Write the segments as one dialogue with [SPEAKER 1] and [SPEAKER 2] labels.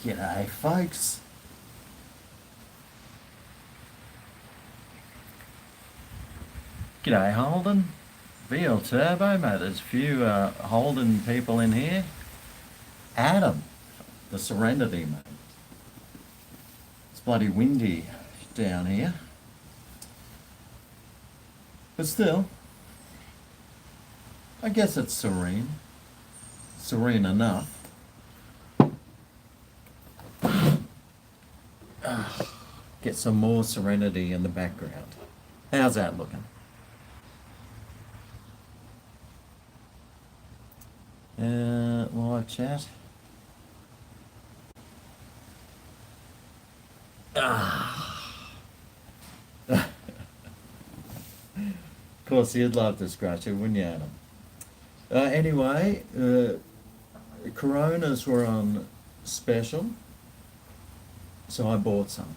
[SPEAKER 1] G'day, folks. G'day, Holden. VL Turbo, mate. There's a few Holden people in here. Adam, the Serenity, mate. It's bloody windy down here. But still, I guess it's serene. Serene enough. Get some more serenity in the background. How's that looking? Live chat. Of course, you'd love to scratch it, wouldn't you, Adam? Anyway, Coronas were on special, so I bought some.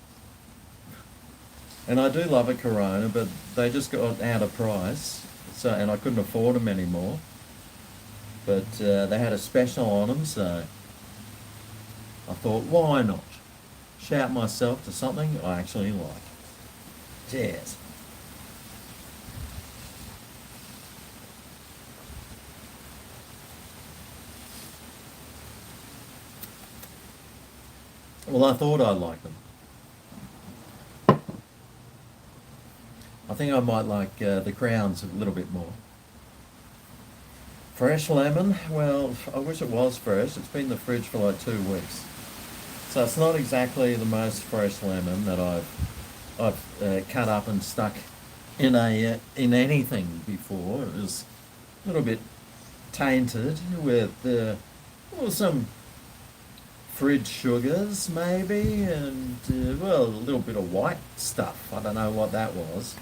[SPEAKER 1] And I do love a Corona, but they just got out of price, and I couldn't afford them anymore. But they had a special on them, so I thought, why not? Shout myself to something I actually like. Cheers. Well, I thought I'd like them. I think I might like the Crowns a little bit more. Fresh lemon, well, I wish it was fresh. It's been in the fridge for like 2 weeks. So it's not exactly the most fresh lemon that I've cut up and stuck in anything before. It was a little bit tainted with some fridge sugars maybe, and well, a little bit of white stuff. I don't know what that was.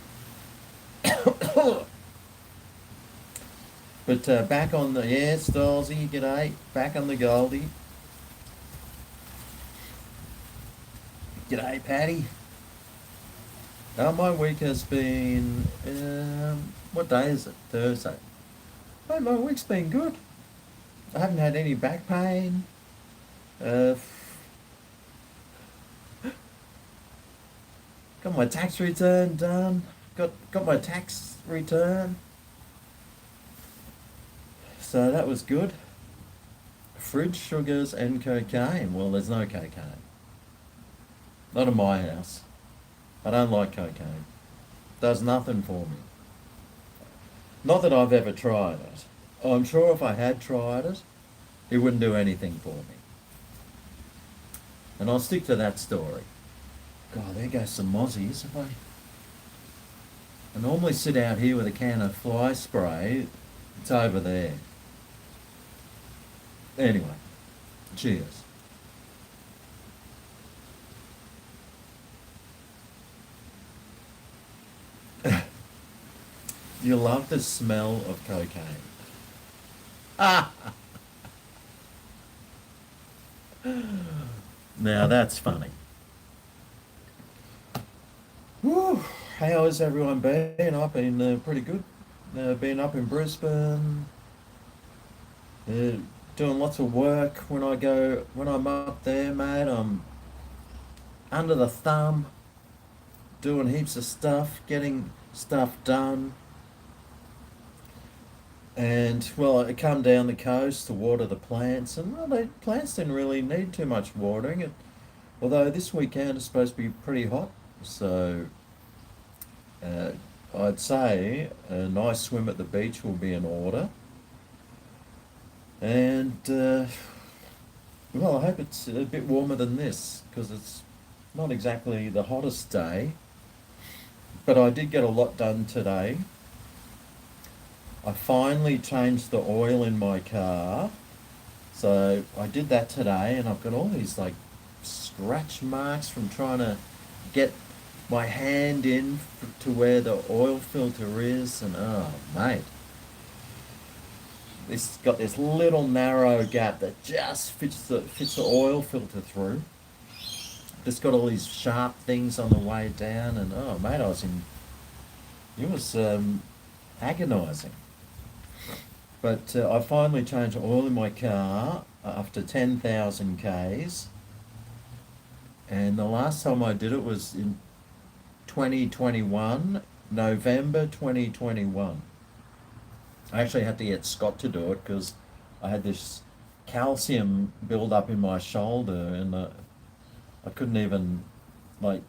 [SPEAKER 1] But back on the, Stolzy, g'day, back on the Goldie. G'day, Patty. My week has been, what day is it? Thursday. Oh, my week's been good. I haven't had any back pain. Got my tax return done. Got my tax return. So that was good. Fridge sugars and cocaine. Well, there's no cocaine. Not in my house. I don't like cocaine. Does nothing for me. Not that I've ever tried it. I'm sure if I had tried it, it wouldn't do anything for me. And I'll stick to that story. God, there goes some mozzies. I normally sit out here with a can of fly spray. It's over there. Anyway, cheers. You love the smell of cocaine. Now that's funny. Whew. How has everyone been? I've been pretty good. Been up in Brisbane. Doing lots of work when I'm up there, mate. I'm under the thumb, doing heaps of stuff, getting stuff done. And well, I come down the coast to water the plants, and well, the plants didn't really need too much watering. Although this weekend is supposed to be pretty hot So uh, I'd say a nice swim at the beach will be in order. And well, I hope it's a bit warmer than this because it's not exactly the hottest day. But I did get a lot done today. I finally changed the oil in my car. So I did that today, and I've got all these like scratch marks from trying to get my hand in to where the oil filter is, and oh, mate. This got this little narrow gap that just fits the oil filter through. Just got all these sharp things on the way down, and oh, mate, it was agonising. But I finally changed oil in my car after 10,000 Ks. And the last time I did it was in 2021, November 2021. I actually had to get Scott to do it because I had this calcium build up in my shoulder, and I couldn't even like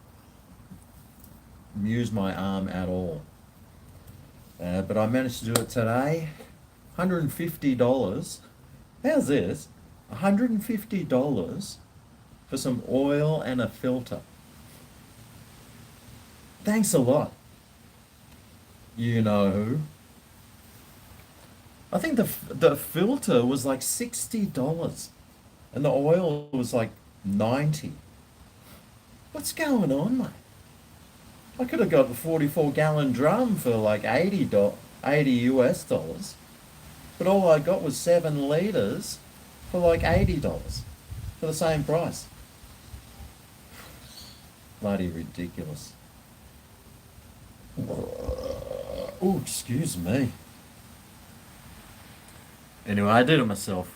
[SPEAKER 1] use my arm at all. But I managed to do it today. $150. How's this? $150 for some oil and a filter. Thanks a lot. You know who? I think the filter was like $60 and the oil was like 90. What's going on, mate? I could have got a 44-gallon drum for like 80 US dollars. But all I got was 7 litres for like $80 for the same price. Bloody ridiculous. Oh, excuse me. Anyway, I did it myself.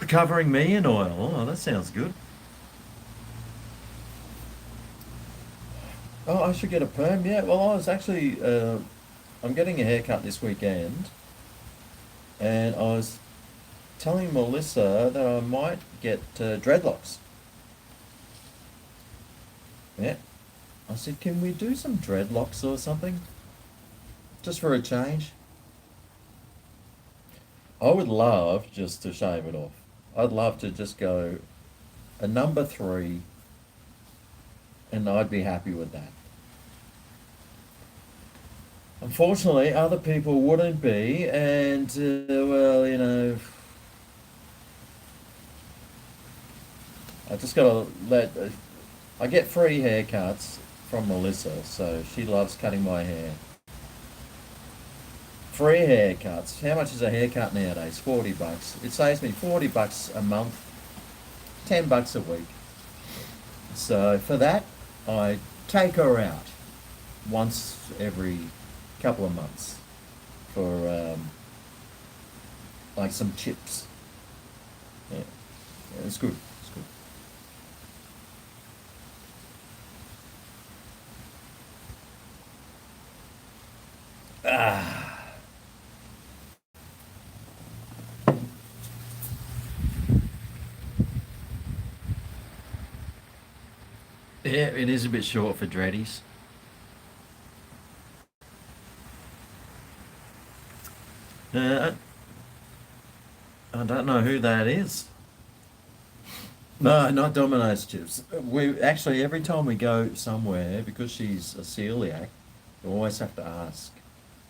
[SPEAKER 1] Covering me in oil. Oh, that sounds good. Oh, I should get a perm. Yeah, well, I was actually, I'm getting a haircut this weekend, and I was telling Melissa that I might get dreadlocks. Yeah. I said, can we do some dreadlocks or something? Just for a change? I would love just to shave it off. I'd love to just go a number 3, and I'd be happy with that. Unfortunately, other people wouldn't be, and well, I just gotta let. I get free haircuts from Melissa, so she loves cutting my hair. Free haircuts. How much is a haircut nowadays? $40. It saves me $40 a month, $10 a week. So for that, I take her out once every couple of months for like some chips. Yeah, yeah, it's good. It's good. Ah, yeah, it is a bit short for dreadies. Uh, I don't know who that is. No, not Domino's chips. We actually every time we go somewhere, because she's a celiac, we always have to ask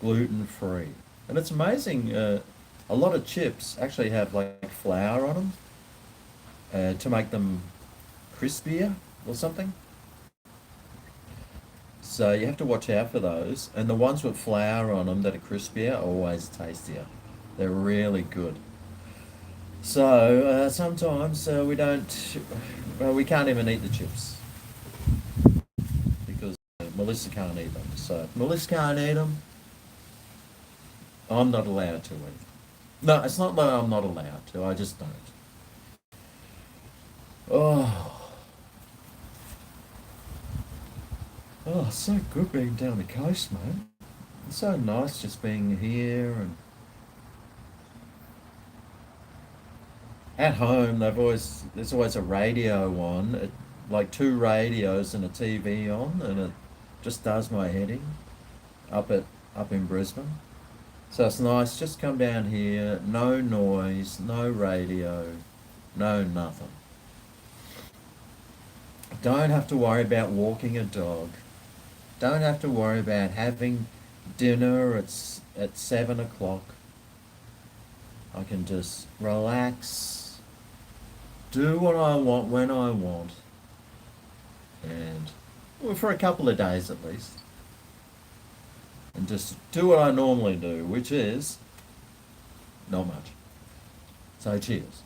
[SPEAKER 1] gluten free, and it's amazing. A lot of chips actually have like flour on them to make them crispier or something. So you have to watch out for those. And the ones with flour on them that are crispier are always tastier. They're really good. So sometimes we don't, well, we can't even eat the chips because Melissa can't eat them. So if Melissa can't eat them, I'm not allowed to eat. No, it's not that I'm not allowed to. I just don't. Oh, oh, so good being down the coast, mate. It's so nice just being here and At home, there's always a radio on, like two radios and a TV on, and it just does my head in up at up in Brisbane. So it's nice. Just come down here, no noise, no radio, no nothing. Don't have to worry about walking a dog. Don't have to worry about having dinner at 7 o'clock. I can just relax, do what I want when I want, and well, for a couple of days at least, and just do what I normally do, which is not much. So cheers.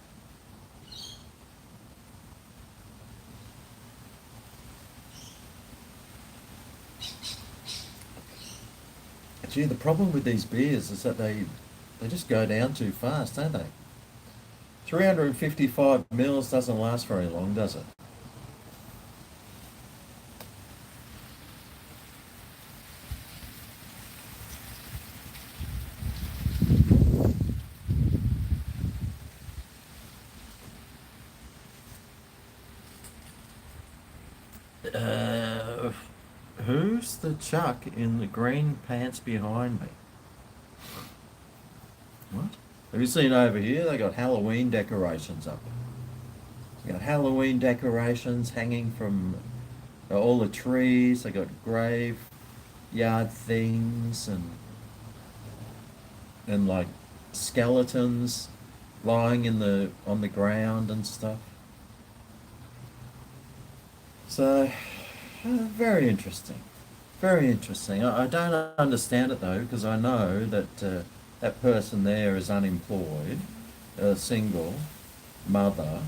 [SPEAKER 1] Gee, the problem with these beers is that they just go down too fast, don't they? 355 mils doesn't last very long, does it? Uh, who's the Chuck in the green pants behind me? What? Have you seen over here? They got Halloween decorations up. They got Halloween decorations hanging from all the trees. They got graveyard things and like skeletons lying in the on the ground and stuff. So very interesting. Very interesting. I don't understand it though, because I know that that person there is unemployed, a single mother,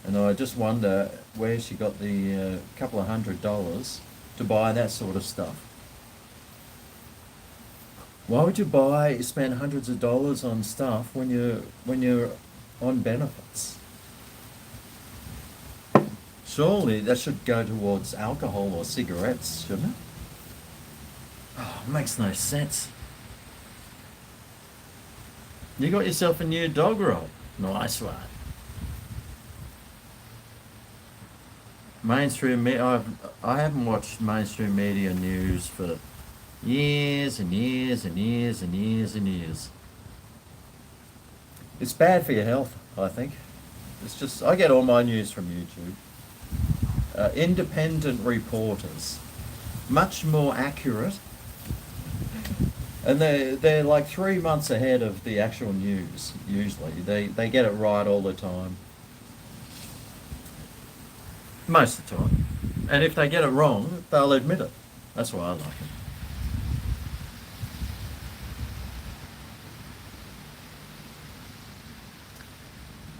[SPEAKER 1] and I just wonder where she got the couple of $100 to buy that sort of stuff. Why would you spend hundreds of dollars on stuff when you're on benefits? Surely that should go towards alcohol or cigarettes, shouldn't it? Oh, makes no sense. You got yourself a new dog roll. Nice one. I haven't watched mainstream media news for years and years and years and years and years. It's bad for your health, I think. It's just I get all my news from YouTube. Independent reporters, much more accurate, and they're like 3 months ahead of the actual news. Usually, they get it right all the time, most of the time. And if they get it wrong, they'll admit it. That's why I like it.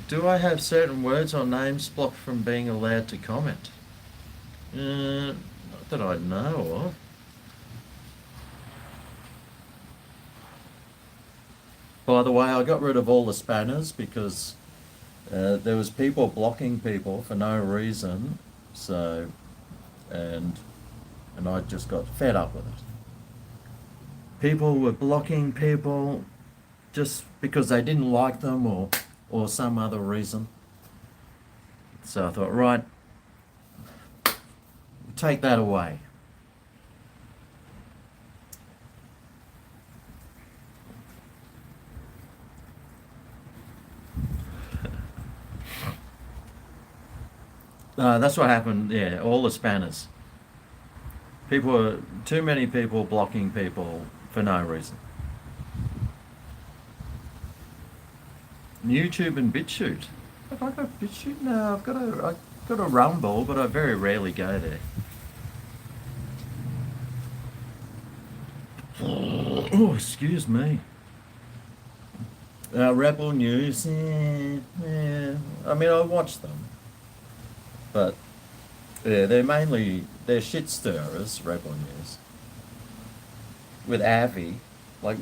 [SPEAKER 1] Do I have certain words or names blocked from being allowed to comment? Not that I know of. By the way, I got rid of all the spanners because there was people blocking people for no reason. So, and and I just got fed up with it. People were blocking people just because they didn't like them or some other reason. So I thought, right, take that away. That's what happened. Yeah, all the spanners. Too many people blocking people for no reason. YouTube and BitChute. Have I got BitChute? No, I've got a Rumble, but I very rarely go there. Oh, excuse me. Rebel News. Yeah. I mean, I watch them, but yeah, they're shit stirrers. Rebel News with Avi, like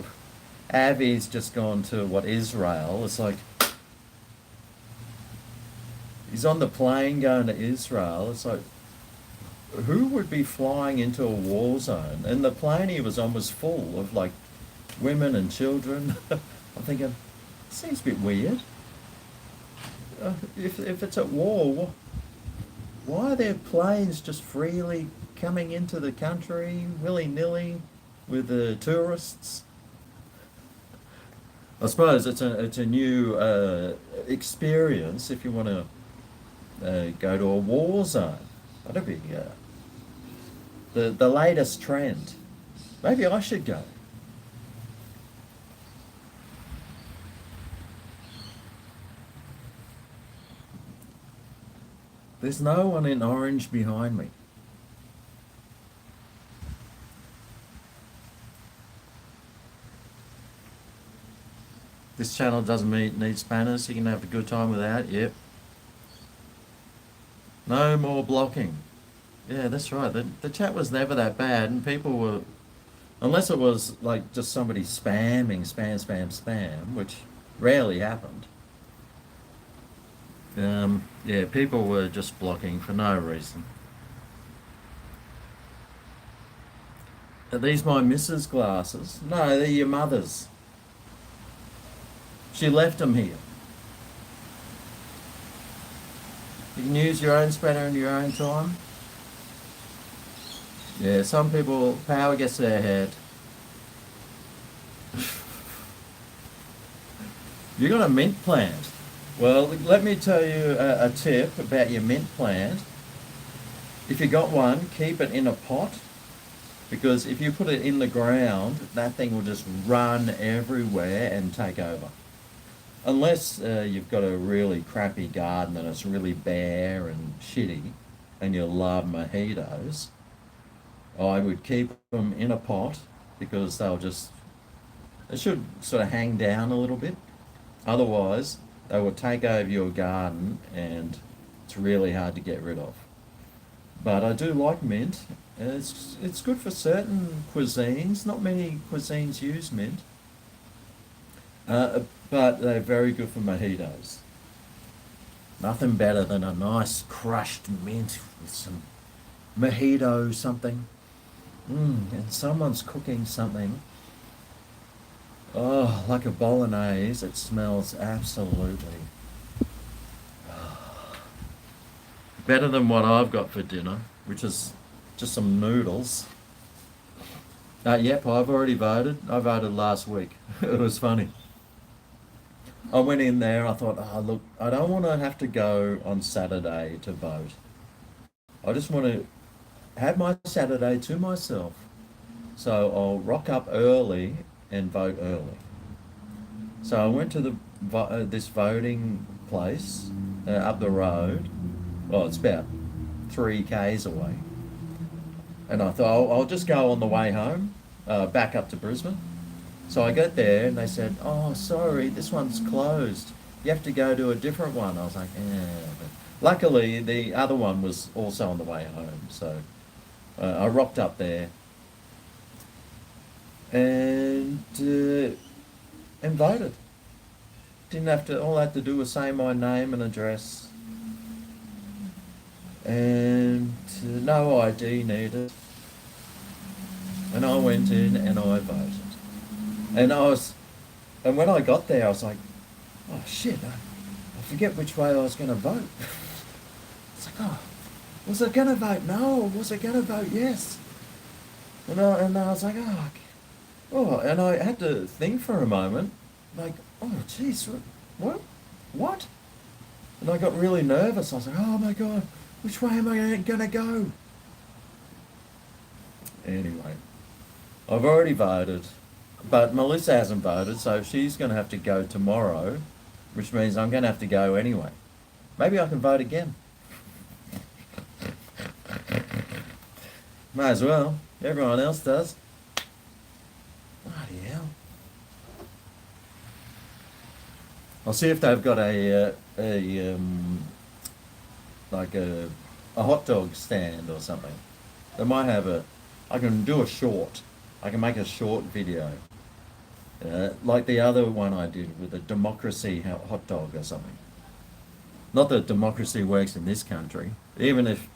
[SPEAKER 1] Avi's just gone to Israel. It's like he's on the plane going to Israel. It's like who would be flying into a war zone? And the plane he was on was full of like women and children. I'm thinking, seems a bit weird. if it's at war, why are there planes just freely coming into the country willy nilly with the tourists? I suppose it's a new experience if you want to go to a war zone. That'd be the latest trend. Maybe I should go. There's no one in orange behind me. This channel doesn't need spanners. You can have a good time without. Yep. No more blocking. Yeah, that's right. The chat was never that bad, and people were, unless it was like just somebody spamming, spam, which rarely happened. Yeah, people were just blocking for no reason. Are these my missus' glasses? No, they're your mother's. She left them here. You can use your own spanner in your own time. Yeah, some people, power gets to their head. You got a mint plant. Well, let me tell you a tip about your mint plant. If you got one, keep it in a pot, because if you put it in the ground, that thing will just run everywhere and take over. Unless you've got a really crappy garden and it's really bare and shitty, and you love mojitos, I would keep them in a pot, because they should sort of hang down a little bit. Otherwise, they will take over your garden and it's really hard to get rid of. But I do like mint. It's good for certain cuisines. Not many cuisines use mint. But they're very good for mojitos. Nothing better than a nice crushed mint with some mojito something. And someone's cooking something. Oh, like a bolognese. It smells absolutely better than what I've got for dinner, which is just some noodles. Yep, I've already voted. I voted last week. It was funny. I went in there, I thought, oh, look, I don't want to have to go on Saturday to vote. I just want to have my Saturday to myself. So I'll rock up early and vote early. So I went to this voting place up the road. Well, it's about 3 k's away. And I thought, I'll just go on the way home, back up to Brisbane. So I got there and they said, oh, sorry, this one's closed. You have to go to a different one. I was like, yeah. But luckily, the other one was also on the way home. So I rocked up there and voted. Didn't have to, all I had to do was say my name and address. And no ID needed. And I went in and I voted. And when I got there, I was like, oh shit, I forget which way I was going to vote. It's like, oh, was I going to vote no, or was I going to vote yes? And I was like, oh, okay. Oh, and I had to think for a moment, like, oh, geez, what? And I got really nervous. I was like, oh my God, which way am I going to go? Anyway, I've already voted. But Melissa hasn't voted, so she's going to have to go tomorrow, which means I'm going to have to go anyway. Maybe I can vote again. May as well. Everyone else does. Bloody hell. I'll see if they've got a hot dog stand or something. They might have I can do a short. I can make a short video. Like the other one I did with a democracy hot dog or something. Not that democracy works in this country. Even if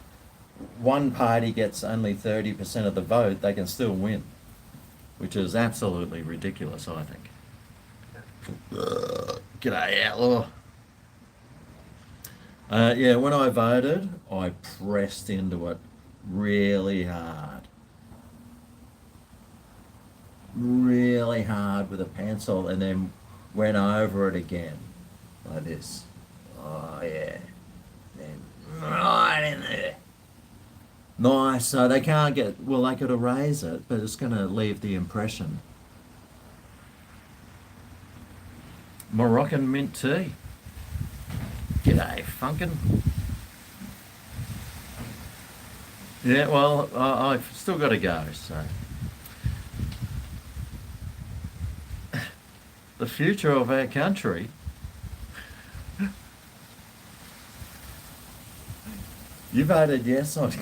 [SPEAKER 1] one party gets only 30% of the vote, they can still win. Which is absolutely ridiculous, I think. G'day, outlaw. Yeah, when I voted, I pressed into it really hard with a pencil, and then went over it again like this. Oh yeah, then right in there. Nice. So they can't get. Well, they could erase it, but it's going to leave the impression. Moroccan mint tea. G'day, Funkin'. Yeah, well, I've still got to go, so. The future of our country. You voted yes on.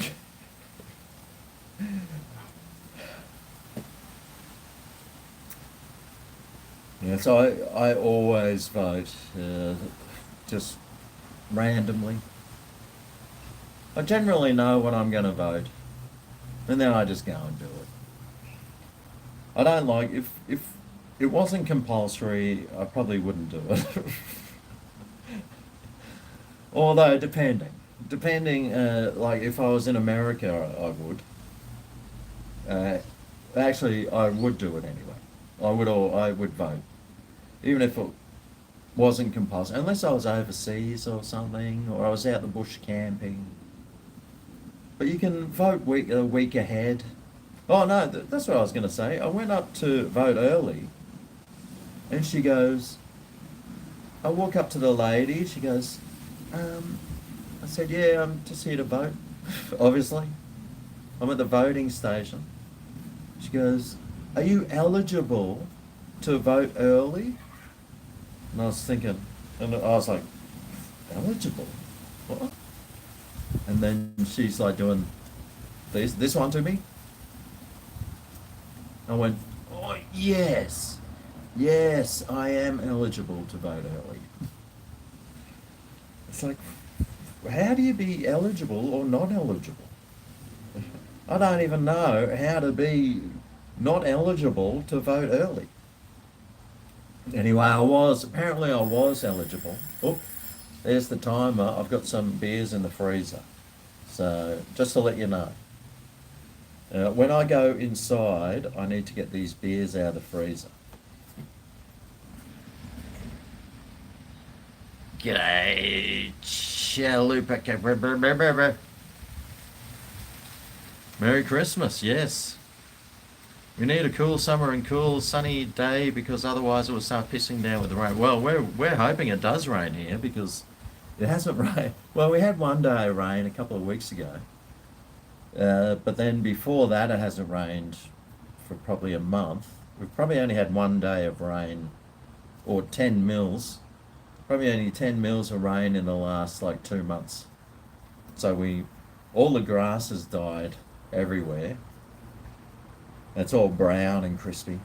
[SPEAKER 1] Yes, I always vote just randomly. I generally know when I'm going to vote, and then I just go and do it. I don't like if it wasn't compulsory, I probably wouldn't do it. Although depending, like if I was in America, I would. Uh, Actually, I would do it anyway. I would vote, even if it wasn't compulsory, unless I was overseas or something, or I was out the bush camping. But you can vote a week ahead. Oh no, that's what I was going to say. I went up to vote early, and she goes. I walk up to the lady. She goes, um, I said, "Yeah, I'm just here to vote." Obviously, I'm at the voting station. She goes, "Are you eligible to vote early?" And I was thinking, and I was like, "Eligible? What?" And then she's like doing this one to me. I went, "Oh yes, yes, I am eligible to vote early." It's like, how do you be eligible or not eligible? I don't even know how to be not eligible to vote early. Anyway, apparently I was eligible. Oh, there's the timer. I've got some beers in the freezer. So just to let you know, when I go inside, I need to get these beers out of the freezer. G'day, Chalupa. Merry Christmas, yes. We need a cool summer and cool sunny day because otherwise it will start pissing down with the rain. Well, we're hoping it does rain here because it hasn't rained. Well, we had one day of rain a couple of weeks ago, but then before that it hasn't rained for probably a month. We've probably only had one day of rain or 10 mils. Probably only 10 mils of rain in the last like 2 months. So all the grass has died everywhere. It's all brown and crispy.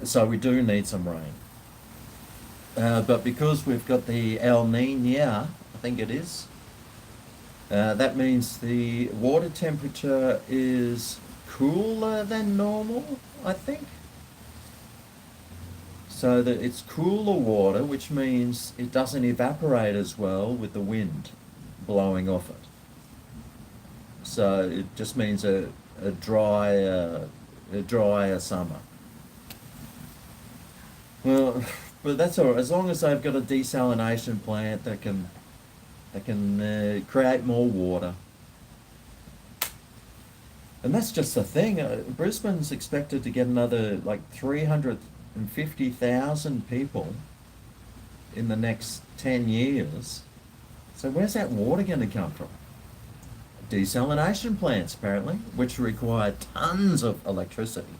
[SPEAKER 1] So we do need some rain. But because we've got the El Nino, I think it is, that means the water temperature is cooler than normal, I think. So that it's cooler water, which means it doesn't evaporate as well with the wind blowing off it. So it just means a drier summer. Well, but that's all right. As long as they've got a desalination plant that can create more water. And that's just the thing. Brisbane's expected to get another like 350,000 people in the next 10 years. So where's that water going to come from? Desalination plants, apparently, which require tons of electricity.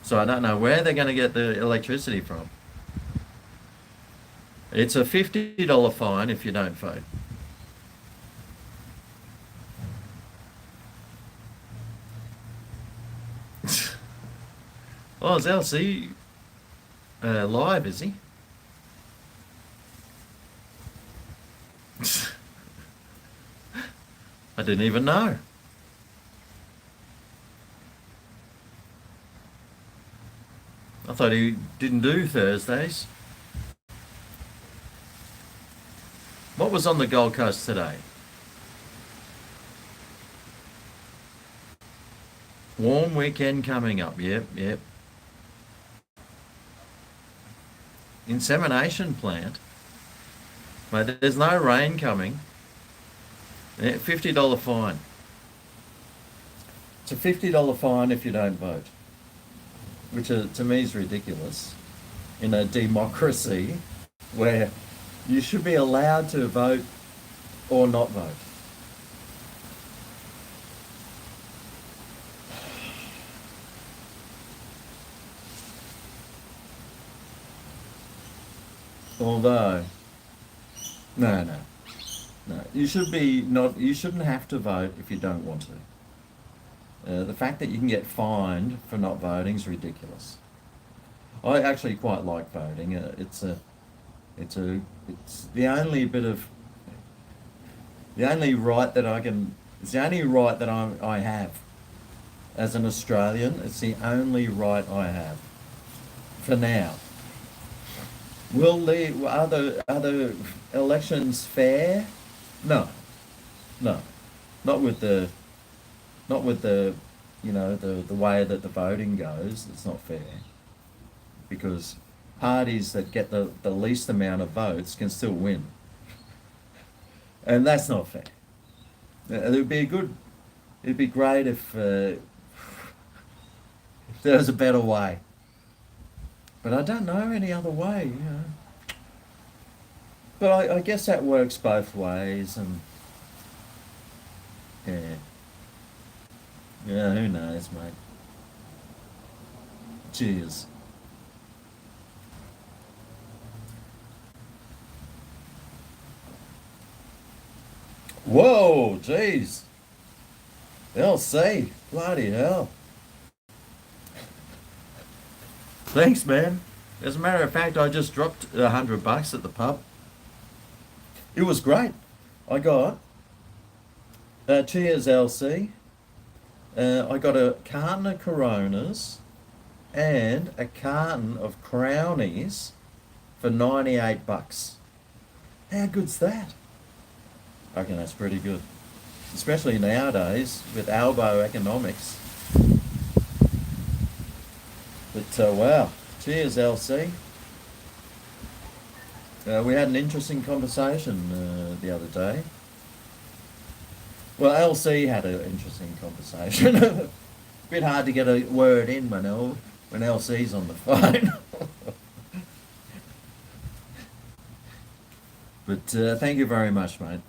[SPEAKER 1] So I don't know where they're going to get the electricity from. It's a $50 fine if you don't vote. Oh, is LC live, is he? I didn't even know. I thought he didn't do Thursdays. What was on the Gold Coast today? Warm weekend coming up. Yep, yep. Insemination plant. Mate, there's no rain coming. Yeah, $50 fine. It's a $50 fine if you don't vote, which to me is ridiculous in a democracy where you should be allowed to vote or not vote. Although, no, no, no. You should be not. You shouldn't have to vote if you don't want to. The fact that you can get fined for not voting is ridiculous. I actually quite like voting. It's a, it's the only bit of the only right that I can. It's the only right that I have as an Australian. It's the only right I have for now. Will the other elections fair? No, no, not with the not with the the way that the voting goes. It's not fair because parties that get the least amount of votes can still win, and that's not fair. It would be a good. It'd be great if there was a better way, but I don't know any other way. But I guess that works both ways, and yeah, yeah, who knows, mate. Cheers. Whoa, jeez. LC, bloody hell. Thanks, man. As a matter of fact, I just dropped $100 at the pub. It was great. I got cheers, LC. I got a carton of Coronas and a carton of Crownies for $98. How good's that? I reckon that's pretty good, especially nowadays with elbow economics. But wow, cheers, LC. We had an interesting conversation the other day. Well, LC had an interesting conversation. Bit hard to get a word in when LC's on the phone. But thank you very much, mate.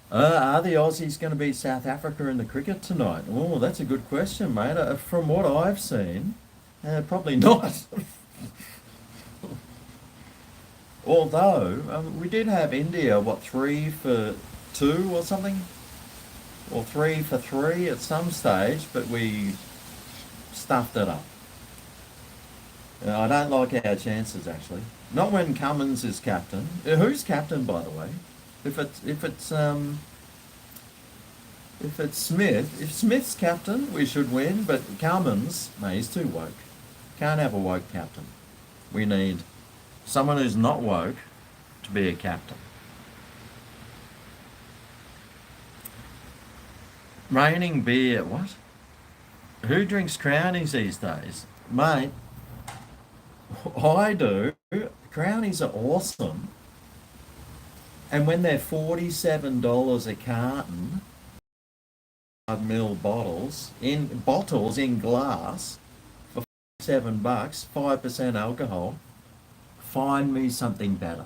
[SPEAKER 1] Are the Aussies going to beat South Africa in the cricket tonight? Oh, that's a good question, mate. From what I've seen, probably not. Although we did have India, what, 3 for 2 or something, or 3 for 3 at some stage, but we stuffed it up. I don't like our chances actually. Not when Cummins is captain. Who's captain, by the way? If it's Smith, if Smith's captain, we should win. But Cummins, mate, he's too woke. Can't have a woke captain. We need someone who's not woke to be a captain. Raining beer, what? Who drinks Crownies these days? Mate, I do. Crownies are awesome. And when they're $47 a carton, 5 ml bottles in glass for $7, 5% alcohol, find me something better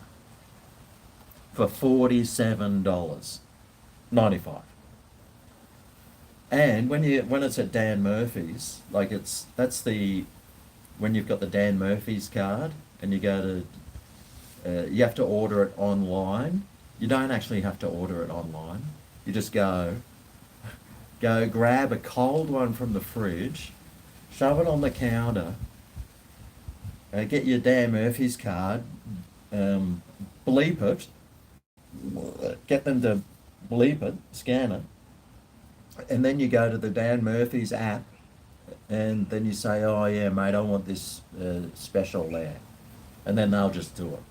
[SPEAKER 1] for $47.95. And when it's at Dan Murphy's, like that's the when you've got the Dan Murphy's card and you go to you have to order it online. You don't actually have to order it online. You just go grab a cold one from the fridge, shove it on the counter, get your Dan Murphy's card, bleep it, get them to bleep it, scan it, and then you go to the Dan Murphy's app, And then you say, oh yeah, mate, I want this special there. And then they'll just do it.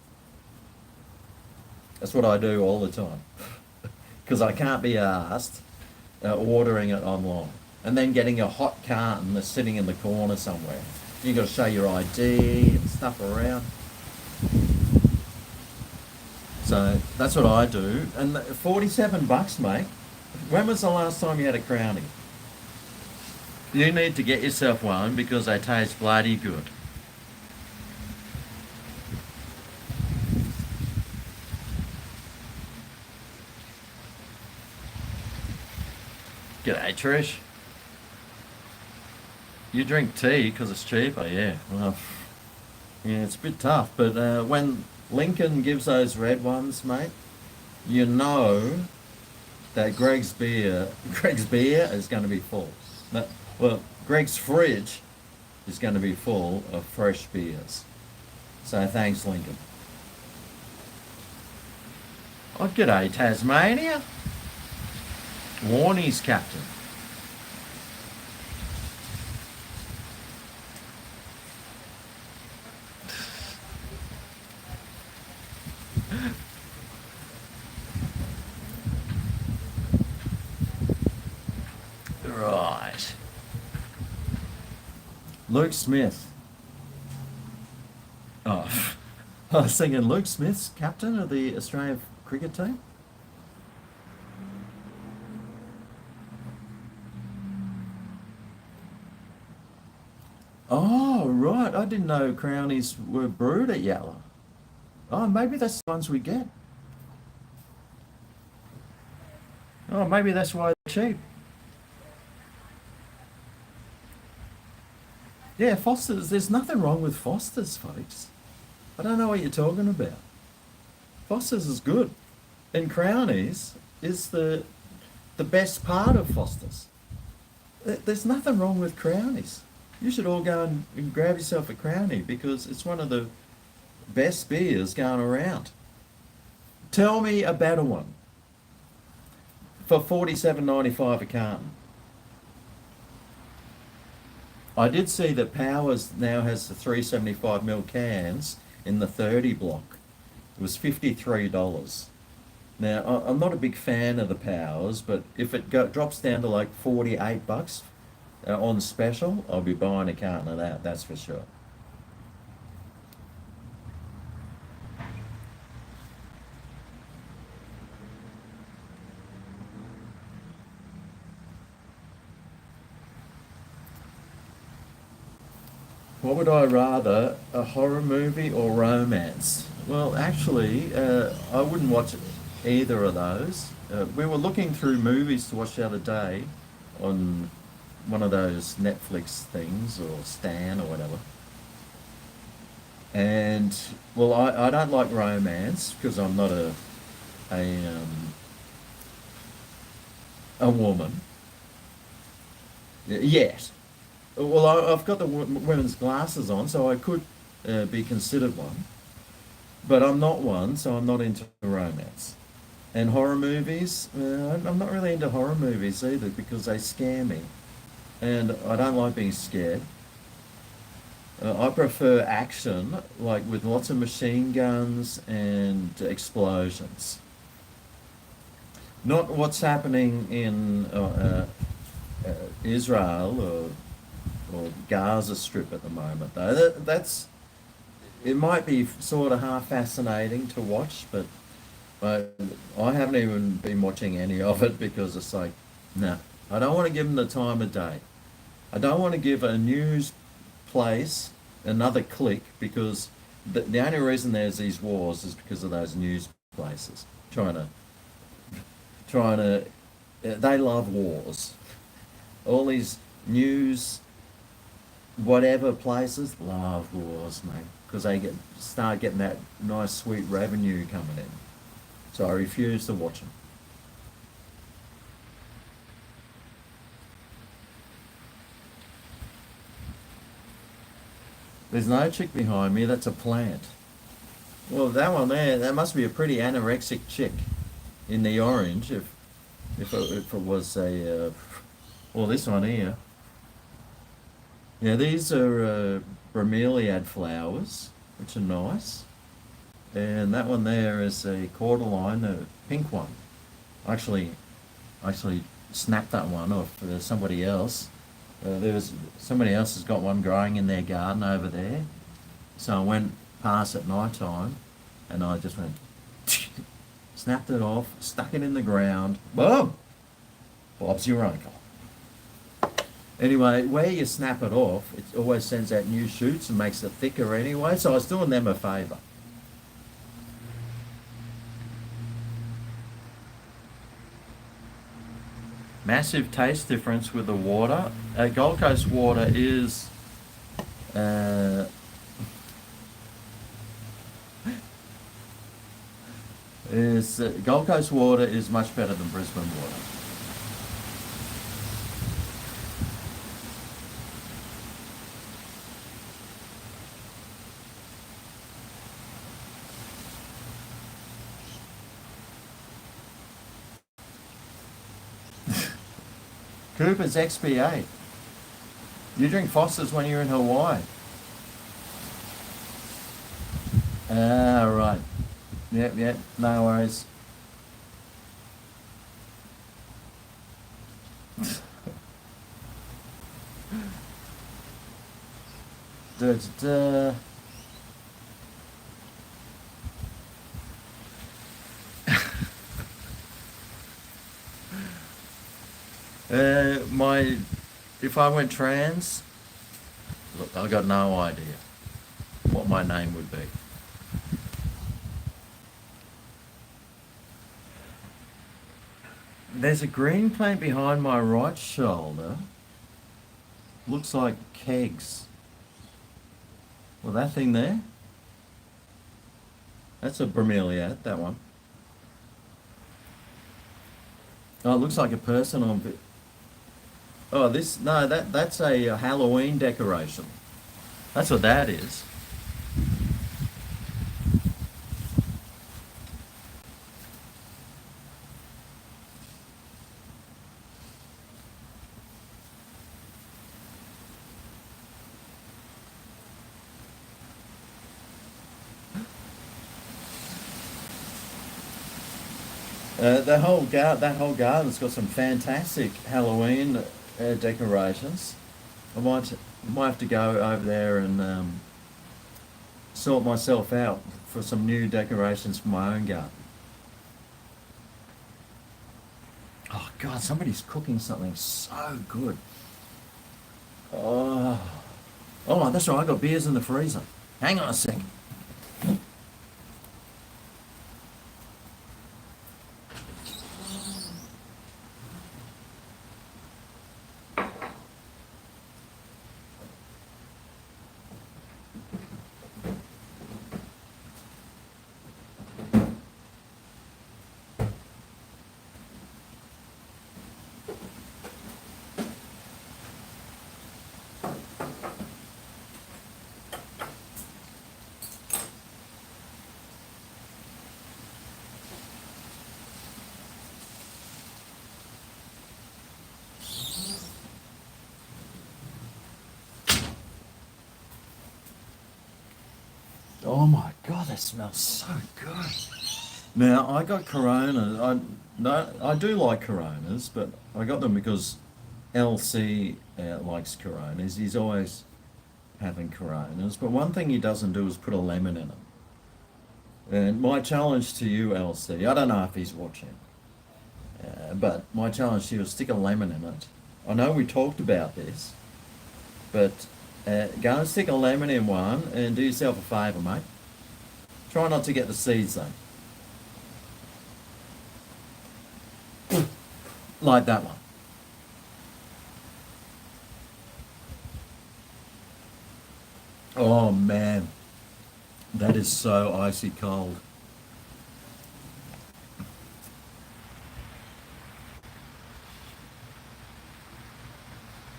[SPEAKER 1] That's what I do all the time. Because I can't be asked ordering it online. And then getting a hot carton that's sitting in the corner somewhere. You've got to show your ID and stuff around. So that's what I do. And 47 bucks, mate. When was the last time you had a crownie? You need to get yourself one because they taste bloody good. G'day, Trish. You drink tea because it's cheaper, yeah. Well, yeah, it's a bit tough, but when Lincoln gives those red ones, mate, you know that Greg's beer is going to be full. Well, Greg's fridge is going to be full of fresh beers. So thanks, Lincoln. Oh, g'day, Tasmania. Warnie's captain. Right. Luke Smith. Oh, I was thinking Luke Smith's captain of the Australian cricket team. Oh, right. I didn't know Crownies were brewed at Yalla. Oh, maybe that's the ones we get. Oh, maybe that's why they're cheap. Yeah, Foster's. There's nothing wrong with Foster's, folks. I don't know what you're talking about. Foster's is good, and Crownies is the best part of Foster's. There's nothing wrong with Crownies. You should all go and grab yourself a Crownie because it's one of the best beers going around. Tell me a better one for 47.95 a carton. I did see that Powers now has the 375 ml cans in the 30 block. It was $53. Now I'm not a big fan of the Powers, but if it drops down to like 48 bucks on special, I'll be buying a carton of that. That's for sure. What would I rather, a horror movie or romance? Well, actually, I wouldn't watch either of those. We were looking through movies to watch the other day on one of those Netflix things or Stan or whatever. And well, I don't like romance because I'm not a a woman yet. Well, I've got the women's glasses on, so I could be considered one, but I'm not one, so I'm not into romance. And horror movies, I'm not really into horror movies either because they scare me, and I don't like being scared. I prefer action, like with lots of machine guns and explosions. Not what's happening in Israel or Gaza Strip at the moment, though. That's it might be sort of half fascinating to watch, but I, I haven't even been watching any of it because it's like, no, I don't want to give them the time of day. I don't want to give a news place another click because the only reason there's these wars is because of those news places trying to trying to. They love wars. All these news whatever places love wars, mate, because they start getting that nice sweet revenue coming in. So I refuse to watch them. There's no chick behind me. That's a plant. Well, that one there, that must be a pretty anorexic chick in the orange. If it was a well, this one here. Yeah, these are bromeliad flowers, which are nice. And that one there is a cordyline, a pink one. Actually, actually snapped that one off somebody else. There was somebody else has got one growing in their garden over there. So I went past at night time, and I just went, snapped it off, stuck it in the ground. Boom! Bob's your uncle. Anyway, where you snap it off, it always sends out new shoots and makes it thicker anyway. So I was doing them a favour. Massive taste difference with the water. Gold Coast water uh, is Gold Coast water is much better than Brisbane water. Cooper's XP8. You drink Foster's when you're in Hawaii. Ah, right. Yep, yep. No worries. Da, da, da. My, if I went trans, look, I got no idea what my name would be. There's a green plant behind my right shoulder. Looks like kegs. Well, that thing there, that's a bromeliad, that one. Oh, it looks like a person on. Oh, this no, that's a Halloween decoration. That's what that is. That whole garden's got some fantastic Halloween decorations. I might have to go over there and sort myself out for some new decorations for my own garden. Oh God, somebody's cooking something so good. Oh, oh, that's right. I got beers in the freezer. Hang on a second. Oh my God, that smells so good. Now I got Corona. I no, I do like Coronas, but I got them because LC likes Coronas. He's always having Coronas, but one thing he doesn't do is put a lemon in them. And my challenge to you, LC, I don't know if he's watching, but my challenge to you is stick a lemon in it. I know we talked about this, but go and stick a lemon in one and do yourself a favour, mate. Try not to get the seeds though. Like that one. Oh man, that is so icy cold.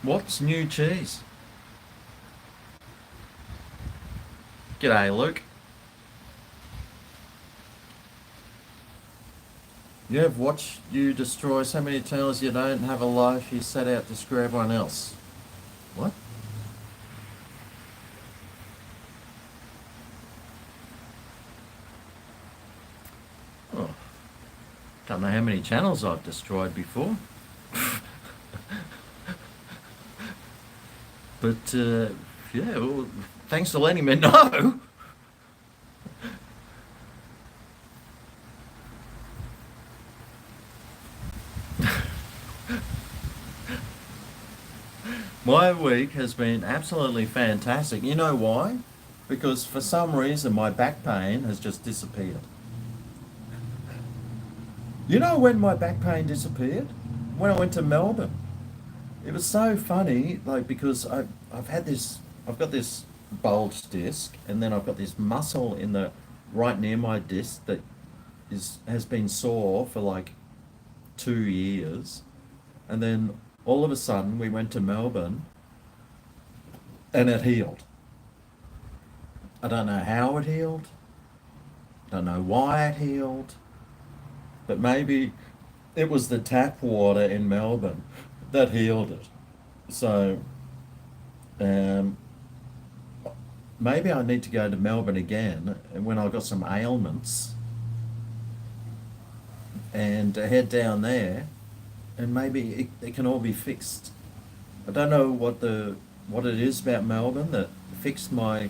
[SPEAKER 1] What's new cheese? G'day, Luke. You have watched you destroy so many tunnels you don't have a life you set out to screw everyone else. What? Don't know how many channels I've destroyed before. But yeah, well, thanks for letting me know. My week has been absolutely fantastic. You know why? Because for some reason my back pain has just disappeared. You know when my back pain disappeared? When I went to Melbourne. It was so funny, like because I've had this, I've got this bulge disc, and then I've got this muscle in the right near my disc that is has been sore for like 2 years, and then all of a sudden we went to Melbourne and it healed. I don't know how it healed. Don't know why it healed, but maybe it was the tap water in Melbourne that healed it. So um, maybe I need to go to Melbourne again when I've got some ailments and head down there, and maybe it can all be fixed. I don't know what it is about Melbourne that fixed my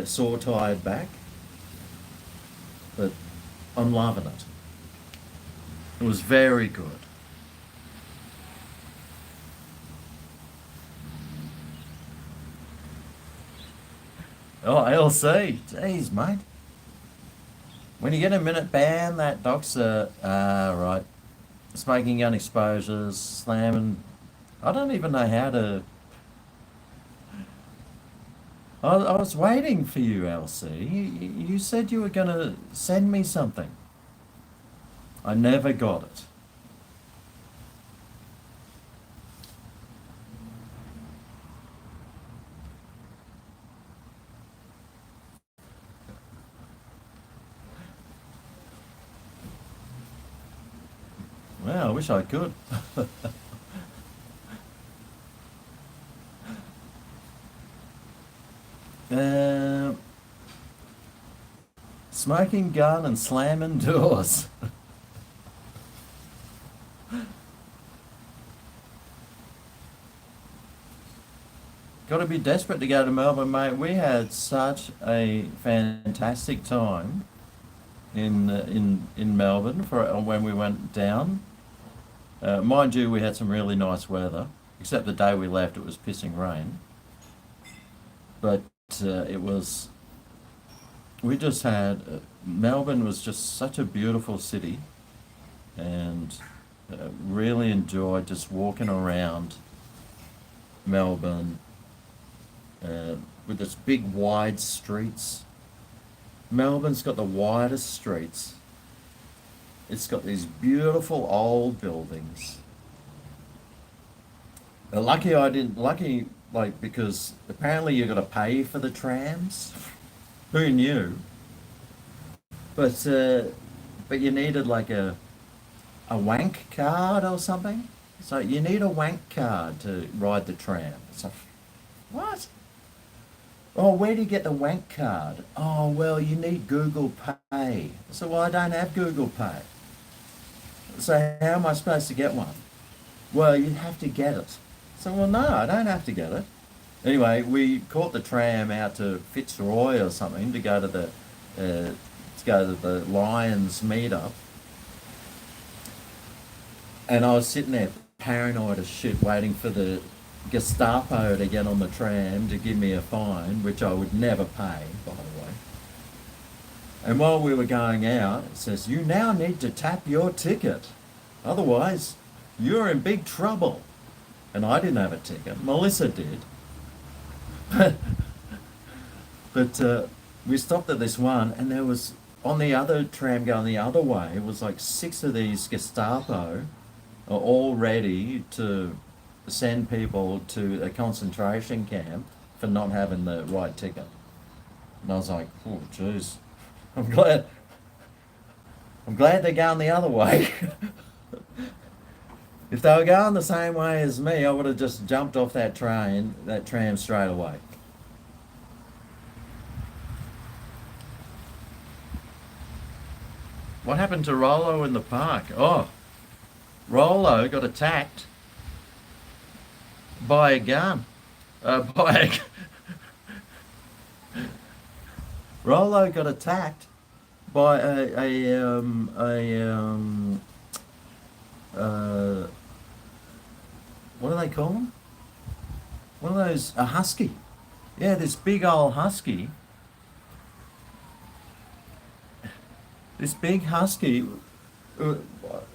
[SPEAKER 1] sore, tired back, but I'm loving it. It was very good. Oh, LC, jeez, mate. When you get a minute ban, that doc's right. Smoking gun exposures, slamming. I don't even know how to. I was waiting for you, LC. You said you were going to send me something. I never got it. Well, I wish I could. Uh, Smoking gun and slamming doors. Got to be desperate to go to Melbourne, mate. We had such a fantastic time in Melbourne for when we went down. Mind you, we had some really nice weather, except the day we left, it was pissing rain. But it was, we just had, Melbourne was just such a beautiful city, and really enjoyed just walking around Melbourne uh, with its big wide streets. Melbourne's got the widest streets. It's got these beautiful old buildings. Lucky I didn't, lucky, like, because apparently you got to pay for the trams. Who knew? But but you needed like a wank card or something. So you need a wank card to ride the tram. So what? Oh, where do you get the wank card? Oh, well, you need Google Pay. So, well, I don't have Google Pay. So, how am I supposed to get one? Well, you have to get it. So, well, no, I don't have to get it. Anyway, we caught the tram out to Fitzroy or something to go to the Lions meetup, and I was sitting there paranoid as shit, waiting for the Gestapo to get on the tram to give me a fine, which I would never pay, by the way. And while we were going out, it says, "You now need to tap your ticket. Otherwise, you're in big trouble." And I didn't have a ticket. Melissa did. But we stopped at this one, and there was, on the other tram going the other way, it was like six of these Gestapo are all ready to send people to a concentration camp for not having the right ticket. And I was like, oh, jeez, I'm glad, I'm glad they're going the other way. If they were going the same way as me, I would have just jumped off that tram straight away. What happened to Rolo in the park? Oh, Rolo got attacked by a gun. By a, Rolo got attacked by uh, what do they call them? One of those, a husky. Yeah, this big old husky. This big husky. uh,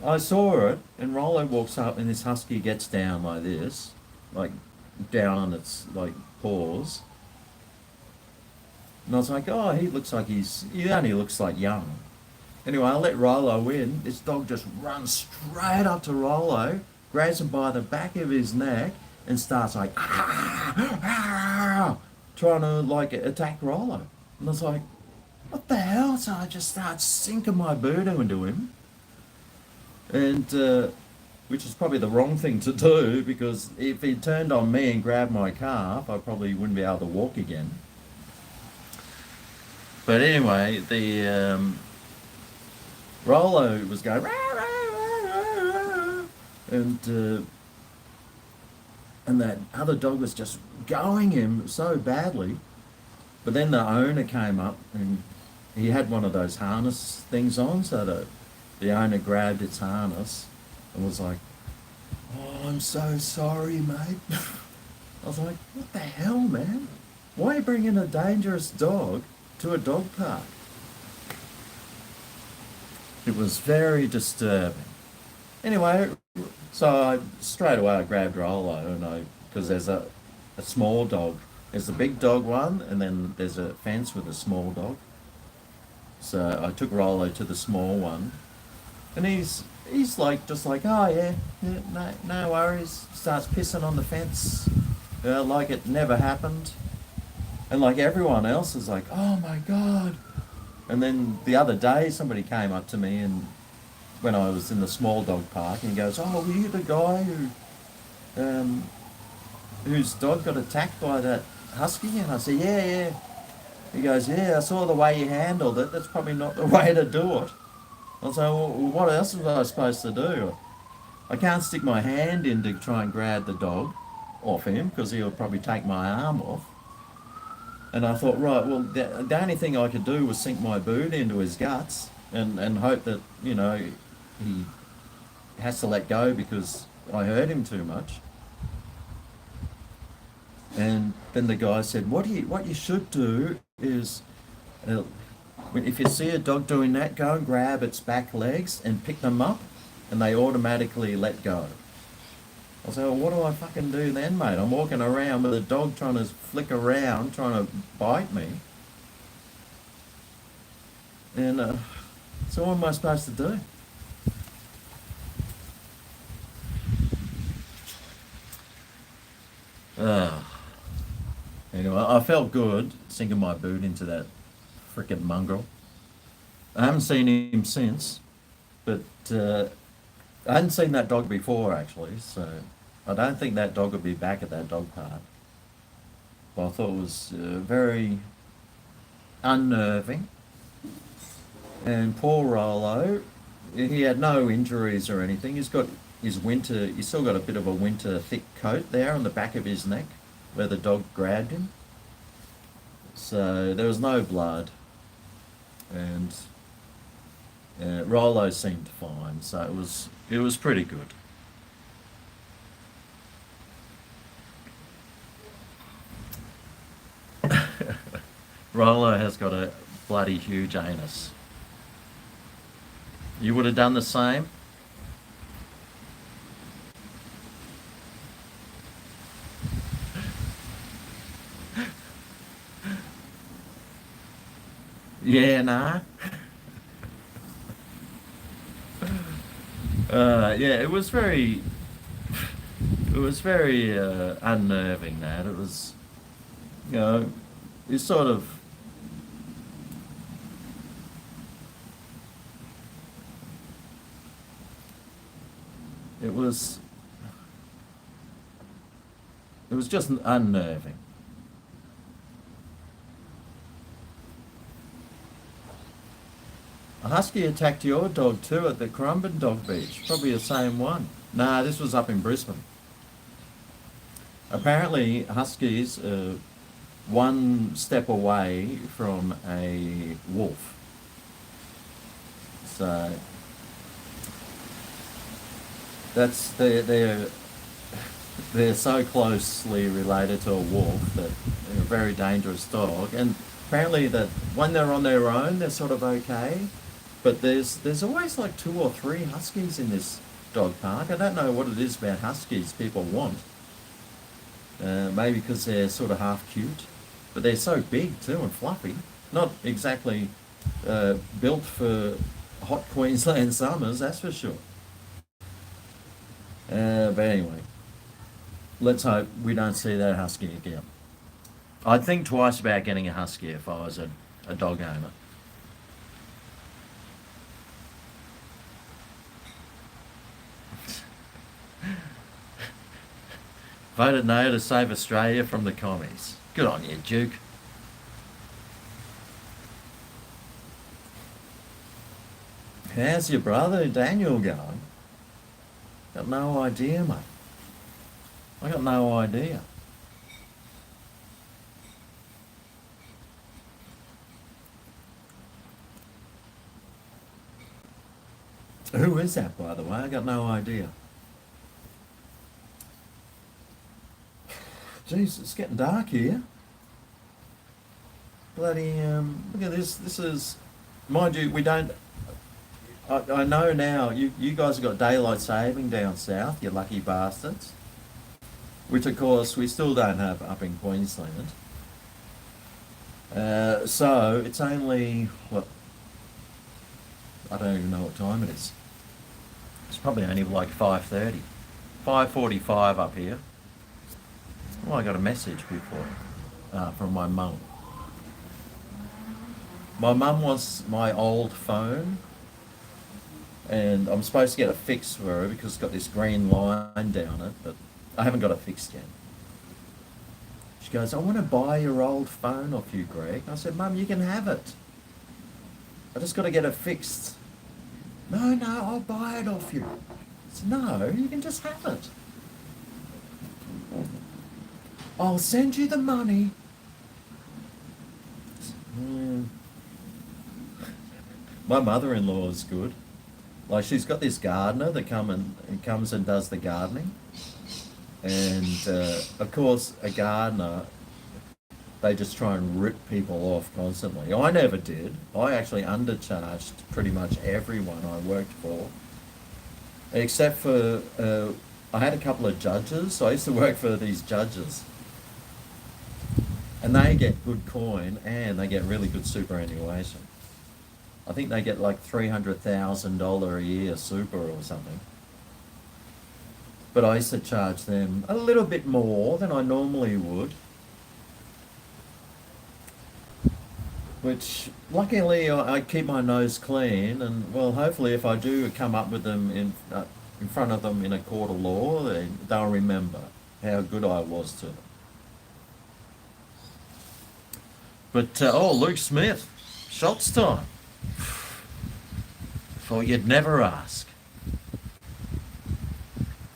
[SPEAKER 1] I saw it, and Rolo walks up, and this husky gets down like this, like down on its like paws. And I was like, oh, he only looks like young. Anyway, I let Rolo in. This dog just runs straight up to Rolo, grabs him by the back of his neck, and starts like, trying to like attack Rolo. And I was like, what the hell? So I just start sinking my boot into him. And, which is probably the wrong thing to do, because if he turned on me and grabbed my calf, I probably wouldn't be able to walk again. But anyway, the Rolo was going, "Rah, rah, rah, rah, rah," and that other dog was just going him so badly. But then the owner came up, and he had one of those harness things on, so the owner grabbed its harness and was like, "Oh, I'm so sorry, mate." I was like, what the hell, man? Why are you bringing a dangerous dog to a dog park? It was very disturbing. Anyway, so straight away I grabbed Rolo, and because there's a small dog. There's a big dog one, and then there's a fence with a small dog. So I took Rolo to the small one, and he's like, just like, oh yeah, yeah, no worries. Starts pissing on the fence, like it never happened. And like everyone else is like, oh my God. And then the other day somebody came up to me, and when I was in the small dog park, and he goes, oh, were you the guy whose dog got attacked by that husky? And I said, yeah, yeah. He goes, yeah, I saw the way you handled it. That's probably not the way to do it. I was like, well, what else was I supposed to do? I can't stick my hand in to try and grab the dog off him, because he'll probably take my arm off. And I thought, right, well, the only thing I could do was sink my boot into his guts, and hope that, he has to let go because I hurt him too much. And then the guy said, what you should do is, if you see a dog doing that, go and grab its back legs and pick them up, and they automatically let go. I said, well, what do I fucking do then, mate? I'm walking around with a dog trying to flick around, trying to bite me. And so what am I supposed to do? Anyway, I felt good sinking my boot into that frickin' mongrel. I haven't seen him since, but I hadn't seen that dog before, actually, so I don't think that dog will be back at that dog park. But I thought it was very unnerving. And poor Rolo, he had no injuries or anything. He's still got a bit of a winter thick coat there on the back of his neck where the dog grabbed him. So there was no blood. And Rolo seemed fine, so it was pretty good. Rolo has got a bloody huge anus. You would have done the same? Yeah, nah. Yeah, it was very unnerving. That it was, you know, you sort of, it was, it was just unnerving. A husky attacked your dog too at the Currumbin Dog Beach. Probably the same one. Nah, this was up in Brisbane. Apparently, huskies are one step away from a wolf. So they're they're so closely related to a wolf that they're a very dangerous dog. And apparently that when they're on their own, they're sort of okay. But there's always like two or three huskies in this dog park. I don't know what it is about huskies people want. Maybe because they're sort of half cute, but they're so big too and fluffy. Not exactly built for hot Queensland summers, that's for sure. But anyway, let's hope we don't see that husky again. I'd think twice about getting a husky if I was a dog owner. Voted no to save Australia from the commies. Good on you, Duke. How's your brother Daniel going? Got no idea, mate. I got no idea. Who is that, by the way? I got no idea. Jeez, it's getting dark here. Bloody, look at this. This is, mind you, we don't. I know now. You guys have got daylight saving down south. You lucky bastards. Which of course we still don't have up in Queensland. So it's only what, I don't even know what time it is. It's probably only like 5:30, 5:45 up here. Well, I got a message before from my mum. My mum wants my old phone, and I'm supposed to get a fix for her because it's got this green line down it, but I haven't got it fixed yet. She goes, I want to buy your old phone off you, Greg. I said, Mum, you can have it. I just got to get it fixed. No, I'll buy it off you. I said, no, you can just have it. I'll send you the money. Mm. My mother-in-law is good. Like she's got this gardener that comes and does the gardening, and of course a gardener, they just try and rip people off constantly. I never did. I actually undercharged pretty much everyone I worked for, except for I had a couple of judges. So I used to work for these judges, and they get good coin and they get really good superannuation. I think they get like $300,000 a year super or something. But I used to charge them a little bit more than I normally would. Which, luckily, I keep my nose clean, and well, hopefully, if I do come up with them in front of them in a court of law, they'll remember how good I was to them. But oh, Luke Smith, shots time. Thought you'd never ask.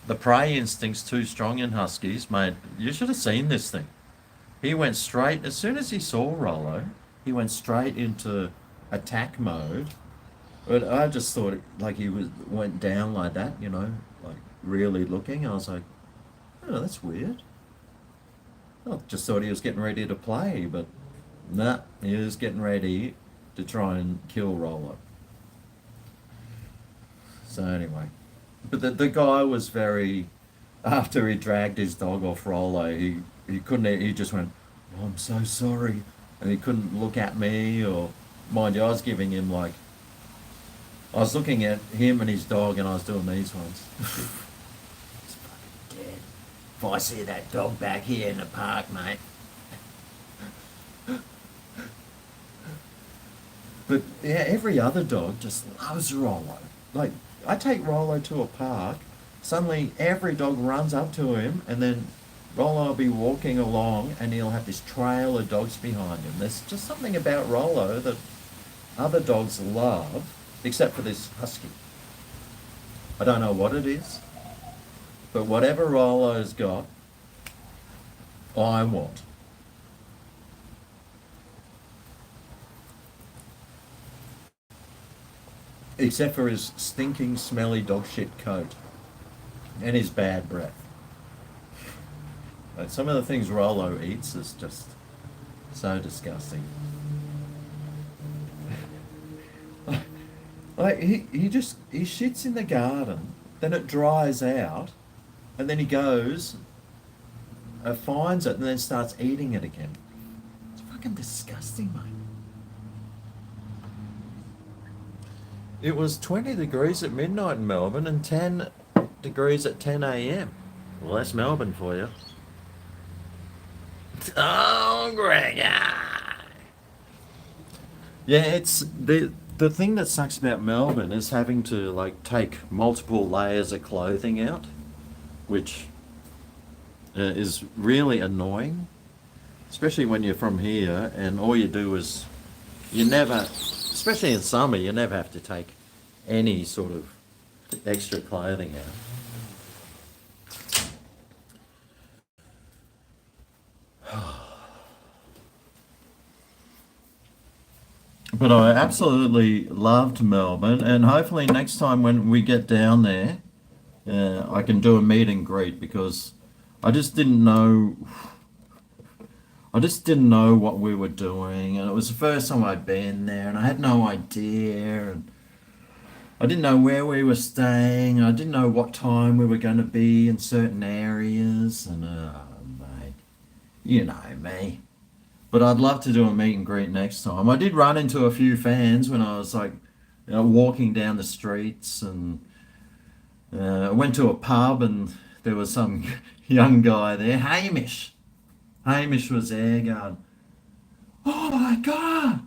[SPEAKER 1] The prey instinct's too strong in huskies, mate. You should have seen this thing. He went straight, as soon as he saw Rollo, he went straight into attack mode. But I just thought like went down like that, like really looking. I was like, oh, that's weird. I just thought he was getting ready to play, but nah, he was getting ready to try and kill Rollo. So anyway, but the guy was very, after he dragged his dog off Rollo, he couldn't, he just went, oh, I'm so sorry. And he couldn't look at me, or mind you, I was giving him like, I was looking at him and his dog and I was doing these ones. He's fucking dead. If I see that dog back here in the park, mate. But yeah, every other dog just loves Rollo. Like, I take Rollo to a park, suddenly every dog runs up to him, and then Rollo will be walking along and he'll have this trail of dogs behind him. There's just something about Rollo that other dogs love, except for this husky. I don't know what it is, but whatever Rolo's got, I want. Except for his stinking, smelly dog shit coat and his bad breath. Like, some of the things Rolo eats is just so disgusting. Like, he shits in the garden, then it dries out, and then he goes, finds it, and then starts eating it again. It's fucking disgusting, mate. It was 20 degrees at midnight in Melbourne and 10 degrees at 10 a.m. Well, that's Melbourne for you. Oh, GregO! Yeah, it's the thing that sucks about Melbourne is having to like take multiple layers of clothing out, which is really annoying, especially when you're from here and all you do is you never, especially in summer, you never have to take any sort of extra clothing out. But I absolutely loved Melbourne, and hopefully next time when we get down there, I can do a meet and greet because I just didn't know. I just didn't know what we were doing, and it was the first time I'd been there, and I had no idea, and I didn't know where we were staying. I didn't know what time we were going to be in certain areas, and mate, you know me. But I'd love to do a meet and greet next time. I did run into a few fans when I was like, walking down the streets, and I went to a pub, and there was some young guy there, Hamish. Hamish was there going, "Oh my God,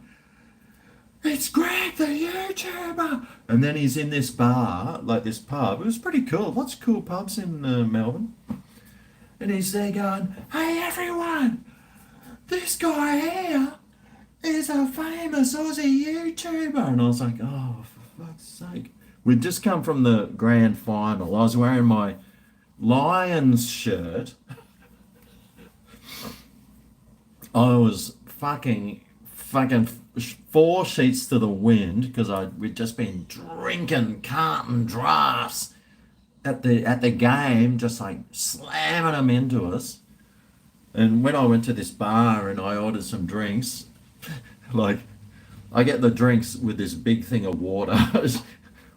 [SPEAKER 1] it's Greg the YouTuber." And then he's in this bar, like this pub. It was pretty cool. Lots of cool pubs in Melbourne. And he's there going, "Hey everyone, this guy here is a famous Aussie YouTuber." And I was like, oh, for fuck's sake. We'd just come from the grand final. I was wearing my Lions shirt. I was fucking 4 sheets to the wind because we'd just been drinking carton drafts at the game, just like slamming them into us. And when I went to this bar and I ordered some drinks, like I get the drinks with this big thing of water.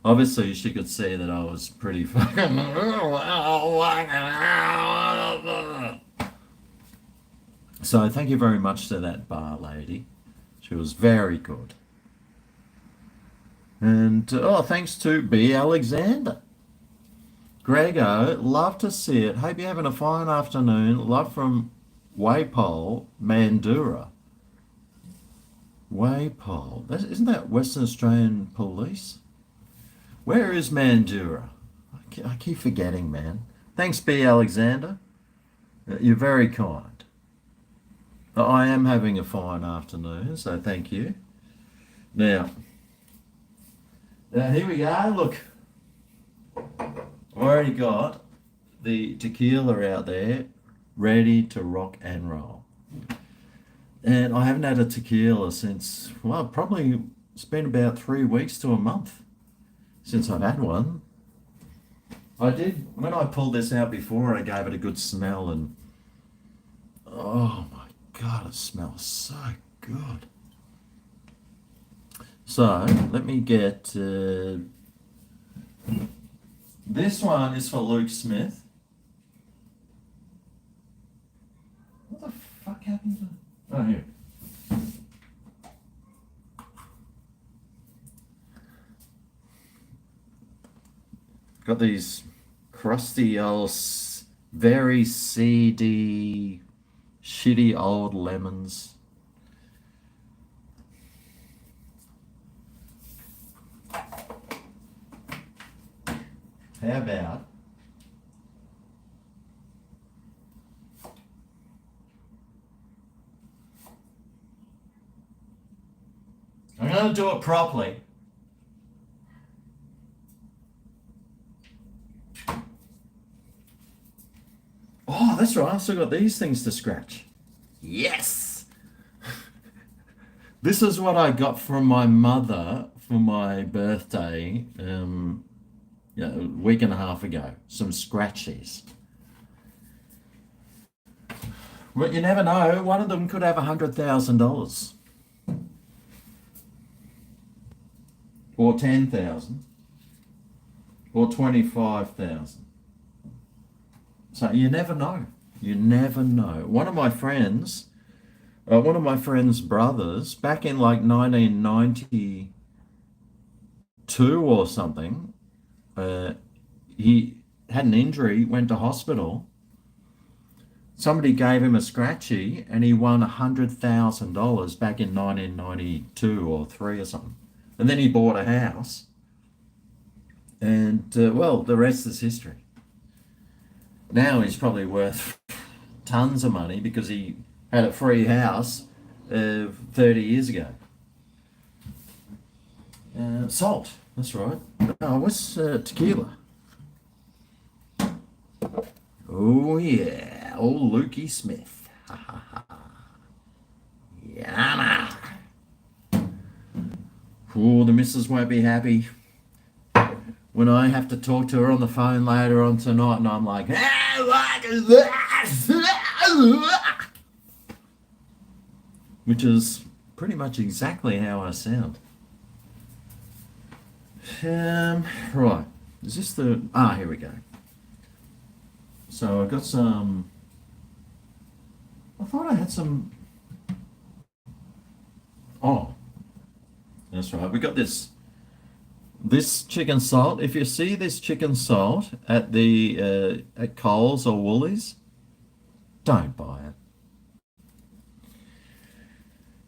[SPEAKER 1] Obviously, she could see that I was pretty fucking. So thank you very much to that bar lady. She was very good. And thanks to B. Alexander. GregO, love to see it. Hope you're having a fine afternoon. Love from Waypole, Mandurah. Waypole. Isn't that Western Australian Police? Where is Mandurah? I keep forgetting, man. Thanks, B. Alexander. You're very kind. I am having a fine afternoon, so thank you. Now here we go. Look, I already got the tequila out there, ready to rock and roll. And I haven't had a tequila since, well, probably it's been about 3 weeks to a month since I've had one. I did, when I pulled this out before, I gave it a good smell, and oh my God, it smells so good. So let me get, this one is for Luke Smith. What the fuck happened to, oh, here. Got these crusty old, very seedy, shitty old lemons. How about I'm going to do it properly. Oh, that's right. I've still got these things to scratch. Yes! This is what I got from my mother for my birthday a week and a half ago. Some scratchies. Well, you never know. One of them could have $100,000. Or 10,000. Or 25,000. So you never know. You never know. One of my friends' brothers, back in like 1992 or something, he had an injury, went to hospital. Somebody gave him a scratchy, and he won $100,000 back in 1992 or three or something. And then he bought a house, and well, the rest is history. Now he's probably worth tons of money because he had a free house 30 years ago. Salt, that's right. Oh, what's tequila? Oh yeah, old Lukey Smith. Yama. Oh, the missus won't be happy when I have to talk to her on the phone later on tonight, and I'm like, "Hey, what is this?" Which is pretty much exactly how I sound. Right. Is this the... Ah, here we go. So I got some... I thought I had some... Oh, that's right. We got this chicken salt. If you see this chicken salt at the at Coles or Woolies, don't buy it.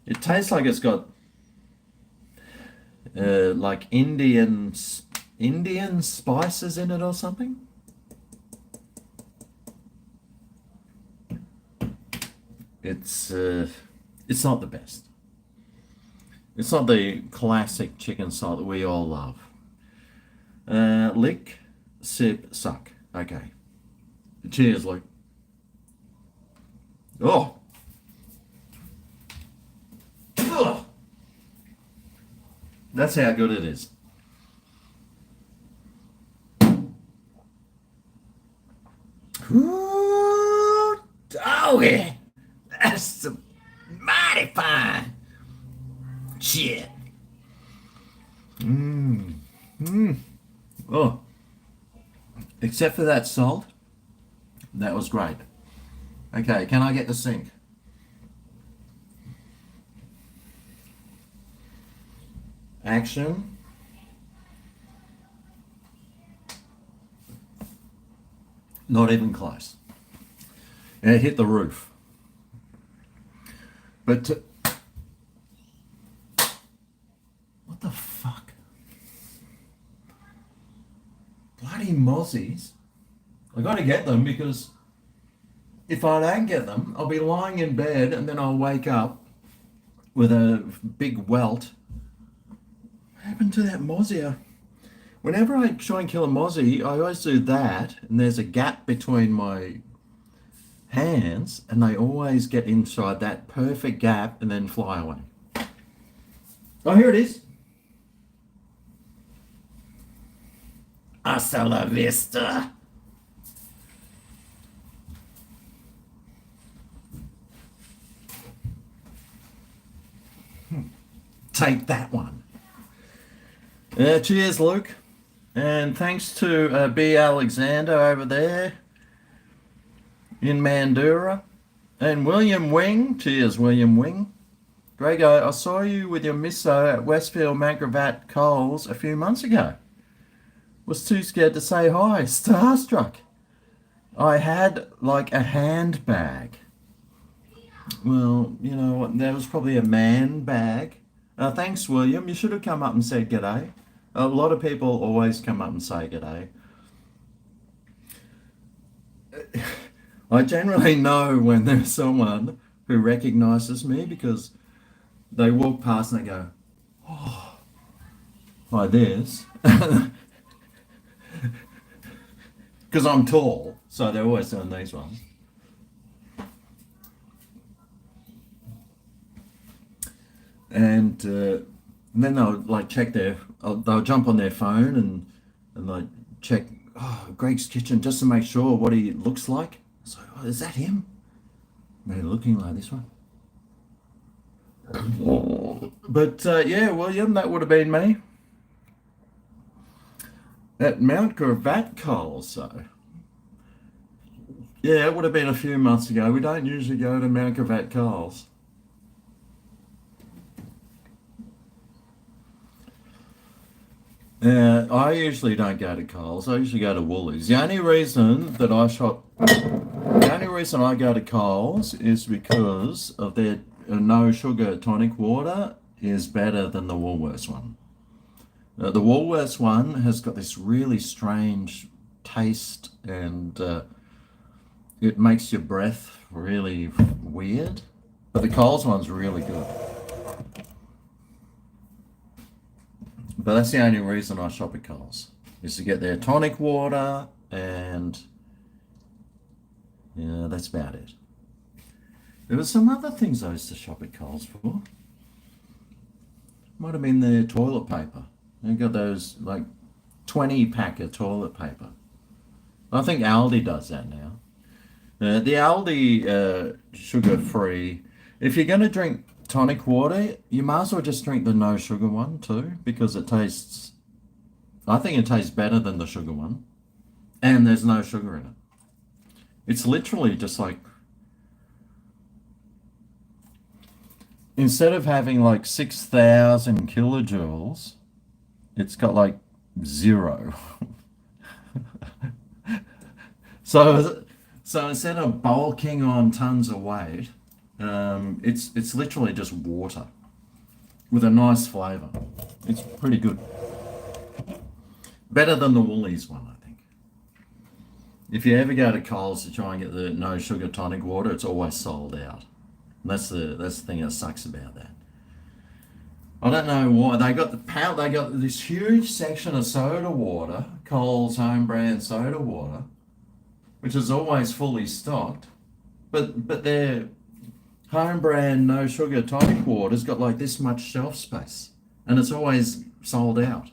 [SPEAKER 1] It tastes like it's got like Indian spices in it or something. It's not the best. It's not the classic chicken salt that we all love. Lick, sip, suck. Okay. Cheers, Luke. Oh. Ugh. That's how good it is. Ooh, doggy. That's some mighty fine shit. Oh. Except for that salt, that was great. Okay, can I get the sink? Action. Not even close. And it hit the roof. But what the fuck? Bloody mozzies. I gotta get them, because if I don't get them, I'll be lying in bed and then I'll wake up with a big welt. What happened to that mozzie? Whenever I try and kill a mozzie, I always do that, and there's a gap between my hands, and they always get inside that perfect gap and then fly away. Oh, here it is. Hasta la vista. Take that one. Cheers, Luke. And thanks to B. Alexander over there in Mandurah. And William Wing. Cheers, William Wing. GregO, I saw you with your misso at Westfield Mangravat Coles a few months ago. Was too scared to say hi. Starstruck. I had like a handbag. Well, you know what? That was probably a man bag. Thanks, William. You should have come up and said g'day. A lot of people always come up and say g'day. I generally know when there's someone who recognizes me because they walk past and they go, like this, because I'm tall, so they're always doing these ones. And then they'll like check they'll jump on their phone and like check, Greg's kitchen, just to make sure what he looks like. So, is that him? They're looking like this one. But yeah, William, that would have been me at Mount Gravatt Coles. So yeah, it would have been a few months ago. We don't usually go to Mount Gravatt Coles. I usually don't go to Coles. I usually go to Woolies. The only reason I go to Coles is because of their no sugar tonic water is better than the Woolworths one. The Woolworths one has got this really strange taste, and it makes your breath really weird. But the Coles one's really good. But that's the only reason I shop at Coles, is to get their tonic water, and yeah, that's about it. There were some other things I used to shop at Coles for. Might have been their toilet paper. They got those like 20 pack of toilet paper. I think Aldi does that now. The Aldi sugar free. If you're going to drink tonic water, you might as well just drink the no sugar one too, because I think it tastes better than the sugar one, and there's no sugar in it. It's literally just like, instead of having like 6,000 kilojoules, it's got like 0. So instead of bulking on tons of weight, it's literally just water with a nice flavour. It's pretty good. Better than the Woolies one, I think. If you ever go to Coles to try and get the no sugar tonic water, it's always sold out. And that's the thing that sucks about that. I don't know why they got this huge section of soda water, Coles home brand soda water, which is always fully stocked, but their home brand no sugar tonic water's got like this much shelf space, and it's always sold out.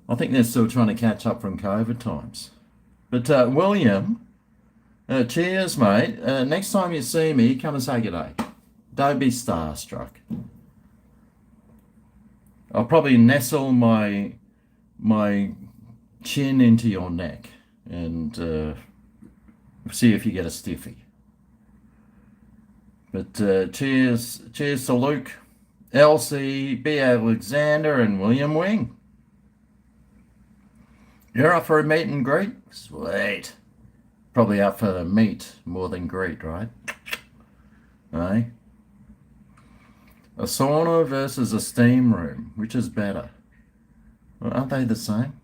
[SPEAKER 1] I think they're still trying to catch up from COVID times. But William, cheers, mate. Next time you see me, come and say good day. Don't be starstruck. I'll probably nestle my chin into your neck and see if you get a stiffy. But cheers to Luke, Elsie, B. Alexander, and William Wing. You're up for a meet and greet? Sweet. Probably up for the meet more than greet, right? Eh? A sauna versus a steam room, which is better? Well, aren't they the same?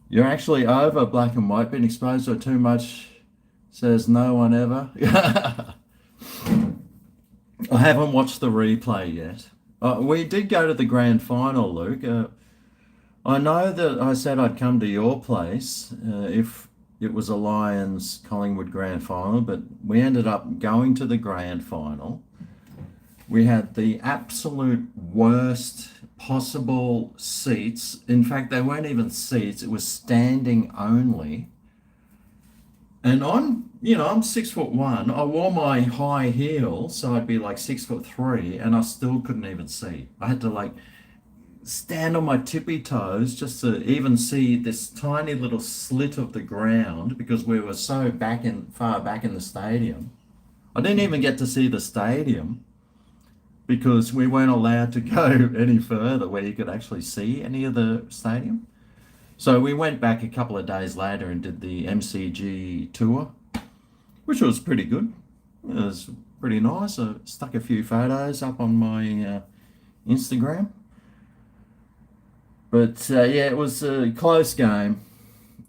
[SPEAKER 1] You're actually over black and white, been exposed to it too much, says no one ever. I haven't watched the replay yet. We did go to the grand final, Luke. I know that I said I'd come to your place if it was a Lions Collingwood grand final, but we ended up going to the grand final. We had the absolute worst possible seats. In fact, they weren't even seats, it was standing only. And I'm 6'1". I wore my high heels, so I'd be like 6'3", and I still couldn't even see. I had to like stand on my tippy toes just to even see this tiny little slit of the ground, because we were so far back in the stadium. I didn't even get to see the stadium because we weren't allowed to go any further where you could actually see any of the stadium. So we went back a couple of days later and did the MCG tour, which was pretty good. It was pretty nice. I stuck a few photos up on my Instagram. But yeah, it was a close game.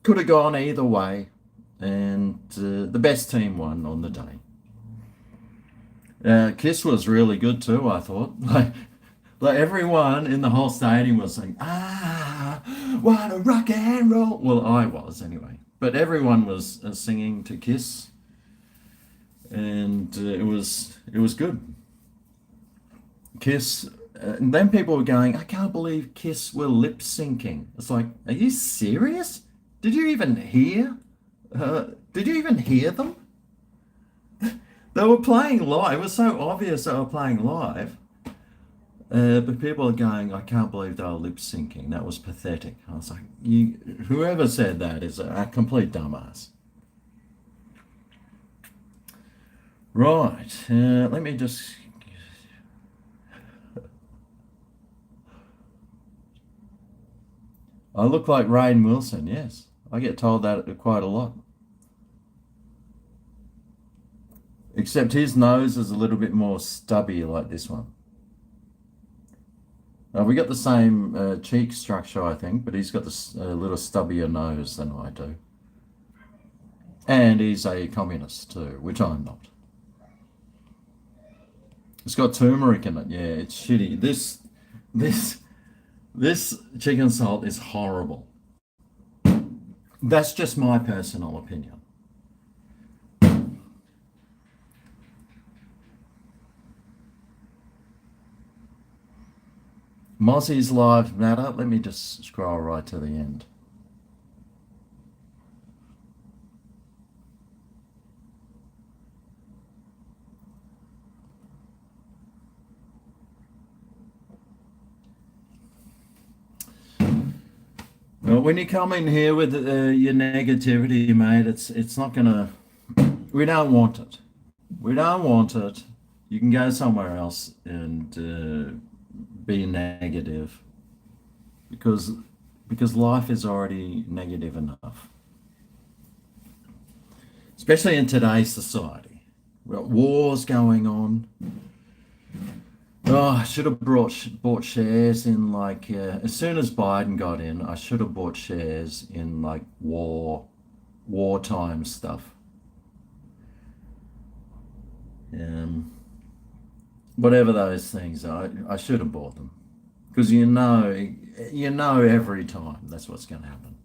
[SPEAKER 1] Could have gone either way. And the best team won on the day. Kiss was really good too, I thought. Like everyone in the whole stadium was saying, "Ah, what a rock and roll." Well, I was anyway, but everyone was singing to Kiss, and it was good. Kiss, and then people were going, "I can't believe Kiss were lip syncing." It's like, are you serious? Did you even hear? Did you even hear them? They were playing live. It was so obvious they were playing live. But people are going, I can't believe they were lip syncing. That was pathetic. I was like, whoever said that is a complete dumbass. Right. Let me just. I look like Rainn Wilson. Yes, I get told that quite a lot. Except his nose is a little bit more stubby, like this one. We got the same cheek structure, I think, but he's got this little stubbier nose than I do. And he's a communist too, which I'm not. It's got turmeric in it. Yeah, it's shitty. This, this chicken salt is horrible. That's just my personal opinion. Mozzie's Live Matter. Let me just scroll right to the end. Well, when you come in here with your negativity, mate, it's not gonna. We don't want it. We don't want it. You can go somewhere else and be negative because life is already negative enough, especially in today's society. We've got wars going on. Oh, I should have bought shares in like as soon as Biden got in, I should have bought shares in like wartime stuff. Um, Whatever those things are, I should have bought them because you know every time that's what's going to happen.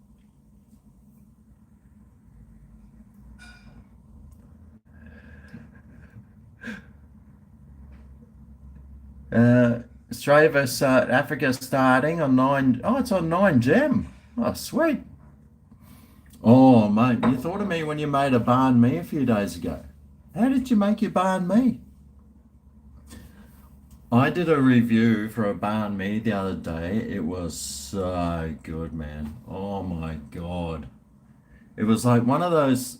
[SPEAKER 1] Uh, Australia versus South Africa starting on nine. Oh, it's on 9 Gem. Oh, sweet. Oh, mate, you thought of me when you made a banh mi a few days ago. How did you make your banh mi? I did a review for a banh mi the other day. It was so good, man. Oh my God. It was like one of those,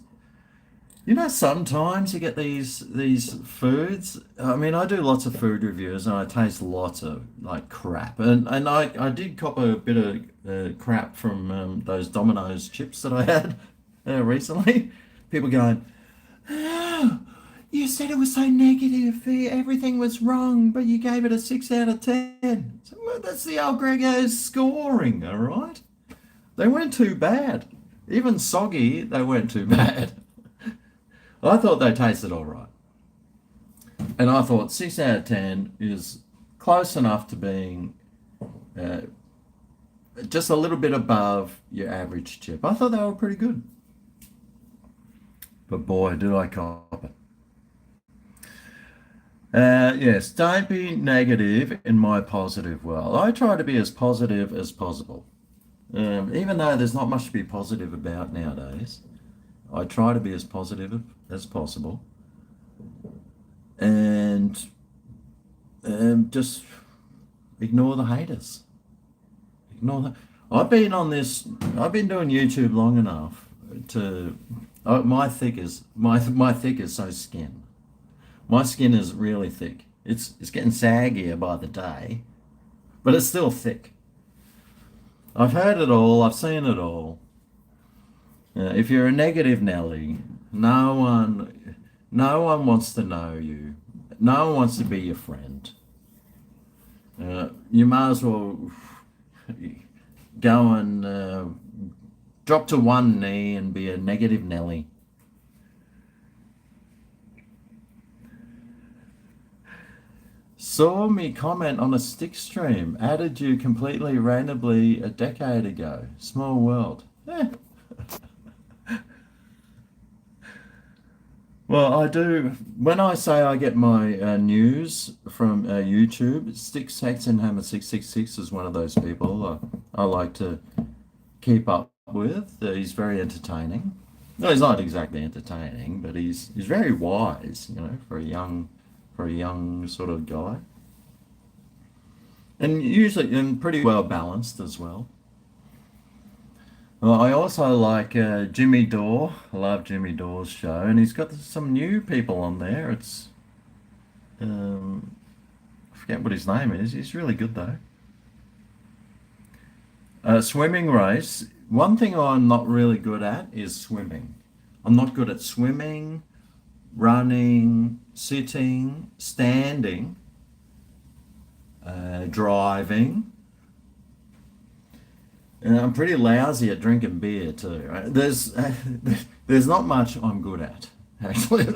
[SPEAKER 1] sometimes you get these foods. I mean, I do lots of food reviews and I taste lots of like crap. And I did cop a bit of crap from those Domino's chips that I had recently. People going, "Oh, you said it was so negative. Everything was wrong, but you gave it a 6 out of 10." So, well, that's the old GregO's scoring, all right? They weren't too bad. Even soggy, they weren't too bad. I thought they tasted all right. And I thought 6 out of 10 is close enough to being uh, just a little bit above your average chip. I thought they were pretty good. But boy, did I cop it. Yes, don't be negative in my positive world. I try to be as positive as possible. Even though there's not much to be positive about nowadays, I try to be as positive as possible and just ignore the haters. Ignore the. I've been on this. I've been doing YouTube long enough to. My thick is so skin. My skin is really thick. It's getting saggier by the day, but it's still thick. I've heard it all. I've seen it all. If you're a negative Nelly, no one wants to know you. No one wants to be your friend. You might as well go and drop to one knee and be a negative Nelly. Saw me comment on a stick stream. Added you completely randomly a decade ago. Small world. Eh. Well, I do. When I say I get my news from YouTube, Sticks Hacks and Hammer 666 is one of those people I like to keep up with. He's very entertaining. No, he's not exactly entertaining, but he's very wise, for a young sort of guy, and usually and pretty well balanced as well. Well, I also like Jimmy Dore. I love Jimmy Dore's show, and he's got some new people on there. It's um, I forget what his name is. He's really good though. Swimming race. One thing I'm not really good at is swimming. I'm not good at swimming, running, sitting, standing, driving. And I'm pretty lousy at drinking beer too. Right? There's not much I'm good at, actually.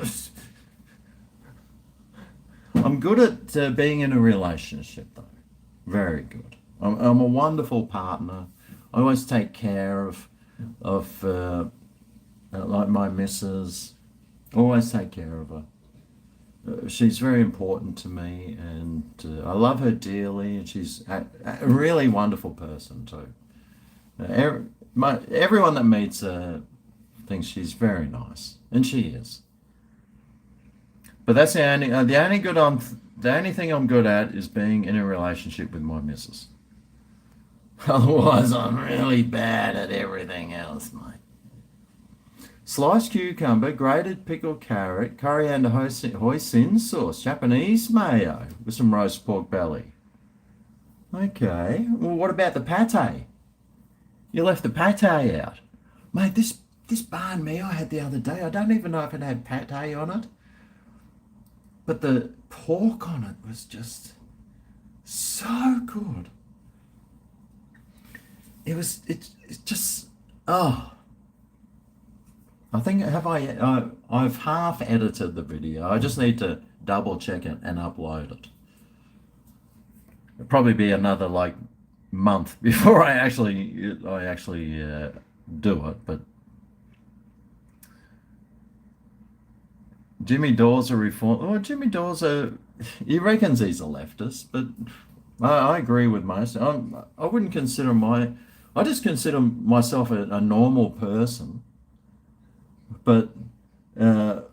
[SPEAKER 1] I'm good at being in a relationship though. Very good. I'm a wonderful partner. I always take care of like my missus. Always take care of her. She's very important to me, and I love her dearly. And she's a really wonderful person too. Everyone that meets her thinks she's very nice, and she is. But that's the only thing I'm good at is being in a relationship with my missus. Otherwise, I'm really bad at everything else, mate. Sliced cucumber, grated pickled carrot, coriander hoisin sauce, Japanese mayo with some roast pork belly. Okay, well, what about the pate? You left the pate out. Mate, this banh mi I had the other day, I don't even know if it had pate on it, but the pork on it was just so good. It's just, oh. I think, I've half edited the video. I just need to double check it and upload it. It'll probably be another like month before I actually do it, but Jimmy Dore's a reform. Oh, Jimmy Dore's he reckons he's a leftist, but I agree with most. I wouldn't consider I just consider myself a normal person, but the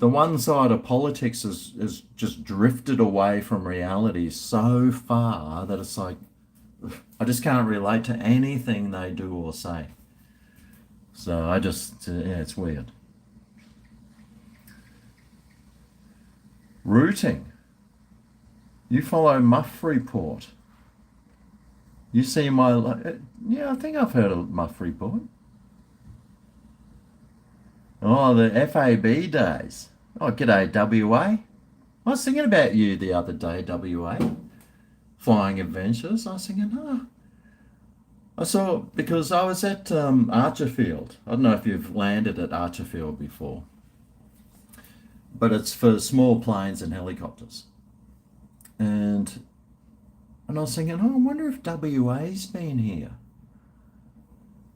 [SPEAKER 1] one side of politics has just drifted away from reality so far that it's like I just can't relate to anything they do or say. So I just, yeah, it's weird. Routing. You follow Muff Report. You see yeah, I think I've heard of Muff Report. Oh, the FAB days. Oh, g'day, WA. I was thinking about you the other day, WA. Flying Adventures. I was thinking, I saw, because I was at Archerfield. I don't know if you've landed at Archerfield before, but it's for small planes and helicopters. And I was thinking, I wonder if WA's been here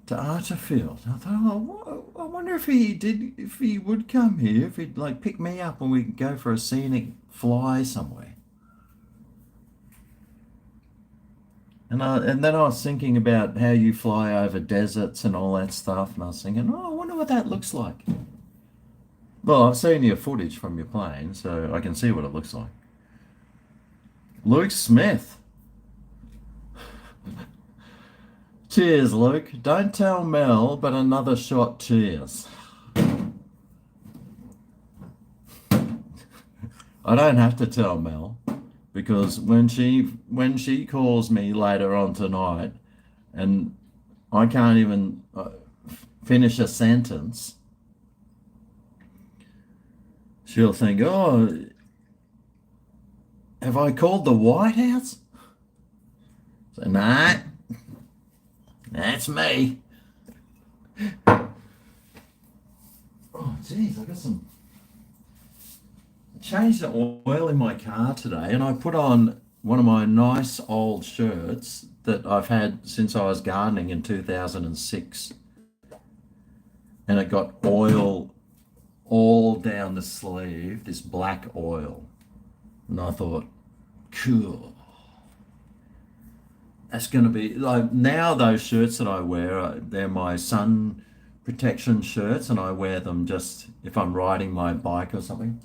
[SPEAKER 1] to Archerfield. I thought, I wonder if he would come here, if he'd like pick me up and we could go for a scenic fly somewhere. And then I was thinking about how you fly over deserts and all that stuff, and I was thinking, I wonder what that looks like. Well, I've seen your footage from your plane, so I can see what it looks like. Luke Smith. Cheers, Luke. Don't tell Mel, but another shot, cheers. I don't have to tell Mel, because when she calls me later on tonight and I can't even finish a sentence, she'll think, oh, have I called the White House? So, nah, that's me. Oh, geez, I got some changed the oil in my car today and I put on one of my nice old shirts that I've had since I was gardening in 2006. And it got oil all down the sleeve, this black oil. And I thought, cool. That's going to be like now those shirts that I wear, they're my sun protection shirts and I wear them just if I'm riding my bike or something.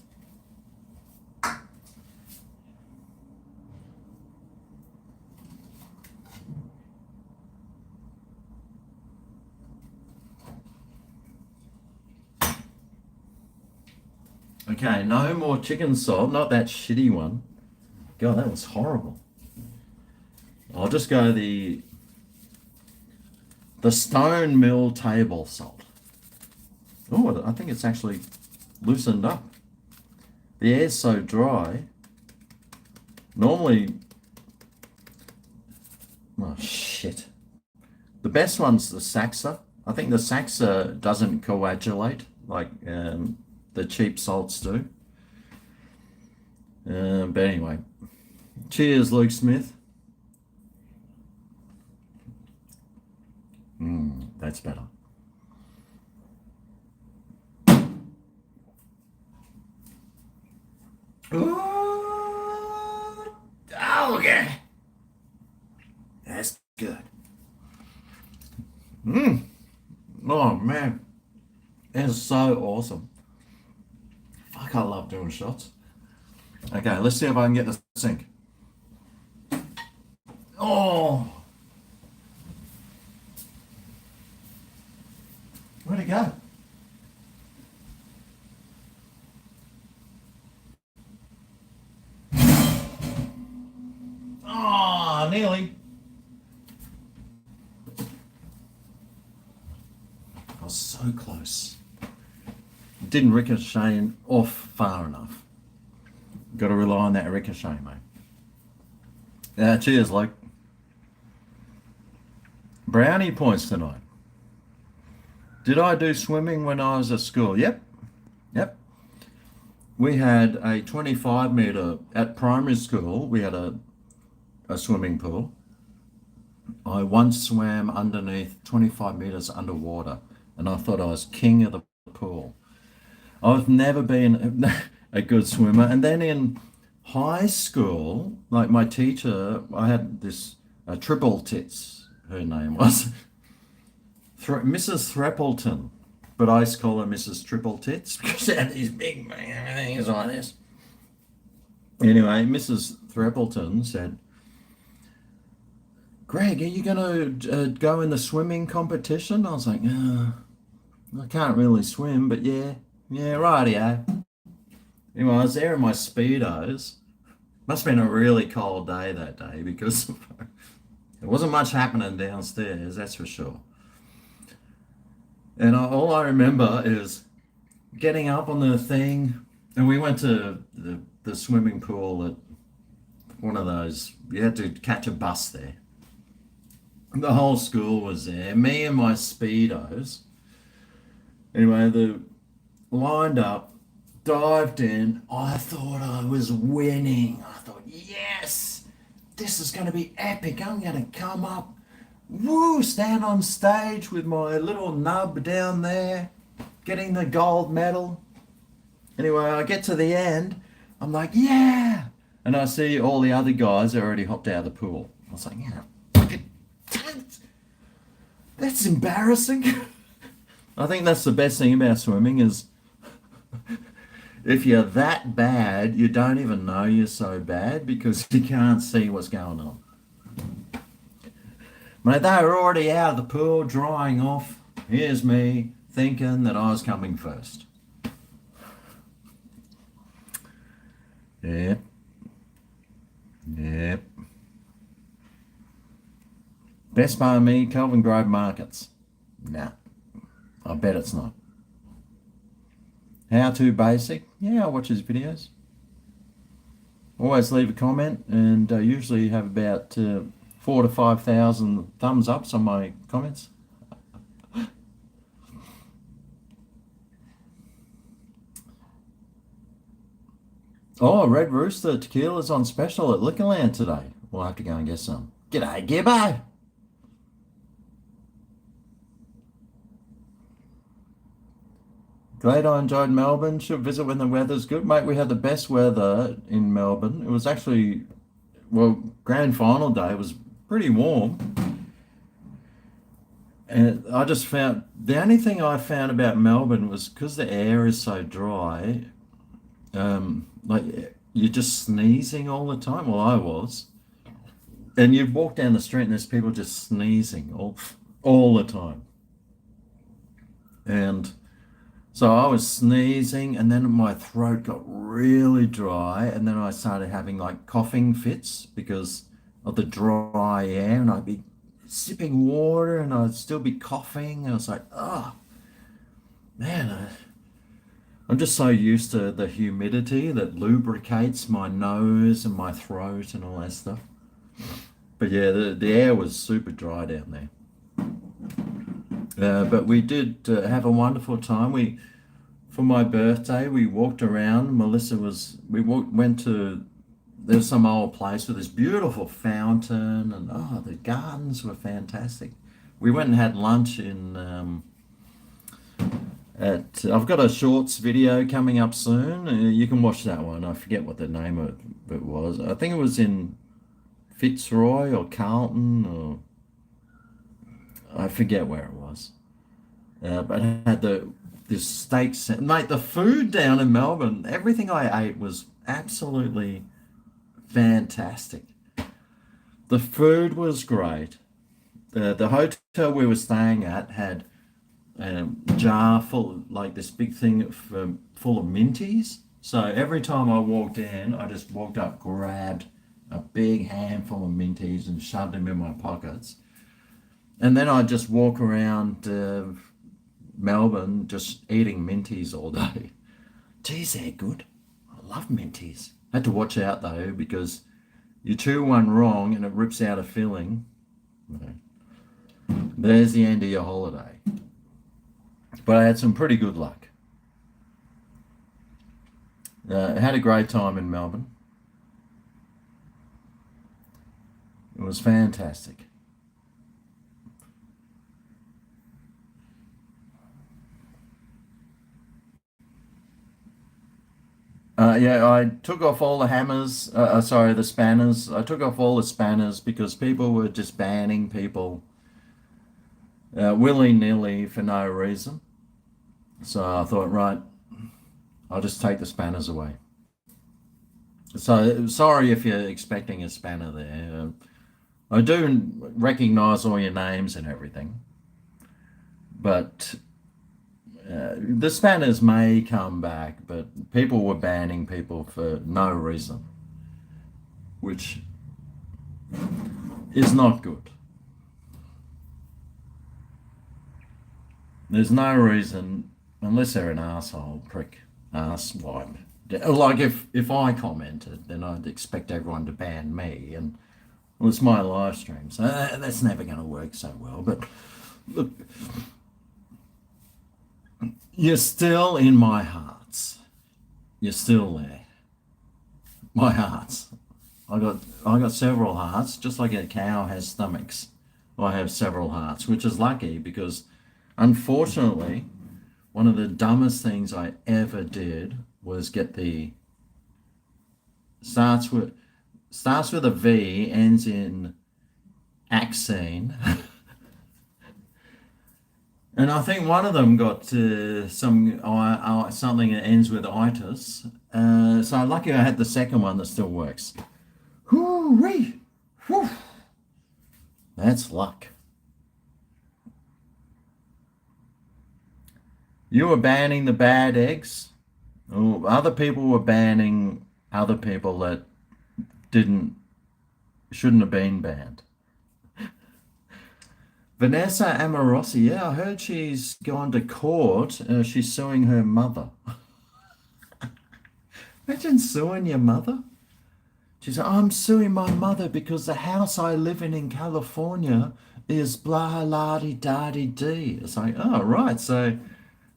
[SPEAKER 1] Okay, no more chicken salt, not that shitty one. God, that was horrible. I'll just go the stone mill table salt. Oh, I think it's actually loosened up. The air's so dry. Normally, oh shit. The best one's the Saxa. I think the Saxa doesn't coagulate like the cheap salts do. But anyway, cheers, Luke Smith. That's better. Ooh, oh, okay. That's good. Oh man, that's so awesome. Fuck, I love doing shots. Okay, let's see if I can get the sink. Oh, where'd it go? Oh, nearly. I was so close. Didn't ricochet off far enough. Got to rely on that ricochet, mate. Cheers, Luke. Brownie points tonight. Did I do swimming when I was at school? Yep. We had a 25 metre, at primary school, we had a swimming pool. I once swam underneath 25 metres underwater and I thought I was king of the pool. I've never been a good swimmer. And then in high school, like my teacher, I had this Triple Tits, her name was, Mrs. Threppleton. But I used to call her Mrs. Triple Tits because she had these big things like this. Anyway, Mrs. Threppleton said, Greg, are you going to go in the swimming competition? I was like, I can't really swim, but yeah, rightio. Anyway, I was there in my Speedos. Must have been a really cold day that day because there wasn't much happening downstairs, that's for sure. And all I remember is getting up on the thing, and we went to the swimming pool at one of those, you had to catch a bus there. The whole school was there, me and my Speedos. Anyway, the lined up, dived in. I thought I was winning. I thought, yes, this is going to be epic. I'm going to come up, woo, stand on stage with my little nub down there, getting the gold medal. Anyway, I get to the end. I'm like, yeah. And I see all the other guys already hopped out of the pool. I was like, yeah. That's embarrassing. I think that's the best thing about swimming is if you're that bad, you don't even know you're so bad because you can't see what's going on. Mate, they were already out of the pool, drying off. Here's me thinking that I was coming first. Yep. Best part of me, Kelvin Grove Markets. Nah, I bet it's not. How to basic? Yeah, I watch his videos. Always leave a comment and usually have about 4,000 to 5,000 thumbs ups on my comments. Oh, Red Rooster tequila's on special at Liquorland today. We'll have to go and get some. G'day, Gibbo. Glad I enjoyed Melbourne. Should visit when the weather's good. Mate, we had the best weather in Melbourne. It was actually, well, grand final day was pretty warm. And I just found the only thing I found about Melbourne was because the air is so dry, like you're just sneezing all the time. Well, I was. And you walk down the street and there's people just sneezing all the time. And so I was sneezing and then my throat got really dry and then I started having like coughing fits because of the dry air and I'd be sipping water and I'd still be coughing. I was like, oh man, I'm just so used to the humidity that lubricates my nose and my throat and all that stuff. But yeah, the air was super dry down there. But we did have a wonderful time. For my birthday, we walked around. Went to, there's some old place with this beautiful fountain, and oh, the gardens were fantastic. We went and had lunch I've got a shorts video coming up soon. You can watch that one. I forget what the name of it was. I think it was in Fitzroy or Carlton, or I forget where it was. But it had this steaks. Mate, the food down in Melbourne, everything I ate was absolutely fantastic. The food was great. The hotel we were staying at had a jar full, like this big thing full of minties. So every time I walked in, I just walked up, grabbed a big handful of minties and shoved them in my pockets. And then I'd just walk around Melbourne just eating minties all day. Geez, they're good. I love minties. Had to watch out though because you chew one wrong and it rips out a filling. There's the end of your holiday. But I had some pretty good luck. Had a great time in Melbourne. It was fantastic. Yeah, I took off all the hammers, sorry, the spanners. I took off all the spanners because people were just banning people willy-nilly for no reason. So I thought, right, I'll just take the spanners away. So sorry if you're expecting a spanner there. I do recognize all your names and everything, but the spanners may come back, but people were banning people for no reason, which is not good. There's no reason, unless they're an asshole, prick, ass wipe. Like if I commented, then I'd expect everyone to ban me, and well, it's my live stream, so that's never going to work so well. But look, you're still in my hearts. You're still there. My hearts. I got several hearts, just like a cow has stomachs. I have several hearts, which is lucky because unfortunately, one of the dumbest things I ever did was get the starts with starts with a V, ends in axine. And I think one of them got something that ends with itis. So lucky I had the second one that still works. Whoo-wee! Whew. That's luck. You were banning the bad eggs. Oh, other people were banning other people that didn't shouldn't have been banned. Vanessa Amorosi, yeah, I heard she's gone to court. She's suing her mother. Imagine suing your mother. She said, I'm suing my mother because the house I live in California is blah la di da di dee. It's like, oh, right. So,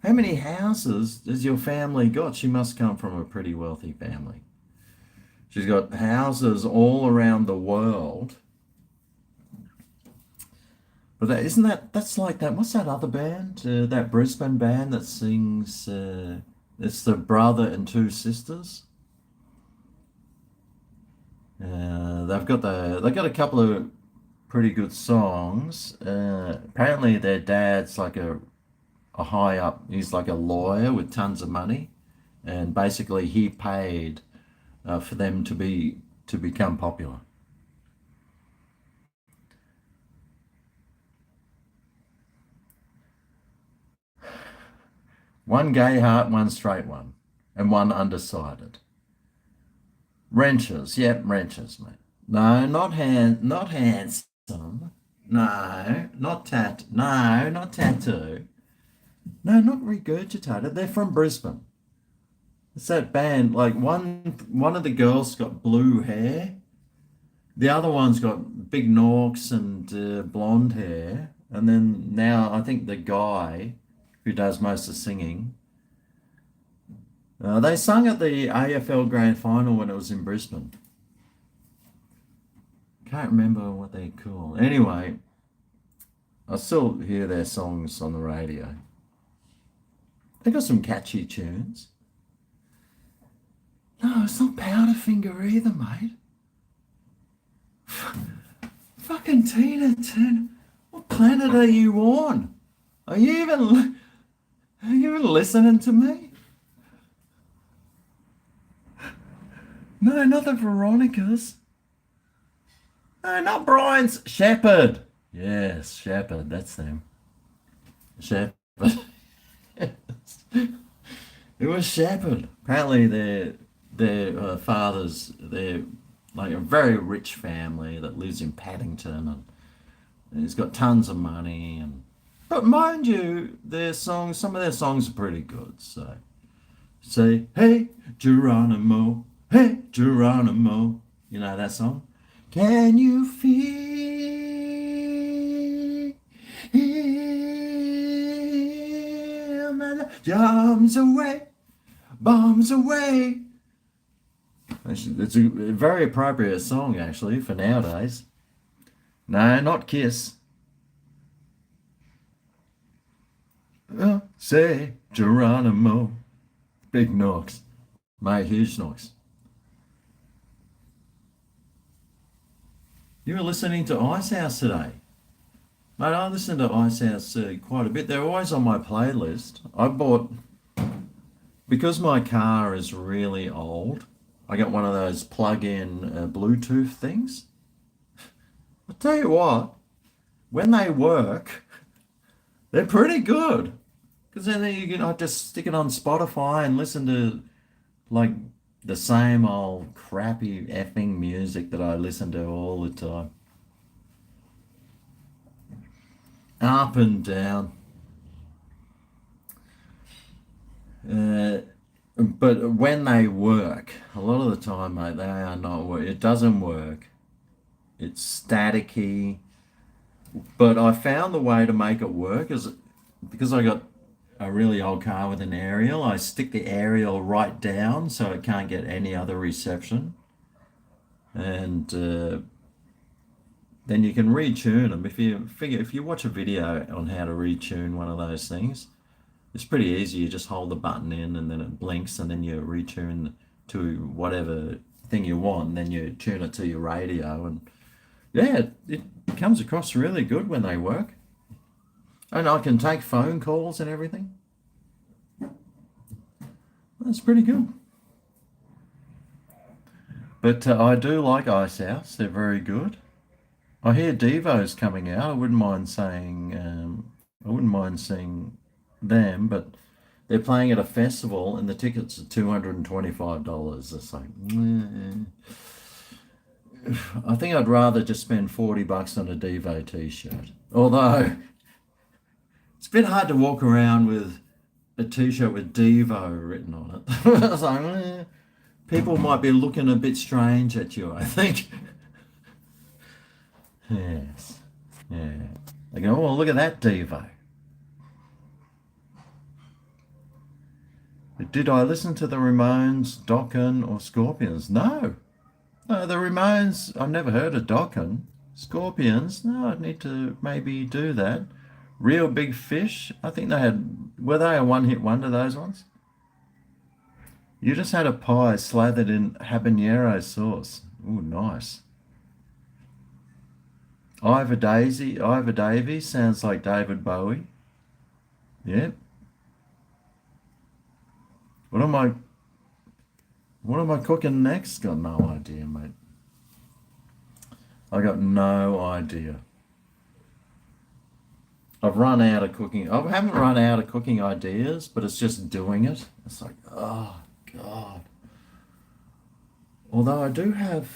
[SPEAKER 1] how many houses has your family got? She must come from a pretty wealthy family. She's got houses all around the world. But that's like that. What's that other band? That Brisbane band that sings. It's the brother and two sisters. They've got a couple of pretty good songs. Apparently, their dad's like a high up. He's like a lawyer with tons of money, and basically he paid for them to become popular. One gay heart, one straight one, and one undecided. Wrenches, yep, wrenches, mate. No, not handsome. No, not tattoo. No, not regurgitated. They're from Brisbane. It's that band. Like one of the girls got blue hair. The other one's got big norks and blonde hair. And then now I think the guy who does most of the singing, they sung at the AFL Grand Final when it was in Brisbane. Can't remember what they're called. Anyway, I still hear their songs on the radio. They got some catchy tunes. No, it's not Powderfinger either, mate. Fucking Tina Turner. What planet are you on? Are you even listening to me? No, not the Veronicas. No, not Brian's. Shepherd. Yes, Shepherd. That's them. Shepherd. It was Shepherd. Apparently, their fathers, they're like a very rich family that lives in Paddington, and he's got tons of money. And but mind you, some of their songs are pretty good. So say, hey Geronimo, hey Geronimo, you know that song. Can you feel bombs away, bombs away? It's a very appropriate song, actually, for nowadays. No, not Kiss. Say Geronimo. Big knocks. Mate, huge knocks. You were listening to Ice House today. Mate, I listen to Ice House quite a bit. They're always on my playlist. Because my car is really old, I got one of those plug-in Bluetooth things. I'll tell you what, when they work, they're pretty good. Because then I just stick it on Spotify and listen to like the same old crappy effing music that I listen to all the time. Up and down. But when they work, a lot of the time, mate, they are not work. It doesn't work. It's staticky. But I found the way to make it work is because I got a really old car with an aerial. I stick the aerial right down so it can't get any other reception, and then you can retune them. If you watch a video on how to retune one of those things, it's pretty easy. You just hold the button in and then it blinks and then you retune to whatever thing you want. And then you tune it to your radio and yeah, it comes across really good when they work. And I can take phone calls and everything. That's pretty good. But I do like Ice House. They're very good. I hear Devo's coming out. I wouldn't mind seeing them, but they're playing at a festival and the tickets are $225. It's like, I think I'd rather just spend $40 on a Devo t-shirt. Although it's a bit hard to walk around with a t-shirt with Devo written on it. I was like, people might be looking a bit strange at you, I think. Yes. Yeah. They go, oh, look at that Devo. Did I listen to the Ramones, Dokken, or Scorpions? No. The Ramones, I've never heard of Dokken. Scorpions, no, I'd need to maybe do that. Real Big Fish, I think they had, were they a one-hit wonder, those ones? You just had a pie slathered in habanero sauce. Ooh, nice. Ivor Davies sounds like David Bowie. Yep. What am I what am I cooking next? Got no idea, mate. I got no idea. I've run out of cooking. I haven't run out of cooking ideas, but it's just doing it. It's like, oh God. Although I do have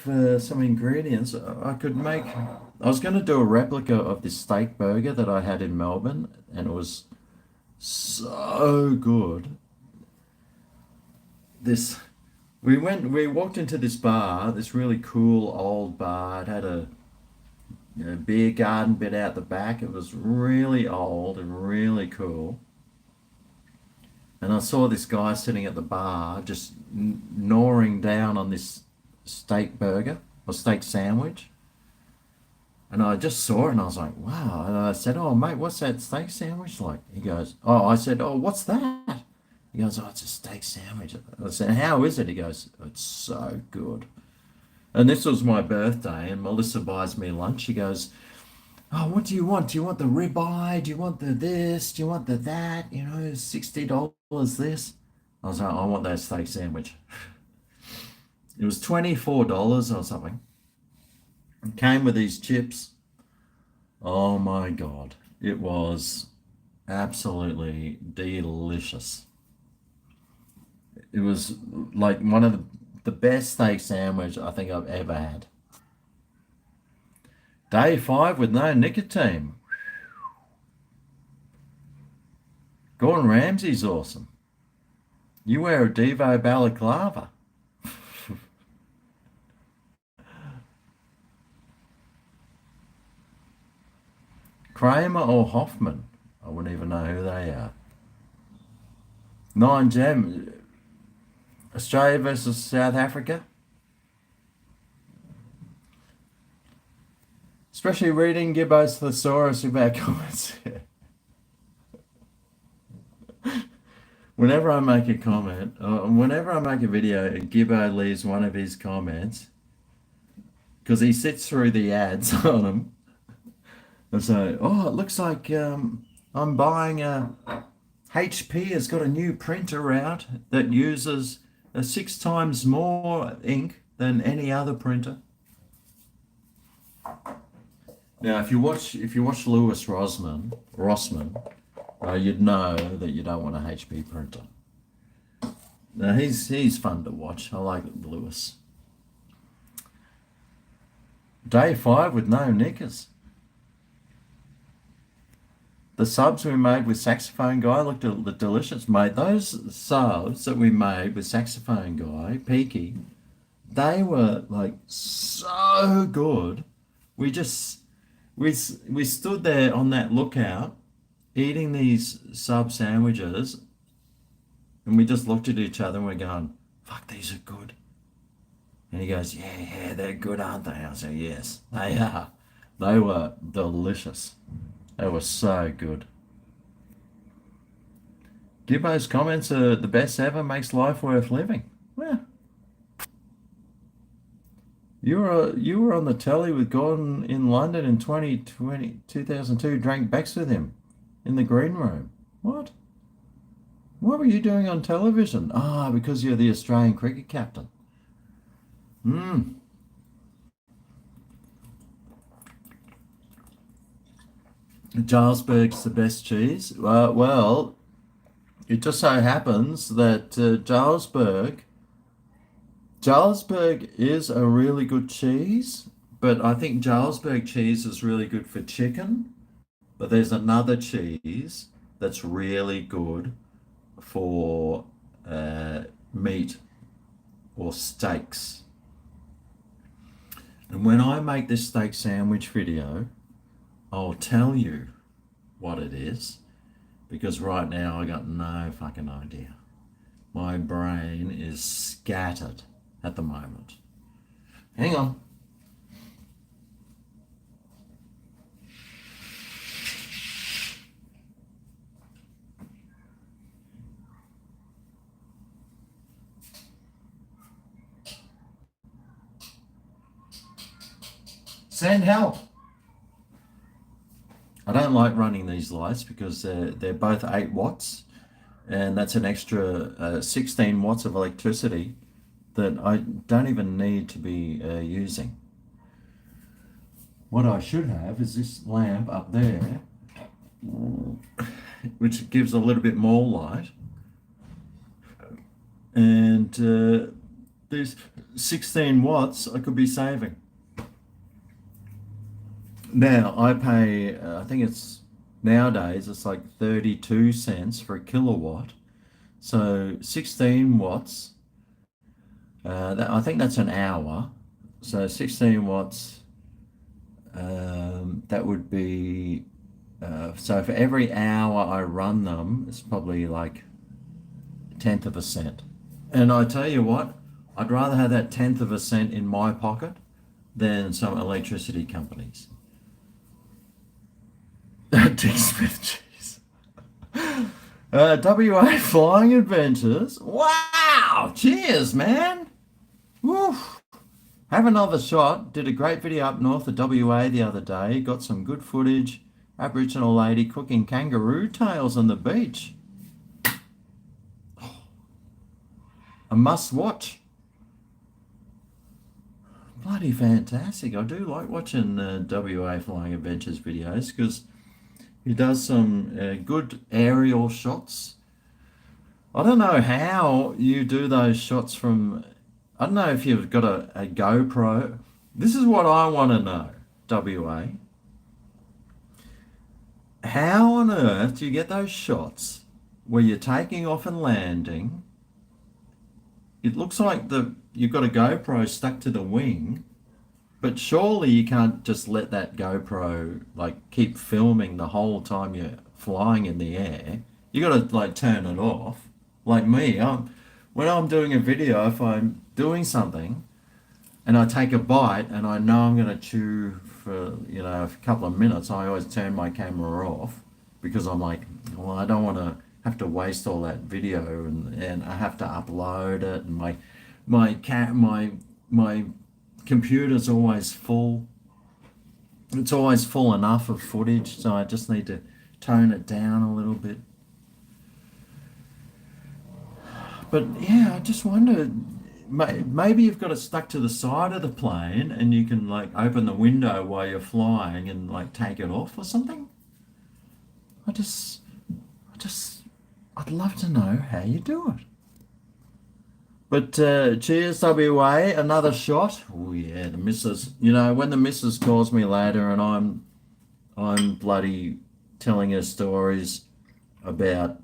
[SPEAKER 1] some ingredients, I could make. I was going to do a replica of this steak burger that I had in Melbourne, and it was so good. This, we walked into this bar, this really cool old bar. It had a beer garden bit out the back. It was really old and really cool. And I saw this guy sitting at the bar just gnawing down on this steak burger or steak sandwich. And I just saw it and I was like, wow. And I said, oh, mate, what's that steak sandwich like? He goes, oh, I said, oh, what's that? He goes, oh, it's a steak sandwich. I said, how is it? He goes, it's so good. And this was my birthday, and Melissa buys me lunch. She goes, oh, what do you want? Do you want the ribeye? Do you want the this? Do you want the that? You know, $60 this. I was like, I want that steak sandwich. It was $24 or something. It came with these chips. Oh my God. It was absolutely delicious. It was like one of the best steak sandwich I think I've ever had. Day 5 with no nicotine. Gordon Ramsay's awesome. You wear a Devo balaclava. Kramer or Hoffman? I wouldn't even know who they are. 9 Gem. Australia versus South Africa. Especially reading Gibbo's thesaurus about comments. Whenever I make a comment, or whenever I make a video, and Gibbo leaves one of his comments, because he sits through the ads on them, and so, oh, it looks like I'm buying a HP has got a new printer out that uses 6 times more ink than any other printer. Now, if you watch Lewis Rossman, you'd know that you don't want a HP printer. Now he's fun to watch. I like Lewis. Day 5 with no knickers. The subs we made with Saxophone Guy looked delicious, mate. Those subs that we made with Saxophone Guy, Peaky, they were like so good. We just we stood there on that lookout, eating these sub sandwiches, and we just looked at each other and we're going, "Fuck, these are good." And he goes, "Yeah, they're good, aren't they?" I said, "Yes, they are." They were delicious. They were so good. Gibbo's comments are the best ever, makes life worth living. Yeah. You were on the telly with Gordon in London in 2002, drank Becks with him in the green room. What? What were you doing on television? Ah, because you're the Australian cricket captain. Hmm. Jarlsberg's the best cheese. Well, it just so happens that Jarlsberg is a really good cheese, but I think Jarlsberg cheese is really good for chicken. But there's another cheese that's really good for meat or steaks. And when I make this steak sandwich video, I'll tell you what it is, because right now I got no fucking idea. My brain is scattered at the moment. Hang on. Send help. I don't like running these lights because they're both 8 watts, and that's an extra 16 watts of electricity that I don't even need to be using. What I should have is this lamp up there, which gives a little bit more light, and these 16 watts I could be saving. Now I pay, I think it's nowadays it's like 32 cents for a kilowatt. So 16 watts, I think that's an hour. So 16 watts, that would be, so for every hour I run them, it's probably like a tenth of a cent. And I tell you what, I'd rather have that tenth of a cent in my pocket than some electricity companies. Dick Smith, jeez. WA Flying Adventures. Wow! Cheers, man! Woo! Have another shot. Did a great video up north of WA the other day. Got some good footage. Aboriginal lady cooking kangaroo tails on the beach. A must watch. Bloody fantastic. I do like watching WA Flying Adventures videos because he does some good aerial shots. I don't know how you do those shots from, I don't know if you've got a GoPro. This is what I want to know, WA. How on earth do you get those shots where you're taking off and landing? It looks like you've got a GoPro stuck to the wing, but surely you can't just let that GoPro like keep filming the whole time you're flying in the air. You got to like turn it off. Like me, when I'm doing a video, if I'm doing something and I take a bite and I know I'm going to chew for a couple of minutes, I always turn my camera off because I'm like, well, I don't want to have to waste all that video and I have to upload it, and my computer's always full. It's always full enough of footage, so I just need to tone it down a little bit. But yeah, I just wonder, maybe you've got it stuck to the side of the plane and you can like open the window while you're flying and like take it off or something. I'd love to know how you do it. But cheers, WA, another shot. Oh yeah, the missus. When the missus calls me later and I'm bloody telling her stories about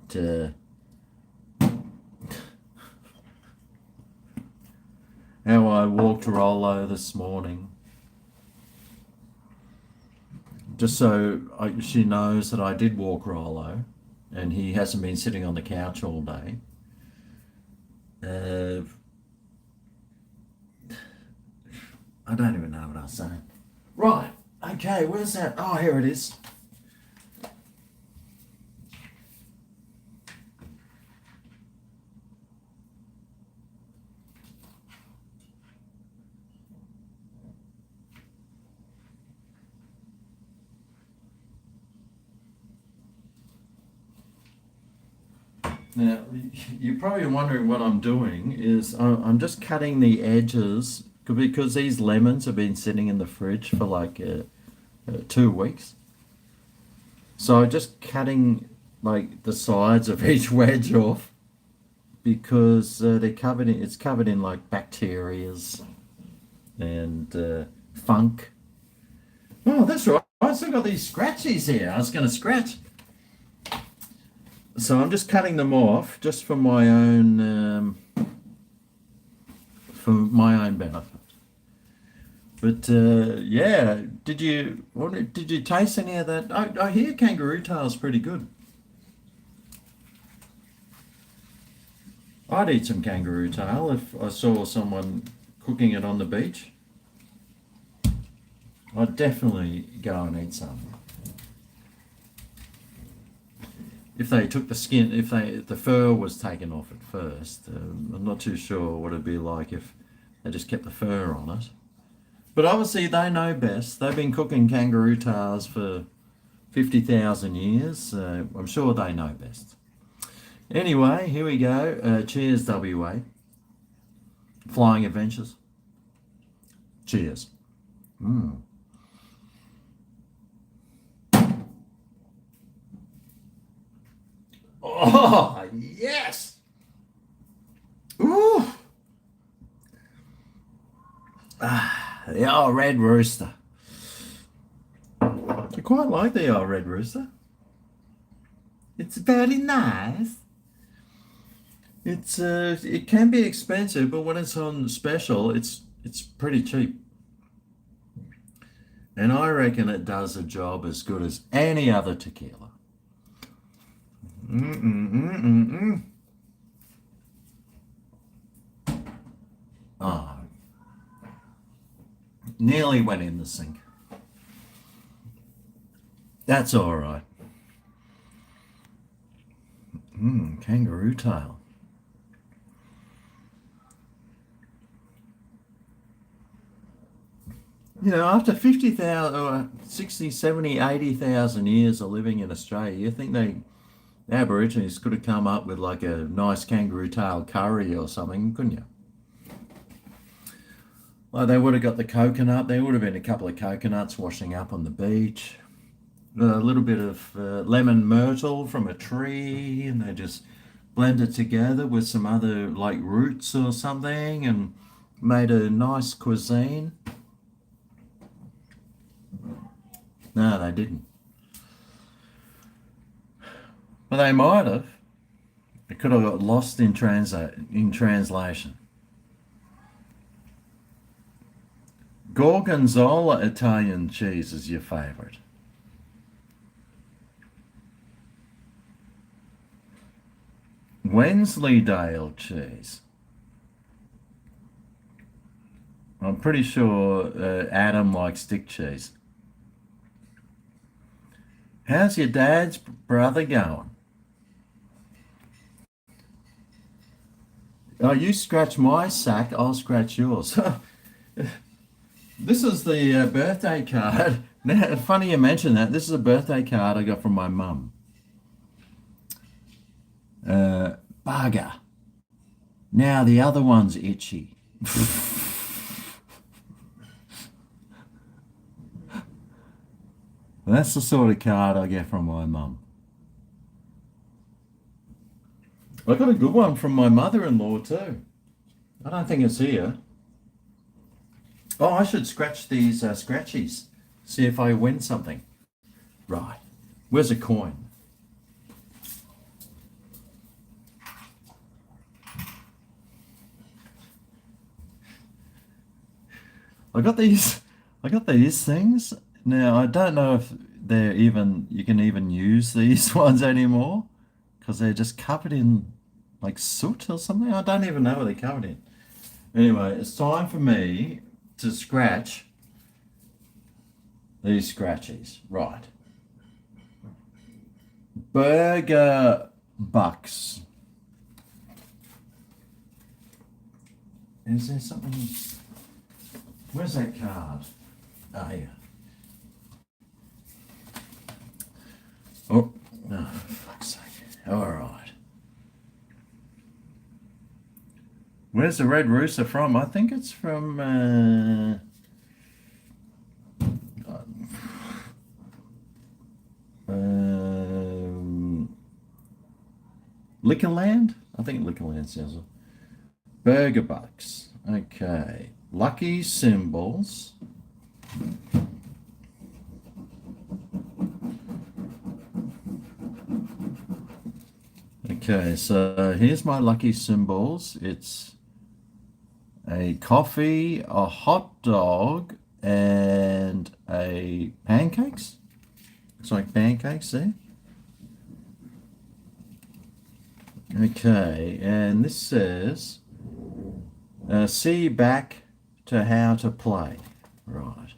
[SPEAKER 1] how I walked Rollo this morning, just so she knows that I did walk Rollo, and he hasn't been sitting on the couch all day. I don't even know what I was saying. Right, okay, where's that? Oh, here it is. Now, you're probably wondering what I'm doing is I'm just cutting the edges because these lemons have been sitting in the fridge for like 2 weeks. So I'm just cutting like the sides of each wedge off because it's covered in like bacterias and funk. Oh, that's right. I still got these scratchies here. I was going to scratch. So I'm just cutting them off just for my own benefit. But yeah, did you taste any of that? I hear kangaroo tail's pretty good. I'd eat some kangaroo tail if I saw someone cooking it on the beach. I'd definitely go and eat some. If they took the skin, if the fur was taken off at first, I'm not too sure what it'd be like if they just kept the fur on it. But obviously they know best. They've been cooking kangaroo tails for 50,000 years, so I'm sure they know best. Anyway, here we go. Cheers, WA. Flying Adventures. Cheers. Mm. Oh, yes! Ooh! Ah, the old red rooster. I quite like the old red rooster. It's very nice. It can be expensive, but when it's on special, it's pretty cheap. And I reckon it does a job as good as any other tequila. Oh, nearly went in the sink. That's all right. Kangaroo tail. You know, after 50,000 or 60, 70, 80,000 years of living in Australia, you think the Aborigines could have come up with like a nice kangaroo tail curry or something, couldn't you? Like they would have got the coconut, there would have been a couple of coconuts washing up on the beach, a little bit of lemon myrtle from a tree, and they just blend it together with some other like roots or something and made a nice cuisine. No, they didn't. But they might have. It could have got lost in translation. Gorgonzola Italian cheese is your favourite. Wensleydale cheese. I'm pretty sure Adam likes stick cheese. How's your dad's brother going? Oh, you scratch my sack, I'll scratch yours. This is the birthday card. Now, funny you mention that. This is a birthday card I got from my mum. Bugger. Now the other one's itchy. That's the sort of card I get from my mum. I got a good one from my mother-in-law too. I don't think it's here. Oh, I should scratch these scratchies. See if I win something. Right. Where's a coin? I got these things. Now I don't know if you can even use these ones anymore because they're just covered in like soot or something. I don't even know what they're covered in. Anyway, it's time for me to scratch these scratchies. Right. Burger Bucks. Is there something? Where's that card? Ah, yeah. Oh, no, for fuck's sake. All right. Where's the Red Rooster from? I think it's from Liquorland? I think Liquorland says it. Burger Bucks. Okay. Lucky symbols. Okay, so here's my lucky symbols. It's a coffee, a hot dog, and a pancakes. Looks like pancakes there. Okay, and this says, see back to how to play. Right.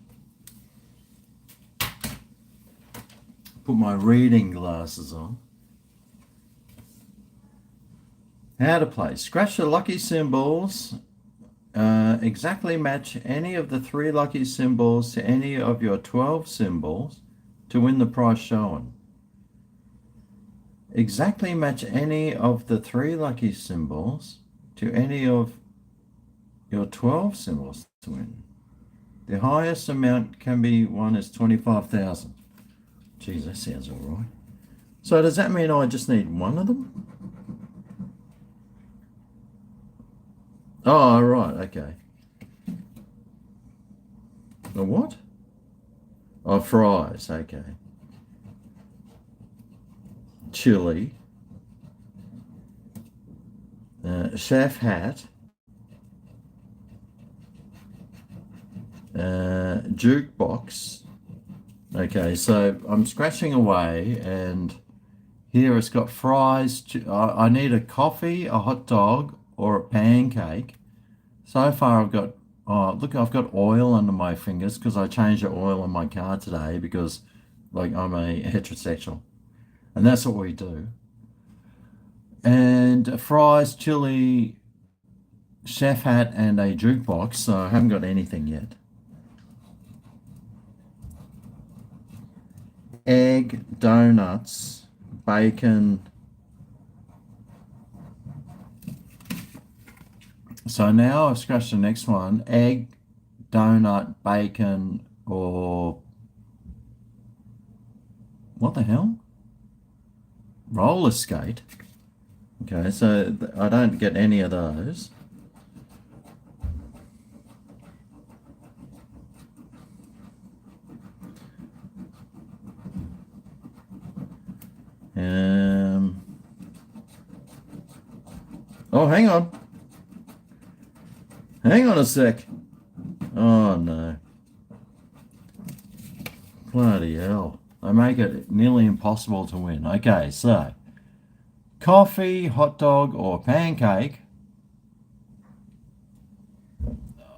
[SPEAKER 1] put my reading glasses on. How to play. Scratch the lucky symbols. Exactly match any of the 3 lucky symbols to any of your 12 symbols to win the prize shown. Exactly match any of the 3 lucky symbols to any of your 12 symbols to win. The highest amount can be won is 25,000. Geez, that sounds all right. So does that mean I just need one of them? Oh, right, okay. A what? Oh, fries, okay. Chili. Chef hat. Jukebox. Okay, so I'm scratching away, and here it's got fries. I need a coffee, a hot dog, or a pancake. So far I've got, oh look, I've got oil under my fingers because I changed the oil on my car today because, like, I'm a heterosexual, and that's what we do. And fries, chili, chef hat, and a jukebox. So I haven't got anything yet. Egg, donuts, bacon. So now I've scratched the next one. Egg, donut, bacon, or what the hell? Roller skate. Okay, so I don't get any of those. Oh, hang on. Hang on a sec. Oh, no. Bloody hell. They make it nearly impossible to win. Okay, so coffee, hot dog, or pancake.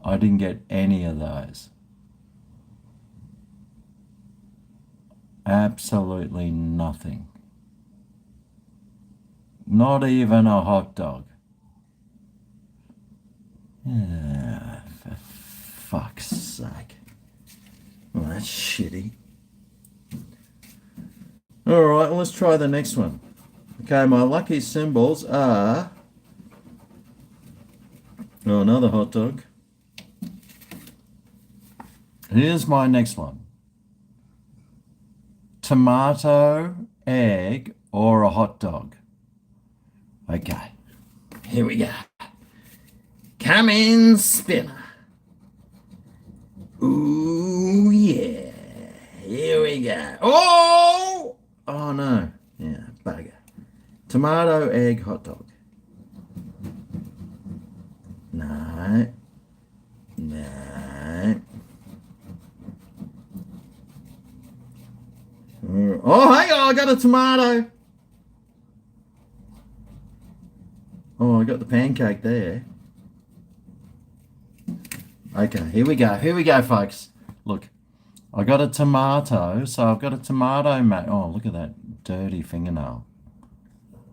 [SPEAKER 1] I didn't get any of those. Absolutely nothing. Not even a hot dog. For fuck's sake. Well, that's shitty. Alright, well, let's try the next one. Okay, my lucky symbols are... Oh, another hot dog. Here's my next one. Tomato, egg, or a hot dog. Okay, here we go. Come in, spinner. Ooh, yeah. Here we go. Oh! Oh, no. Yeah, bugger. Tomato, egg, hot dog. No. No. Oh, hang on, I got a tomato. Oh, I got the pancake there. Okay, here we go. Here we go, folks. Look, I got a tomato, so I've got a tomato, oh, look at that dirty fingernail.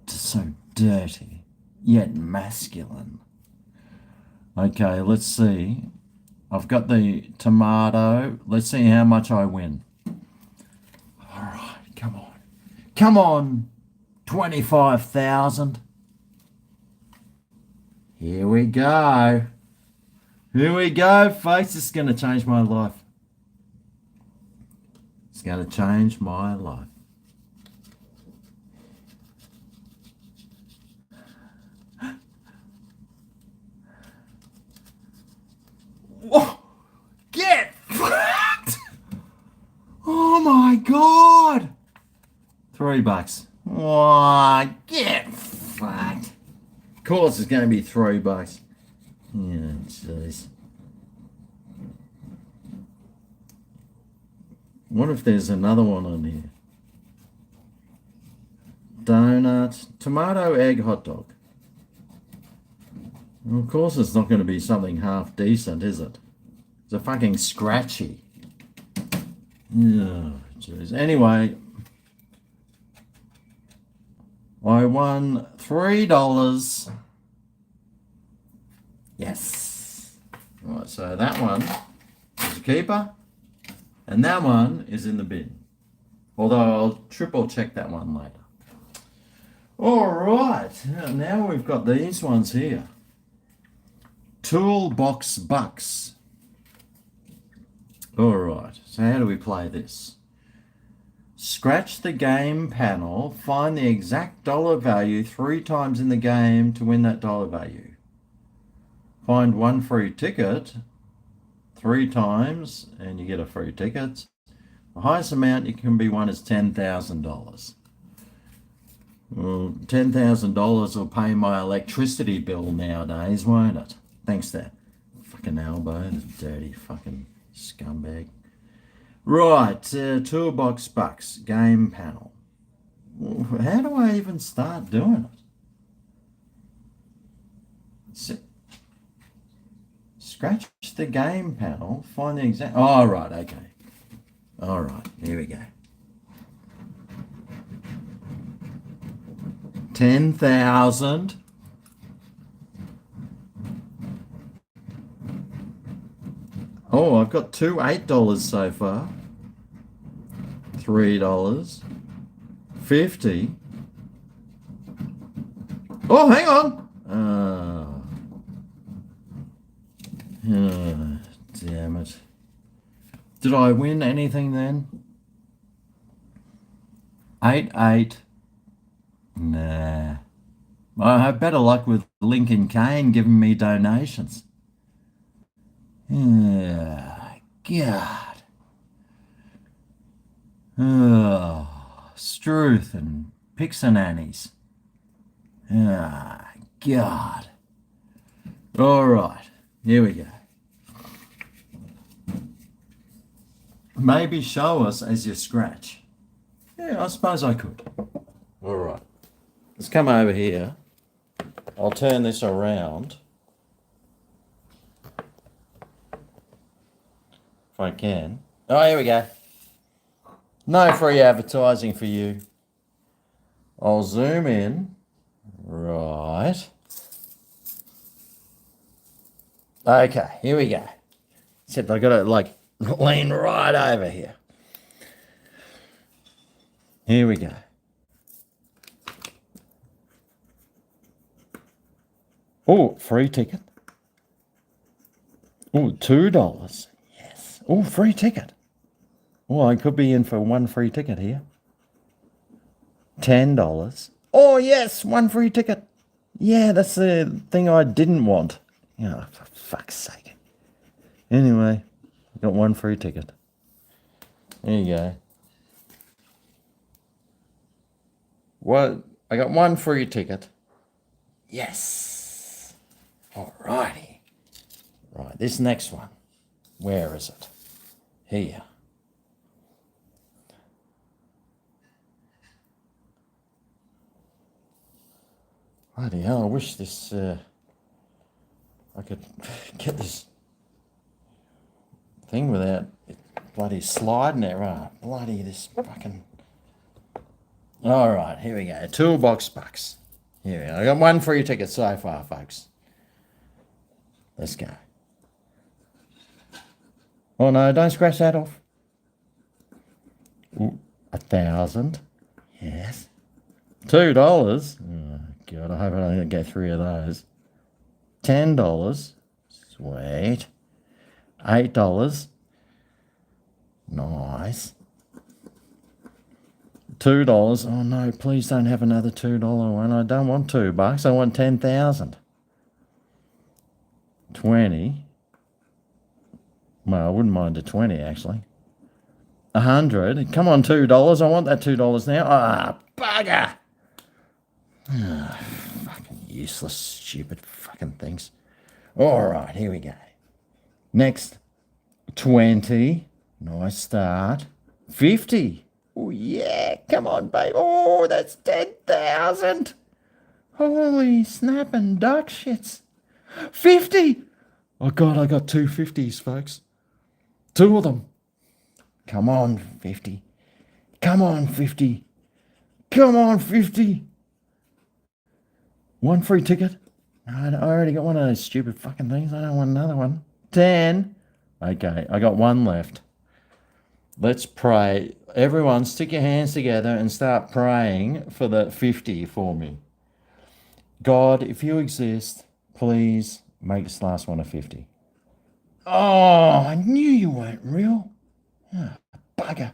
[SPEAKER 1] Just so dirty, yet masculine. Okay, let's see. I've got the tomato. Let's see how much I win. All right, come on. Come on, 25,000. Here we go. Here we go, folks. It's going to change my life. It's going to change my life. Whoa! Get fucked! Oh my God! $3. Whoa, get fucked. Of course it's going to be $3. Yeah, jeez. What if there's another one on here? Donut, tomato, egg, hot dog. Well, of course it's not going to be something half decent, is it? It's a fucking scratchy. Oh, jeez. Anyway, I won $3. Yes. Right, so that one is a keeper, and that one is in the bin. Although I'll triple check that one later. All right, now we've got these ones here. Toolbox Bucks. All right, so how do we play this? Scratch the game panel, find the exact dollar value 3 times in the game to win that dollar value. Find one free ticket 3 times and you get a free ticket. The highest amount you can be won is $10,000. Well, $10,000 will pay my electricity bill nowadays, won't it? Thanks to that fucking elbow, the dirty fucking scumbag. Right, Toolbox Bucks, game panel. How do I even start doing it? Scratch the game panel, find the exact... Oh, right, okay. All right, here we go. 10,000. Oh, I've got two $8 so far. $3. 50. Oh, hang on. Damn it. Did I win anything then? 8. Nah. I have better luck with Lincoln Kane giving me donations. God. Struth and Pixanannies. God. All right, here we go. Maybe show us as you scratch. Yeah, I suppose I could. All right. Let's come over here. I'll turn this around. If I can. Oh, here we go. No free advertising for you. I'll zoom in. Right. Okay, here we go. Except I got to like lean right over here. Here we go. Oh, free ticket. Oh, $2. Yes. Oh, free ticket. Oh, I could be in for one free ticket here. $10. Oh, yes, one free ticket. Yeah, that's the thing I didn't want. Oh, for fuck's sake. Anyway, I got one free ticket. There you go. What? I got one free ticket. Yes. Alrighty. Right, this next one. Where is it? Here. Bloody hell, I wish this, I could get this thing without it bloody sliding there. Oh, bloody this fucking... All right, here we go. Toolbox Bucks. Here we go. I got one free ticket so far, folks. Let's go. Oh no, don't scratch that off. Ooh, 1,000. Yes. $2. Oh God, I hope I don't get 3 of those. $10. Sweet. $8. Nice. $2. Oh no, please don't have another $2 one. I don't want $2. I want 10,000. 20. Well, I wouldn't mind a 20 actually. 100. Come on, $2. I want that $2 now. Ah, bugger. Ah, fucking useless, stupid fucking things. All right, here we go. Next, 20. Nice start. 50. Oh, yeah. Come on, babe. Oh, that's 10,000. Holy snapping duck shits. 50. Oh, God, I got 2 50s, folks. 2 of them. Come on, 50. Come on, 50. Come on, 50. One free ticket. I already got one of those stupid fucking things. I don't want another one. 10. Okay, I got one left. Let's pray. Everyone, stick your hands together and start praying for the 50 for me. God, if you exist, please make this last one a 50. Oh, I knew you weren't real. Oh, bugger.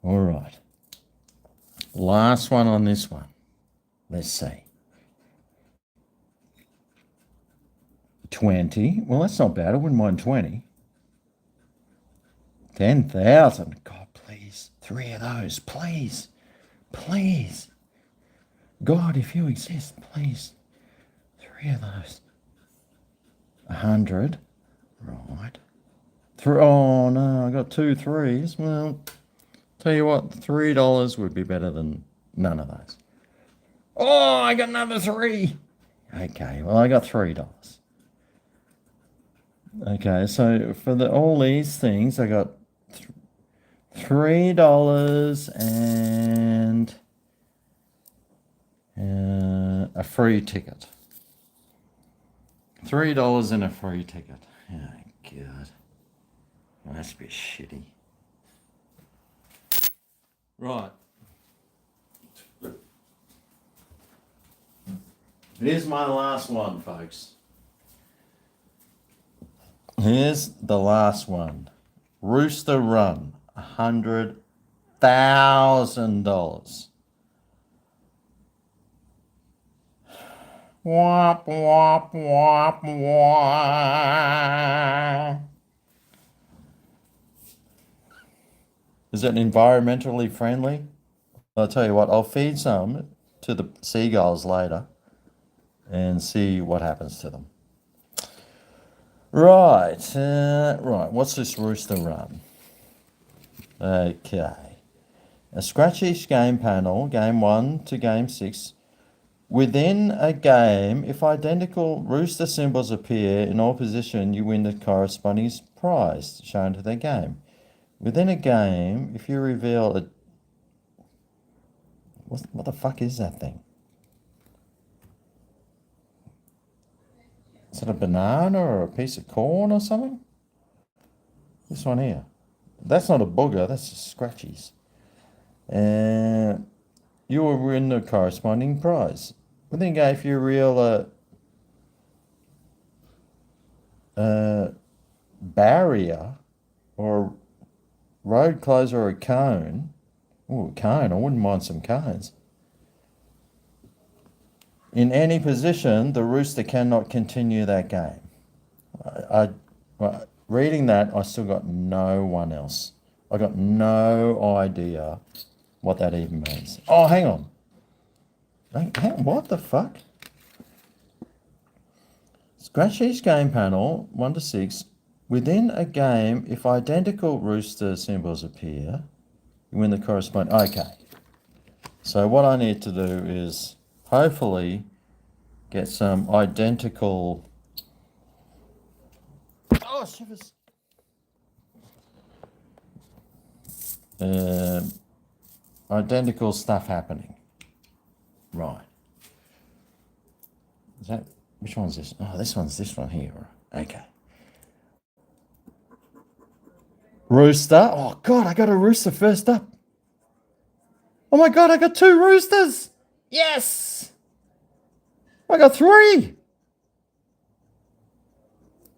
[SPEAKER 1] All right. Last one on this one. Let's see. 20. Well, that's not bad. I wouldn't mind 20. 10,000. God, please. 3 of those. Please. Please. God, if you exist, please. 3 of those. 100. Right. Oh, no. I got 2 threes. Well, tell you what, $3 would be better than none of those. Oh, I got another 3. Okay, well, I got $3. Okay, so for all these things, I got $3 and a free ticket. $3 and a free ticket. Oh, God. That's a bit shitty. Right. Here's my last one, folks. Here's the last one. Rooster Run, $100,000. Womp, womp, womp, womp. Is it environmentally friendly? I'll tell you what, I'll feed some to the seagulls later and see what happens to them. Right, right. What's this Rooster Run? Okay. Scratch each game panel, game 1 to game 6. Within a game, if identical rooster symbols appear in all position, you win the corresponding prize shown to the game. Within a game, if you reveal a... What the fuck is that thing? Is it a banana or a piece of corn or something? This one here. That's not a booger, that's just scratchies. And you will win the corresponding prize. Within a game, if you reveal a barrier or a road closer or a cone. Oh, a cone. I wouldn't mind some cones. In any position, the rooster cannot continue that game. Reading that, I still got no one else. I got no idea what that even means. Oh, hang on. What the fuck? Scratch each game panel, 1 to 6. Within a game, if identical rooster symbols appear, you win the corresponding... Okay. So what I need to do is hopefully get some identical... Oh, shivers. Identical stuff happening. Right. Is that... Which one's this? Oh, this one's this one here. Okay. Rooster. Oh, God, I got a rooster first up. Oh, my God, I got 2 roosters. Yes. I got 3.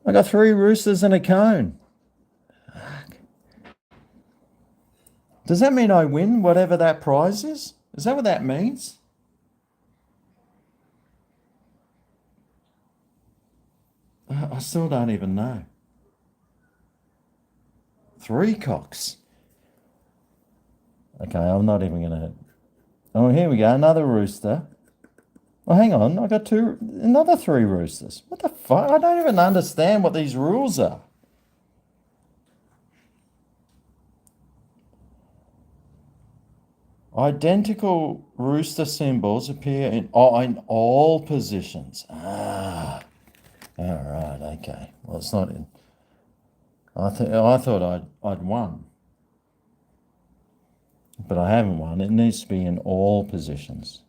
[SPEAKER 1] I got 3 roosters and a cone. Fuck. Does that mean I win whatever that prize is? Is that what that means? I still don't even know. 3 cocks. Okay, I'm not even going to... Oh, here we go, another rooster. Oh, hang on, I got another 3 roosters. What the fuck? I don't even understand what these rules are. Identical rooster symbols appear in all positions. Ah, all right, okay. Well, it's not in... I thought I'd won. But I haven't won. It needs to be in all positions.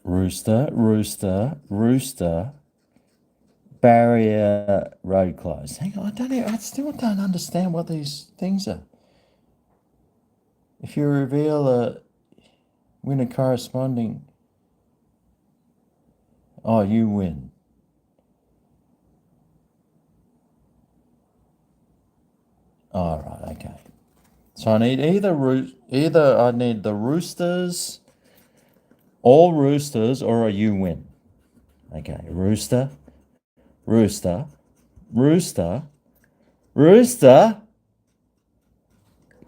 [SPEAKER 1] Rooster, rooster, rooster. Barrier road closed. Hang on, I still don't understand what these things are. If you reveal win a corresponding. Oh, you win. All right, okay. So I need either I need the roosters, all roosters, or a you win. Okay, rooster, rooster, rooster, rooster,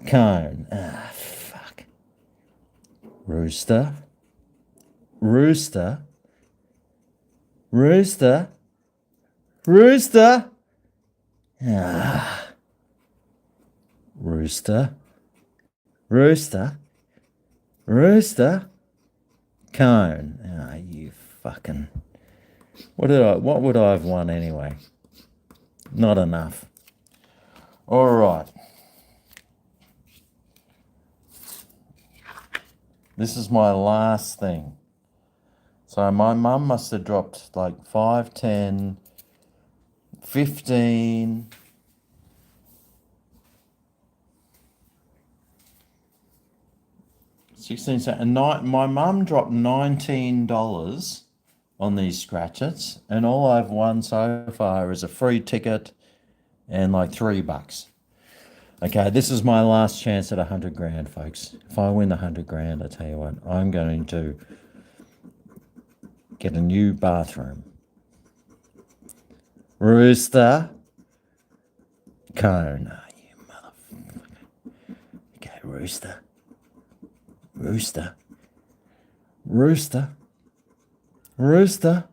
[SPEAKER 1] cone. Ah, fuck. Rooster, rooster, rooster, rooster. Ah. Rooster, rooster, rooster, cone. Ah, you fucking. What would I have won anyway? Not enough. All right. This is my last thing. So my mum must have dropped like 5, 10, 15, 16, and my mum dropped $19 on these scratchets, and all I've won so far is a free ticket and like $3. Okay, this is my last chance at 100 grand, folks. If I win the 100 grand, I tell you what, I'm going to get a new bathroom. Rooster, cone. Oh, you motherfucker. Okay, rooster, rooster, rooster, rooster,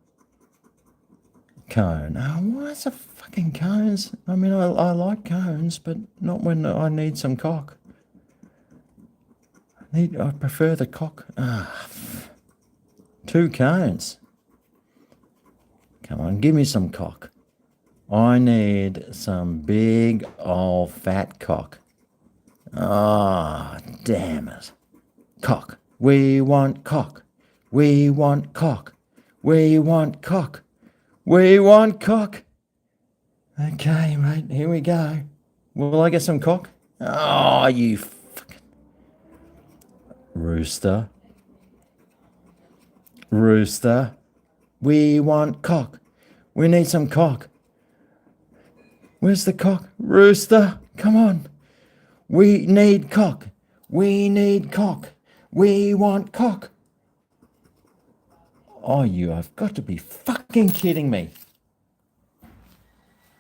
[SPEAKER 1] cone. Oh, why is it fucking cones? I mean, I like cones, but not when I need some cock. I prefer the cock. Ah, 2 cones. Come on, give me some cock. I need some big old fat cock. Ah, damn it. Cock. We want cock. We want cock. We want cock. We want cock. Okay, mate, here we go. Will I get some cock? Oh, you fucking. Rooster. Rooster. We want cock. We need some cock. Where's the cock? Rooster, come on. We need cock. We need cock. We want cock. Oh, you have got to be fucking kidding me.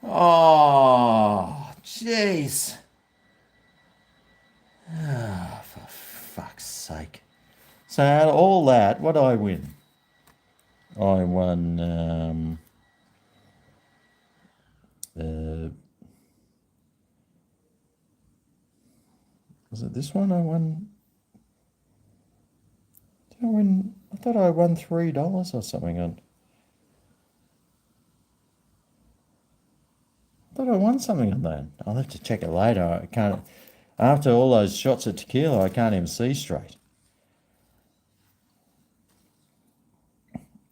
[SPEAKER 1] Oh, jeez. Oh, for fuck's sake. So out of all that, what did I win? I won was it this one I won? Did I win? I thought I won $3 or something on. I thought I won something on that. I'll have to check it later. I can't. After all those shots of tequila, I can't even see straight.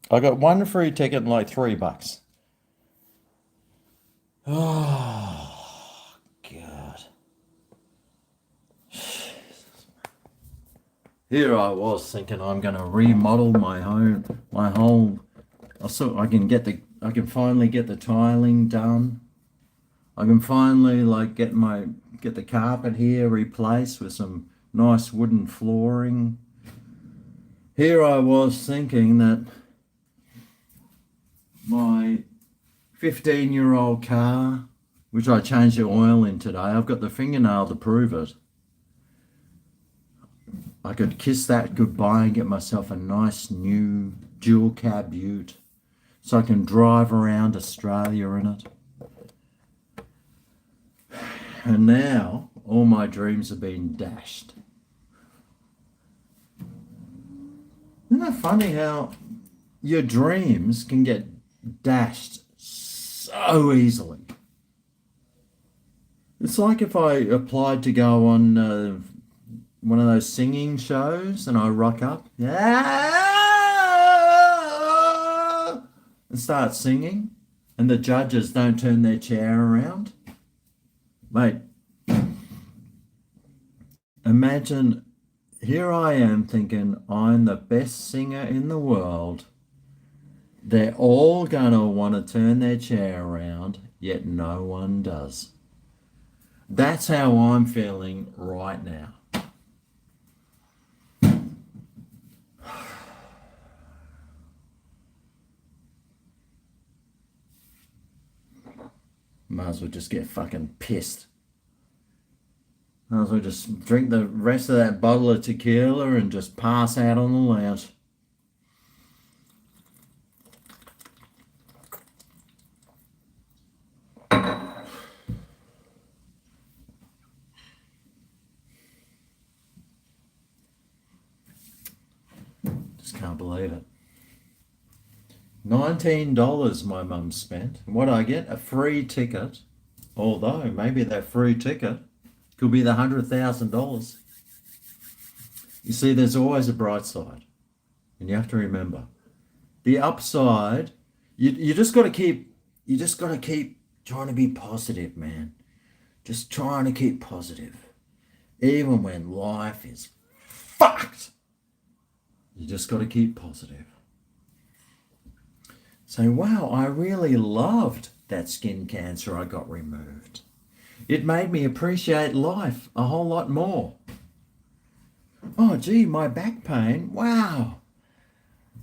[SPEAKER 1] I got one free ticket and like $3. Oh, God. Here I was thinking I'm going to remodel my whole. I can finally get the tiling done. I can finally like get the carpet here replaced with some nice wooden flooring. Here I was thinking that my 15-year-old car, which I changed the oil in today, I've got the fingernail to prove it. I could kiss that goodbye and get myself a nice new dual cab ute so I can drive around Australia in it. And now all my dreams have been dashed. Isn't that funny how your dreams can get dashed so easily? It's like if I applied to go on one of those singing shows and I rock up. and start singing, and the judges don't turn their chair around. Mate, imagine here I am thinking I'm the best singer in the world. They're all going to want to turn their chair around, yet no one does. That's how I'm feeling right now. Might as well just get fucking pissed. Might as well just drink the rest of that bottle of tequila and just pass out on the lounge. Just can't believe it. $19 my mum spent. What I get? A free ticket. Although maybe that free ticket could be the $100,000. You see, there's always a bright side. And you have to remember. The upside, you just got to keep trying to be positive, man. Just trying to keep positive. Even when life is fucked. You just got to keep positive. Say, wow, I really loved that skin cancer I got removed. It made me appreciate life a whole lot more. Oh, gee, my back pain, wow.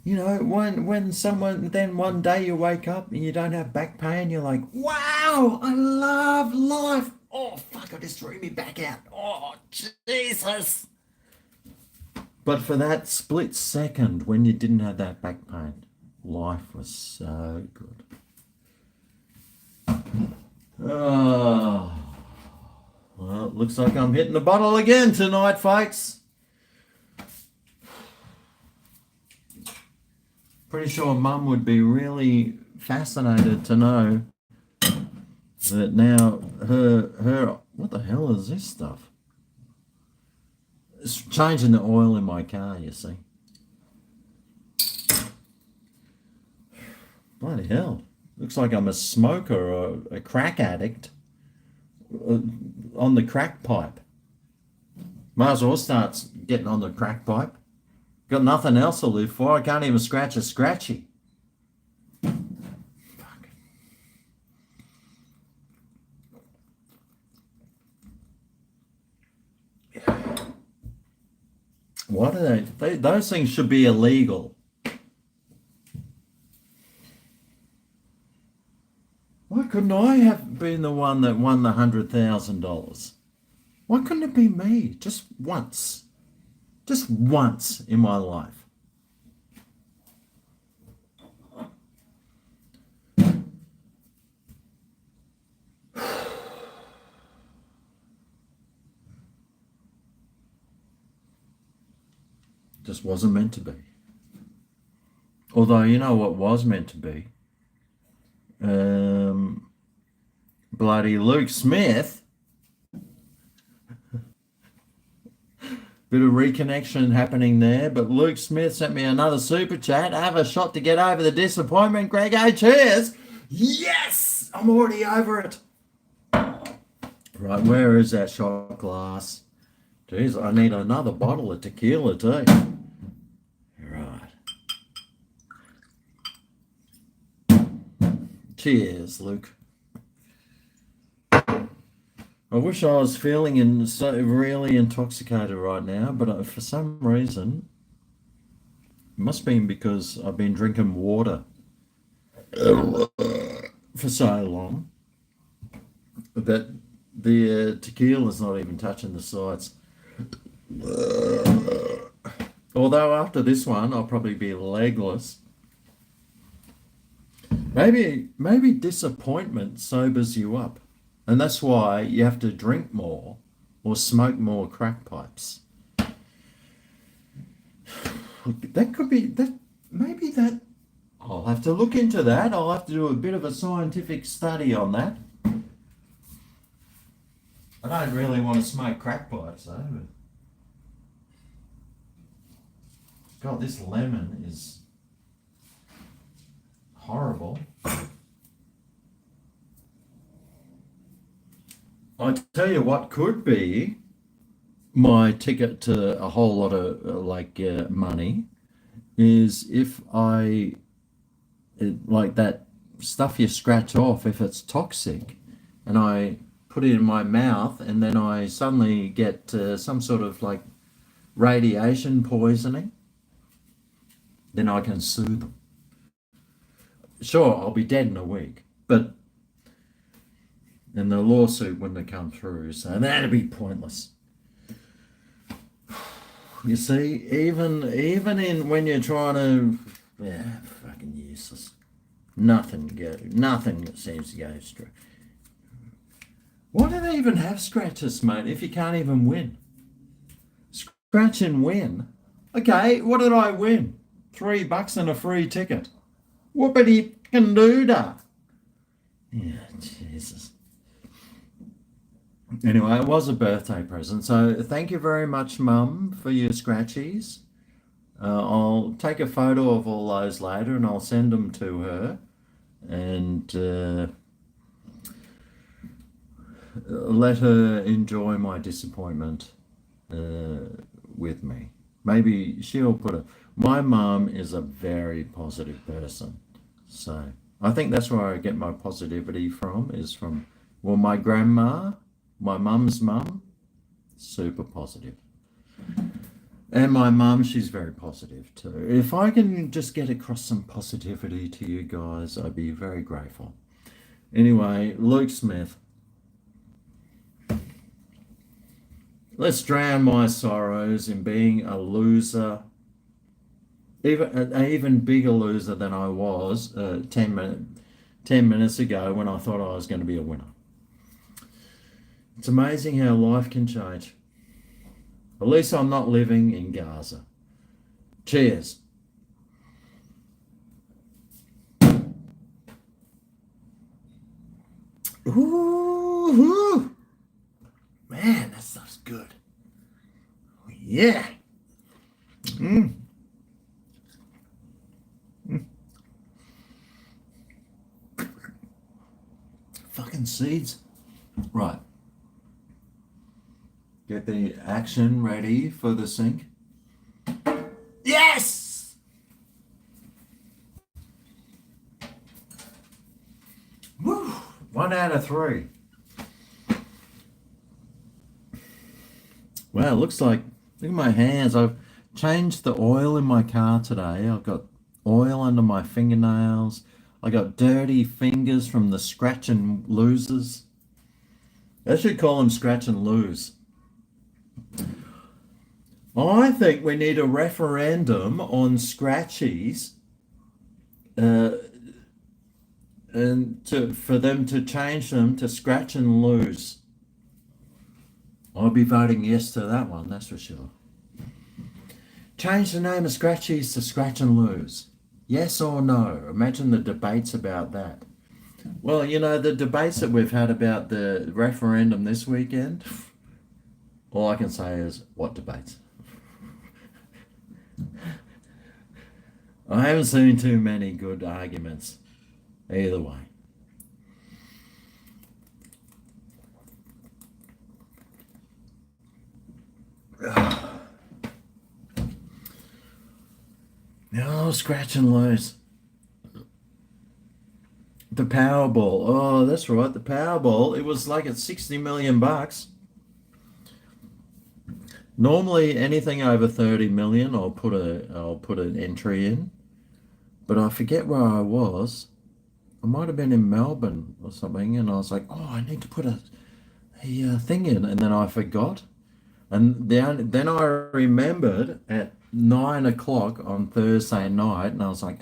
[SPEAKER 1] You know, when someone, then one day you wake up and you don't have back pain, you're like, wow, I love life. Oh, fuck, I just threw me back out. Oh, Jesus. But for that split second when you didn't have that back pain, life was so good. Oh, well, it looks like I'm hitting the bottle again tonight, folks. Pretty sure Mum would be really fascinated to know that now her what the hell is this stuff? It's changing the oil in my car, you see. Bloody hell. Looks like I'm a smoker or a crack addict on the crack pipe. Might as well start getting on the crack pipe. Got nothing else to live for. I can't even scratch a scratchy. Fuck. What are they? Those things should be illegal. Why couldn't I have been the one that won the $100,000? Why couldn't it be me? Just once. Just once in my life. Just wasn't meant to be. Although, you know what was meant to be? Bloody Luke Smith. Bit of reconnection happening there, but Luke Smith sent me another super chat. I have a shot to get over the disappointment. GregO, cheers. Yes, I'm already over it. Right, where is that shot glass? Jeez, I need another bottle of tequila too. Right. Cheers, Luke. I wish I was feeling really intoxicated right now, but for some reason, it must be because I've been drinking water for so long that the tequila's not even touching the sides. Although after this one, I'll probably be legless. Maybe disappointment sobers you up. And that's why you have to drink more or smoke more crack pipes. That could be that. Maybe that. I'll have to look into that. I'll have to do a bit of a scientific study on that. I don't really want to smoke crack pipes though. But God, this lemon is. horrible. I tell you what could be my ticket to a whole lot of money is if like that stuff you scratch off, if it's toxic, and I put it in my mouth, and then I suddenly get some sort of like radiation poisoning, then I can sue them. Sure, I'll be dead in a week, but and the lawsuit wouldn't have come through, so that'd be pointless. You see, even in when you're trying to, yeah, fucking useless. Nothing seems to go straight. Why do they even have scratches, mate, if you can't even win? Scratch and win. Okay, what did I win? $3 and a free ticket. Whoopity can do that. Yeah, Jesus. Anyway, it was a birthday present, so thank you very much, Mum, for your scratchies. I'll take a photo of all those later and I'll send them to her and let her enjoy my disappointment with me. Maybe she'll put a. My mum is a very positive person, so I think that's where I get my positivity from. Is from well, my grandma, my mum's mum, super positive. And my mum, she's very positive too. If I can just get across some positivity to you guys, I'd be very grateful. Anyway, Luke Smith. Let's drown my sorrows in being a loser, even an even bigger loser than I was 10 minutes ago when I thought I was going to be a winner. It's amazing how life can change. At least I'm not living in Gaza. Cheers. Ooh, man, that stuff's good. Oh, yeah. Fucking seeds. Right. Get the action ready for the sink. Yes! Woo! 1 out of 3. Wow, looks like, look at my hands. I've changed the oil in my car today. I've got oil under my fingernails. I got dirty fingers from the scratch and losers. They should call them scratch and lose. I think we need a referendum on scratchies for them to change them to scratch and lose. I'll be voting yes to that one, that's for sure. Change the name of scratchies to scratch and lose. Yes or no? Imagine the debates about that. Well, you know, the debates that we've had about the referendum this weekend, all I can say is, what debates? I haven't seen too many good arguments either way. No, scratch and lose. The Powerball. Oh, that's right. The Powerball. It was like at 60 million bucks. Normally, anything over 30 million, I'll put an entry in. But I forget where I was. I might have been in Melbourne or something, and I was like, oh, I need to put a thing in, and then I forgot. And then I remembered at 9 o'clock on Thursday night, and I was like,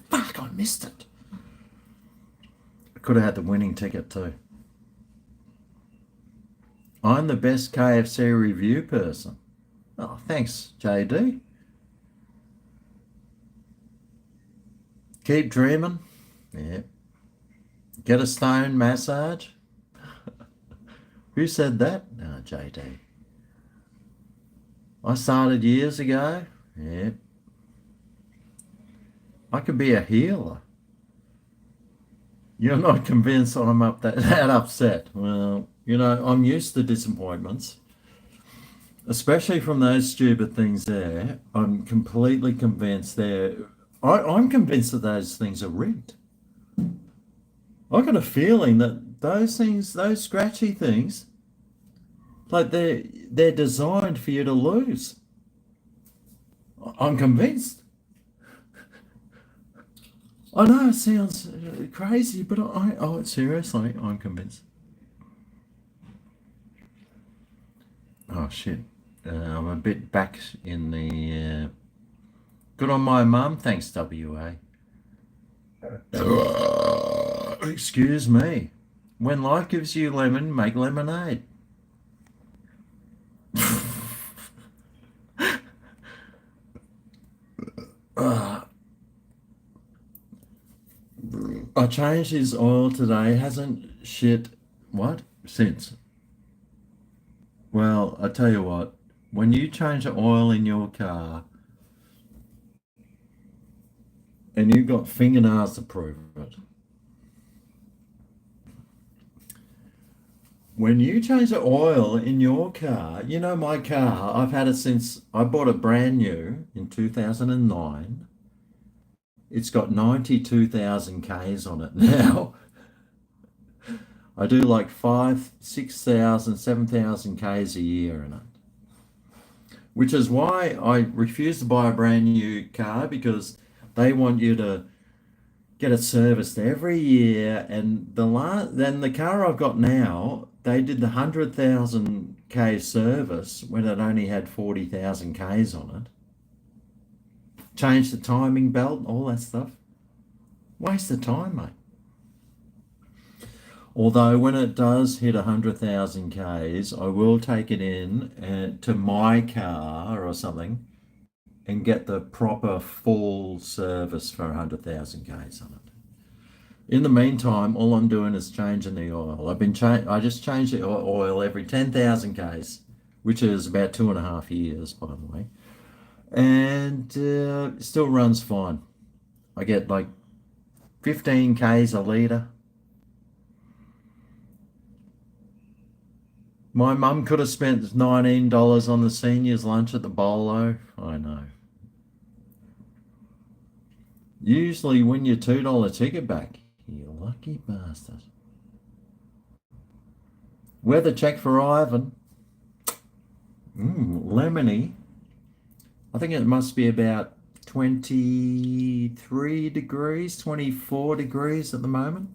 [SPEAKER 1] fuck, I missed it. I could have had the winning ticket too. I'm the best KFC review person. Oh, thanks, JD. Keep dreaming. Yeah. Get a stone massage. Who said that? Oh, JD. I started years ago. Yeah. I could be a healer. You're not convinced I'm up that upset. Well, I'm used to disappointments, especially from those stupid things there. I'm completely convinced I'm convinced that those things are rigged. I got a feeling that those things, those scratchy things, like they're designed for you to lose. I'm convinced. I know it sounds crazy, but seriously, I'm convinced. Oh shit! I'm a bit back in the. Good on my mum, thanks WA. Excuse me. When life gives you lemon, make lemonade. I changed his oil today. Hasn't shit. What? Since. Well, I tell you what. When you change the oil in your car and you've got fingernails to prove it, when you change the oil in your car, my car, I've had it since I bought it brand new in 2009. It's got 92,000 Ks on it now. I do like 5, 6,000, 7,000 Ks a year in it, which is why I refuse to buy a brand new car because they want you to get it serviced every year. And then the car I've got now, they did the 100,000 K service when it only had 40,000 Ks on it. Change the timing belt, all that stuff. Waste of time, mate. Although when it does hit 100,000 Ks, I will take it in to my car or something and get the proper full service for 100,000 Ks on it. In the meantime, all I'm doing is changing the oil. I just change the oil every 10,000 Ks, which is about 2.5 years, by the way. And it still runs fine. I get like 15 Ks a litre. My mum could have spent $19 on the seniors lunch at the Bolo. I know. Usually win your $2 ticket back. You lucky bastard. Weather check for Ivan. Lemony. I think it must be about 23 degrees, 24 degrees at the moment.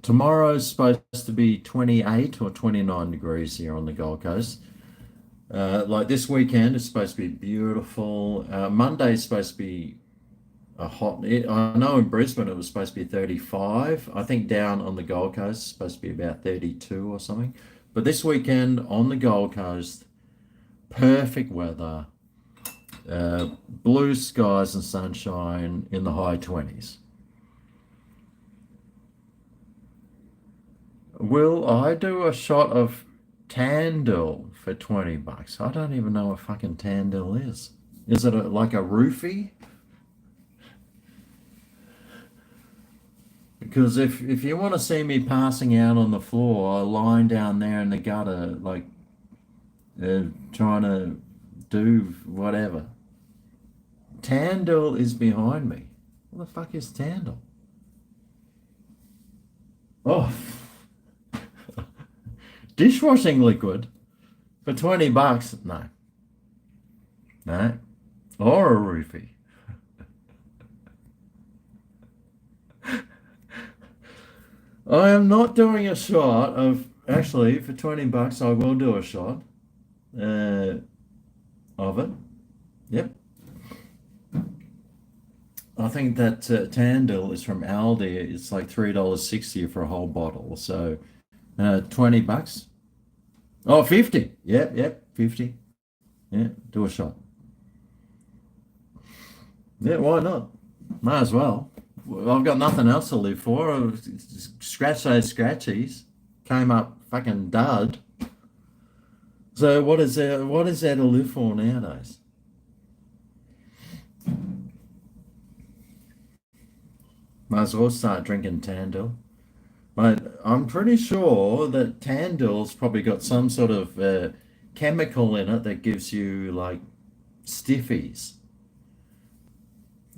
[SPEAKER 1] Tomorrow's supposed to be 28 or 29 degrees here on the Gold Coast. Like this weekend, it's supposed to be beautiful. Monday's supposed to be I know in Brisbane it was supposed to be 35. I think down on the Gold Coast it's supposed to be about 32 or something. But this weekend on the Gold Coast, perfect weather, blue skies and sunshine in the high 20s. Will I do a shot of Tandil for $20? I don't even know what fucking Tandil is. Is it like a roofie? Because if you want to see me passing out on the floor, lying down there in the gutter, like trying to do whatever, Tandil is behind me. What the fuck is Tandil? Oh, dishwashing liquid for $20? No. No. Or a roofie. I am not doing a shot of, actually, for $20, I will do a shot of it. Yep. I think that Tandil is from Aldi. It's like $3.60 for a whole bottle. So $20. Oh, 50. Yep, 50. Yeah, do a shot. Yeah, why not? Might as well. I've got nothing else to live for. Scratch those scratchies. Came up fucking dud. So what is there to live for nowadays? Might as well start drinking Tandil. But I'm pretty sure that Tandil's probably got some sort of chemical in it that gives you like stiffies.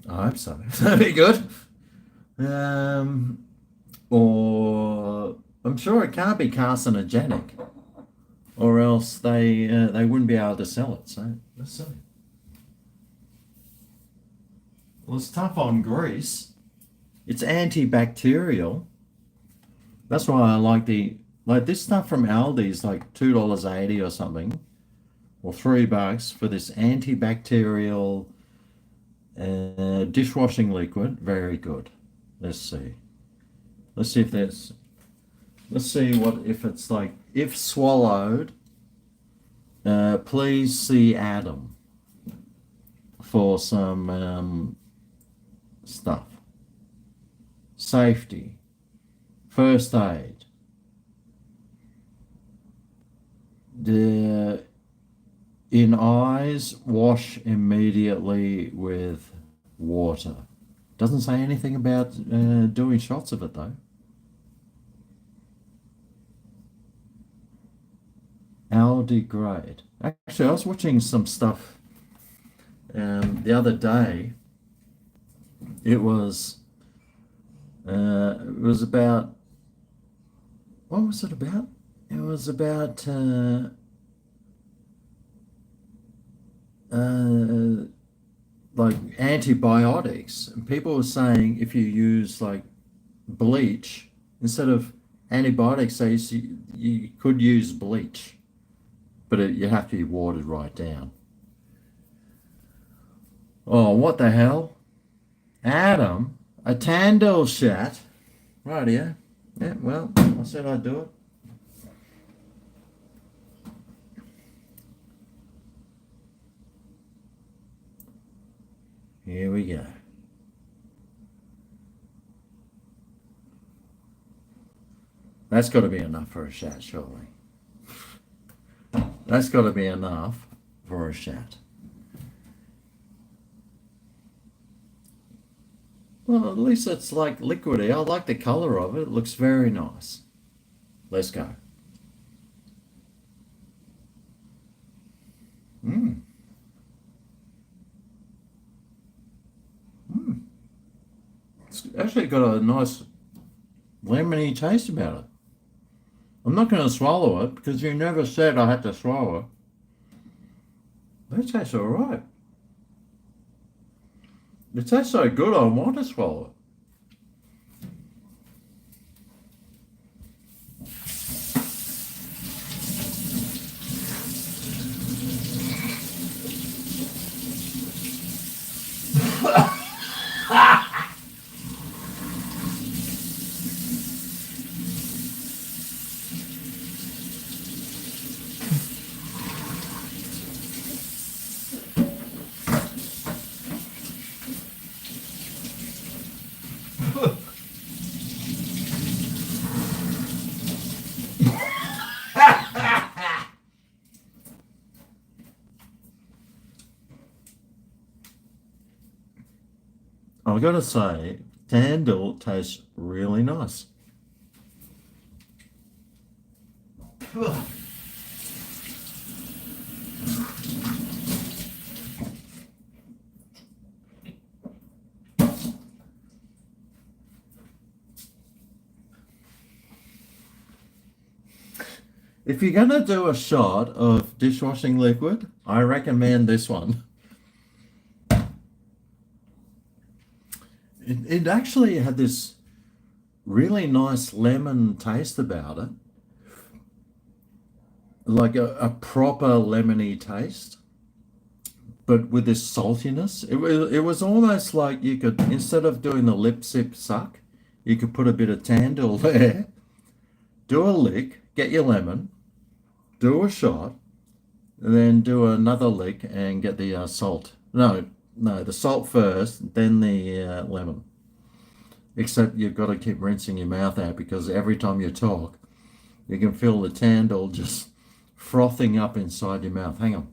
[SPEAKER 1] I hope so. That'd be good. Um, or I'm sure it can't be carcinogenic, or else they wouldn't be able to sell it. So let's see. Well, it's tough on grease. It's antibacterial. That's why I like this stuff from Aldi is like $2.80 or something, or $3 for this antibacterial dishwashing liquid. Very good. Let's see. Let's see if there's. Let's see what if it's like if swallowed. Please see Adam for some stuff. Safety. First aid. In eyes, wash immediately with water. Doesn't say anything about doing shots of it though. Aldi grade. Actually, I was watching some stuff the other day. It was about, what was it about? It was about like antibiotics, and people were saying if you use like bleach instead of antibiotics, you could use bleach, but you have to be watered right down. Oh, what the hell? Adam, a Tandil shat. Right here. Yeah, well, I said I'd do it. Here we go. That's got to be enough for a shat, surely. That's got to be enough for a shat. Well, at least it's like liquidy. I like the colour of it. It looks very nice. Let's go. Mmm. Mmm. It's actually got a nice lemony taste about it. I'm not going to swallow it because you never said I had to swallow it. That tastes all right. It tastes so good I want to swallow it. I've got to say, Tandil tastes really nice. If you're going to do a shot of dishwashing liquid, I recommend this one. It actually had this really nice lemon taste about it, like a proper lemony taste, but with this saltiness. It was almost like you could, instead of doing the lip sip suck, you could put a bit of Tandil there, do a lick, get your lemon, do a shot, and then do another lick and get the salt. No, the salt first, then the lemon. Except you've got to keep rinsing your mouth out because every time you talk, you can feel the Tandil just frothing up inside your mouth. Hang on.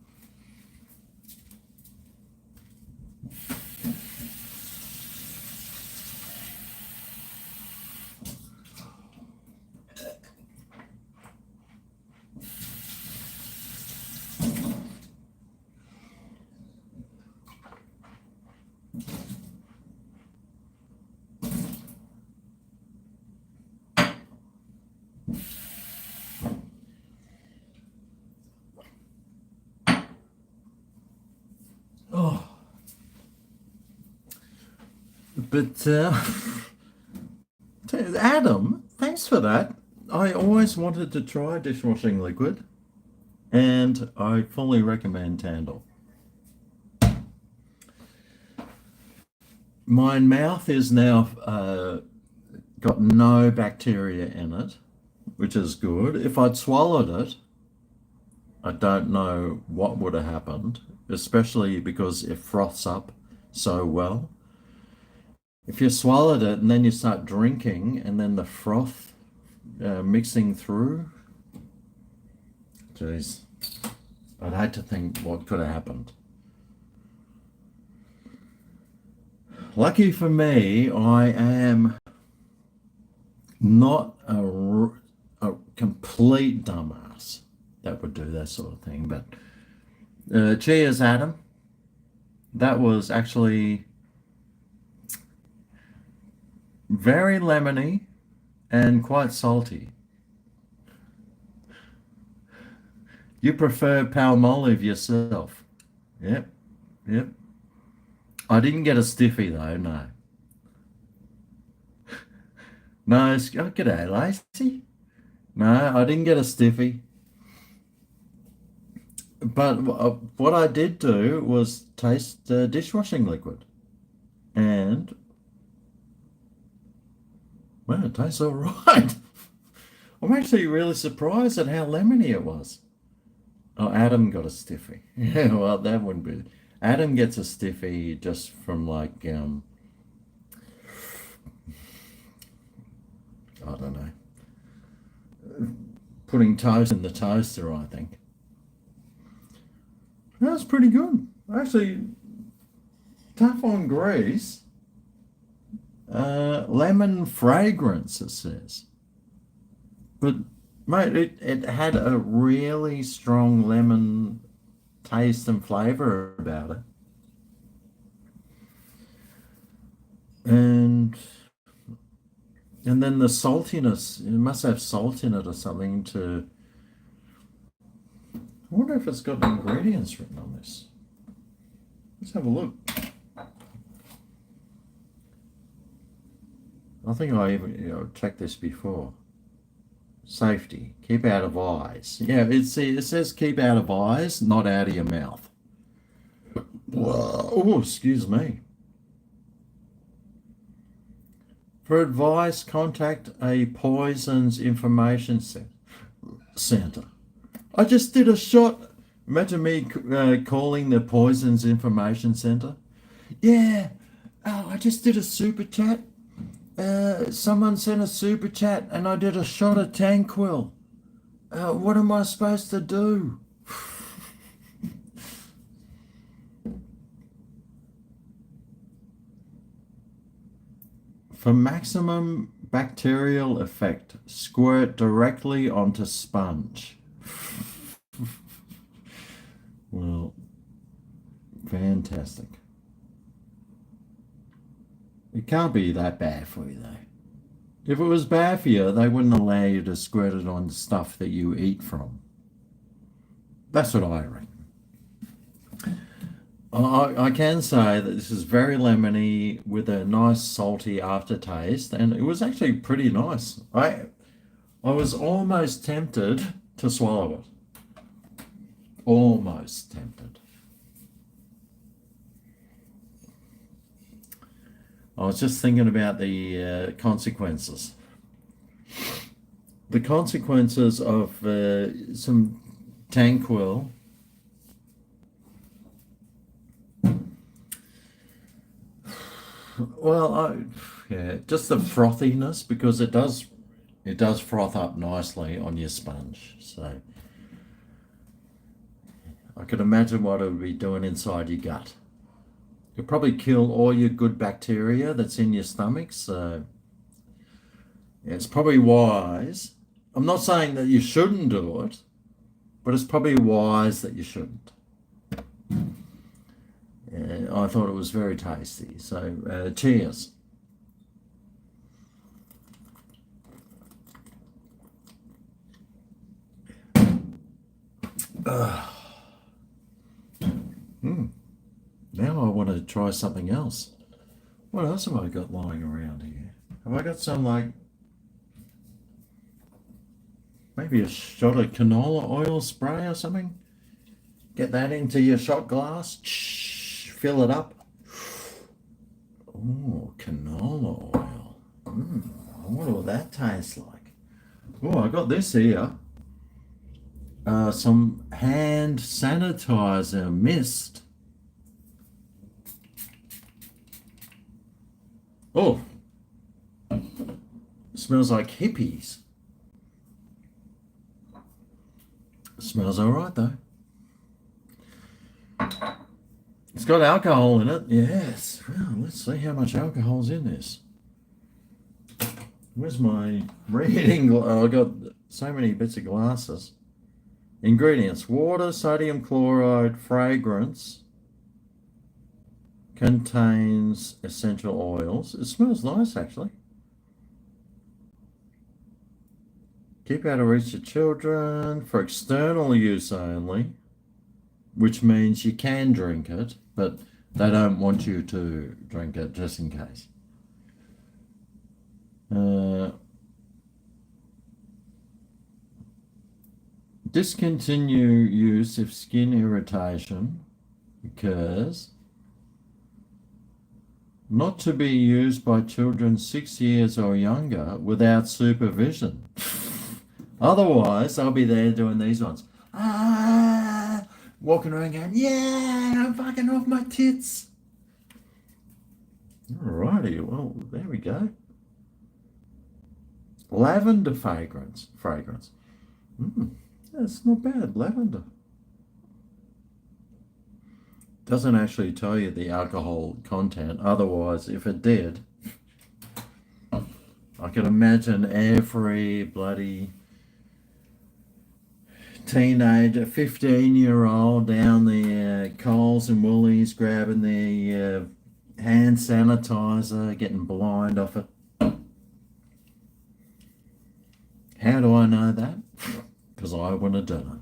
[SPEAKER 1] But Adam, thanks for that. I always wanted to try dishwashing liquid, and I fully recommend Tandle. My mouth is now got no bacteria in it, which is good. If I'd swallowed it, I don't know what would have happened, especially because it froths up so well. If you swallowed it and then you start drinking and then the froth mixing through, geez, I'd hate to think what could have happened. Lucky for me, I am not a complete dumbass that would do that sort of thing. But cheers, Adam. That was actually very lemony and quite salty. You prefer Palmolive yourself? Yep, yep. I didn't get a stiffy though, no. No, g'day, Lacey. No, I didn't get a stiffy. But what I did do was taste dishwashing liquid. And, well, it tastes all right. I'm actually really surprised at how lemony it was. Oh, Adam got a stiffy. Yeah, well, that wouldn't be. Adam gets a stiffy just from like, I don't know, putting toast in the toaster, I think. That's pretty good. Actually, tough on grease. Lemon fragrance, it says. But, mate, it had a really strong lemon taste and flavor about it. And then the saltiness, it must have salt in it or something to... I wonder if it's got ingredients written on this. Let's have a look. I think I even checked this before. Safety, keep out of eyes. Yeah, it says keep out of eyes, not out of your mouth. Oh, excuse me. For advice, contact a poisons information center. I just did a shot. Imagine me calling the poisons information center. Yeah, oh, I just did a super chat. Someone sent a super chat and I did a shot of Tanquil. What am I supposed to do? For maximum bacterial effect, squirt directly onto sponge. Well, fantastic. It can't be that bad for you, though. If it was bad for you, they wouldn't allow you to squirt it on stuff that you eat from. That's what I reckon. I can say that this is very lemony with a nice salty aftertaste, and it was actually pretty nice. I was almost tempted to swallow it. Almost tempted. I was just thinking about the consequences. The consequences of some Tanquil. Well, yeah, just the frothiness, because it does froth up nicely on your sponge. So I could imagine what it would be doing inside your gut. It'll probably kill all your good bacteria that's in your stomach. So yeah, it's probably wise. I'm not saying that you shouldn't do it, but it's probably wise that you shouldn't. I thought it was very tasty. So cheers. Now I want to try something else. What else have I got lying around here? Have I got some, like, maybe a shot of canola oil spray or something? Get that into your shot glass, fill it up. Oh, canola oil. I wonder what that tastes like. Oh, I got this here. Some hand sanitizer mist. Oh, smells like hippies. Smells all right though. It's got alcohol in it. Yes. Well, let's see how much alcohol's in this. Where's my reading? Oh, I got so many bits of glasses. Ingredients: water, sodium chloride, fragrance, contains essential oils. It smells nice, actually. Keep out of reach of children, for external use only, which means you can drink it, but they don't want you to drink it just in case. Discontinue use if skin irritation occurs. Not to be used by children 6 years or younger without supervision. Otherwise, I'll be there doing these ones. Walking around going, yeah, I'm fucking off my tits. Alrighty, well, there we go. Lavender fragrance. That's not bad, lavender. Doesn't actually tell you the alcohol content. Otherwise, if it did, I can imagine every bloody teenager, 15-year-old down the Coles and Woolies grabbing the hand sanitizer, getting blind off it. How do I know that? Because I wouldn't have done it.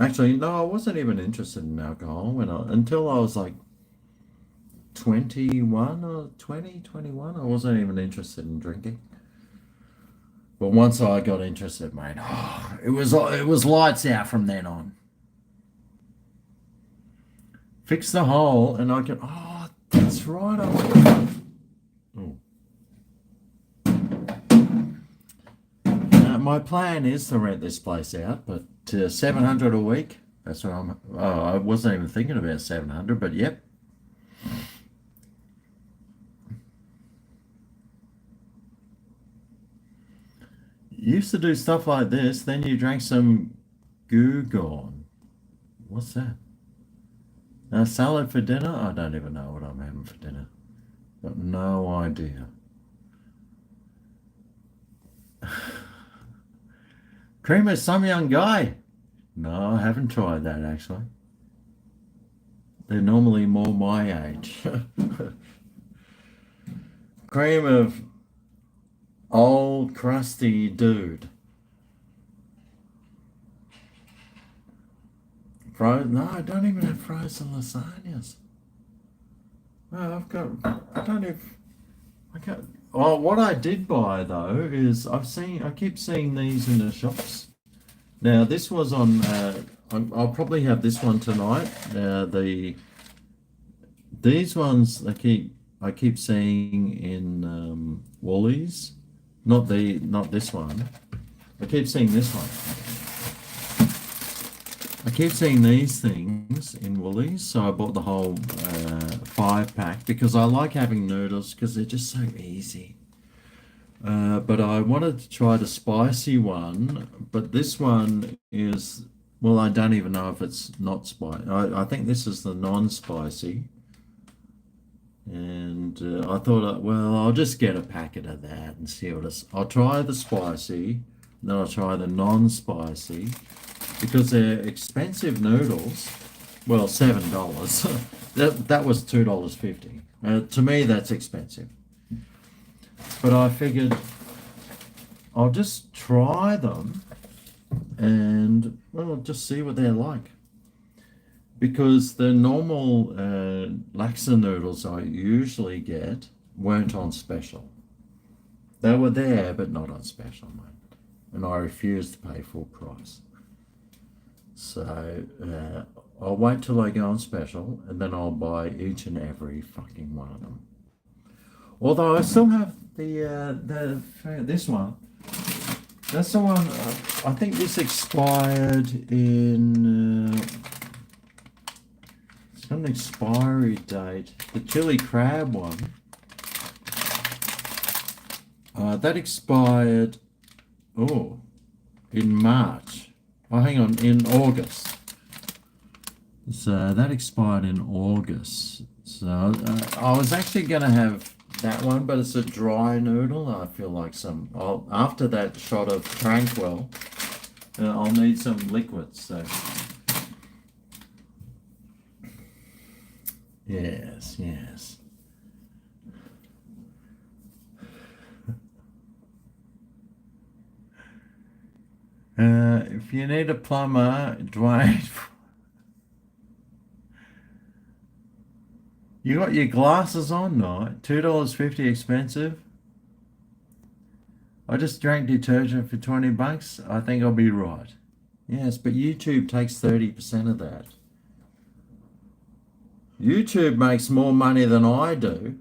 [SPEAKER 1] Actually, no, I wasn't even interested in alcohol until I was like 21 or 21. I wasn't even interested in drinking. But once I got interested, mate, it was lights out from then on. Fix the hole, and I can. Oh, that's right. My plan is to rent this place out, but $700 a week. That's what I'm. Oh, I wasn't even thinking about 700, but yep. You used to do stuff like this, then you drank some goo gone. What's that? Salad for dinner? I don't even know what I'm having for dinner. Got no idea. Cream of some young guy. No, I haven't tried that actually. They're normally more my age. Cream of old crusty dude. No, I don't even have frozen lasagnas. No, I don't have, I can't. Oh, what I did buy though is I keep seeing these in the shops. Now this was on. I'll probably have this one tonight. These ones I keep seeing in Woolies. Not this one. I keep seeing this one. I keep seeing these things in Woolies, so I bought the whole 5-pack because I like having noodles because they're just so easy. But I wanted to try the spicy one, but this one is, well, I don't even know if it's not spicy. I think this is the non-spicy. And I thought, well, I'll just get a packet of that and see what it's. I'll try the spicy, then I'll try the non-spicy, because they're expensive noodles. Well, $7. that was $2.50. To me, that's expensive. But I figured I'll just try them and, well, just see what they're like. because the normal laksa noodles I usually get weren't on special. They were there, but not on special, mate. And I refused to pay full price. So I'll wait till they go on special, and then I'll buy each and every fucking one of them. Although I still have the this one. That's the one. I think this expired in. It's got an expiry date. The chili crab one. That expired. Oh, in March. Oh, hang on, in August. So that expired in August. So I was actually going to have that one, but it's a dry noodle. I feel like after that shot of Tranquil, I'll need some liquid. So yes, yes. If you need a plumber, Dwayne, you got your glasses on, no? $2.50 expensive. I just drank detergent for $20. I think I'll be right. Yes, but YouTube takes 30% of that. YouTube makes more money than I do.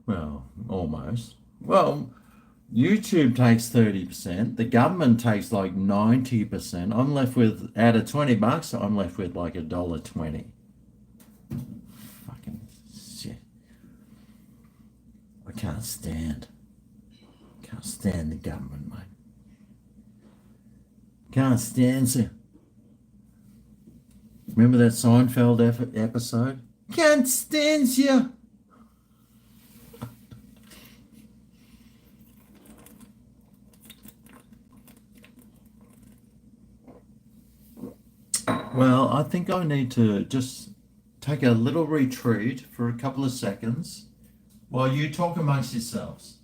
[SPEAKER 1] Well, almost. Well, YouTube takes 30%. The government takes like 90%. I'm left with, out of $20, I'm left with like $1.20. Fucking shit. I can't stand the government, mate. Can't stand you. Remember that Seinfeld episode? Can't stand you. Well, I think I need to just take a little retreat for a couple of seconds while you talk amongst yourselves.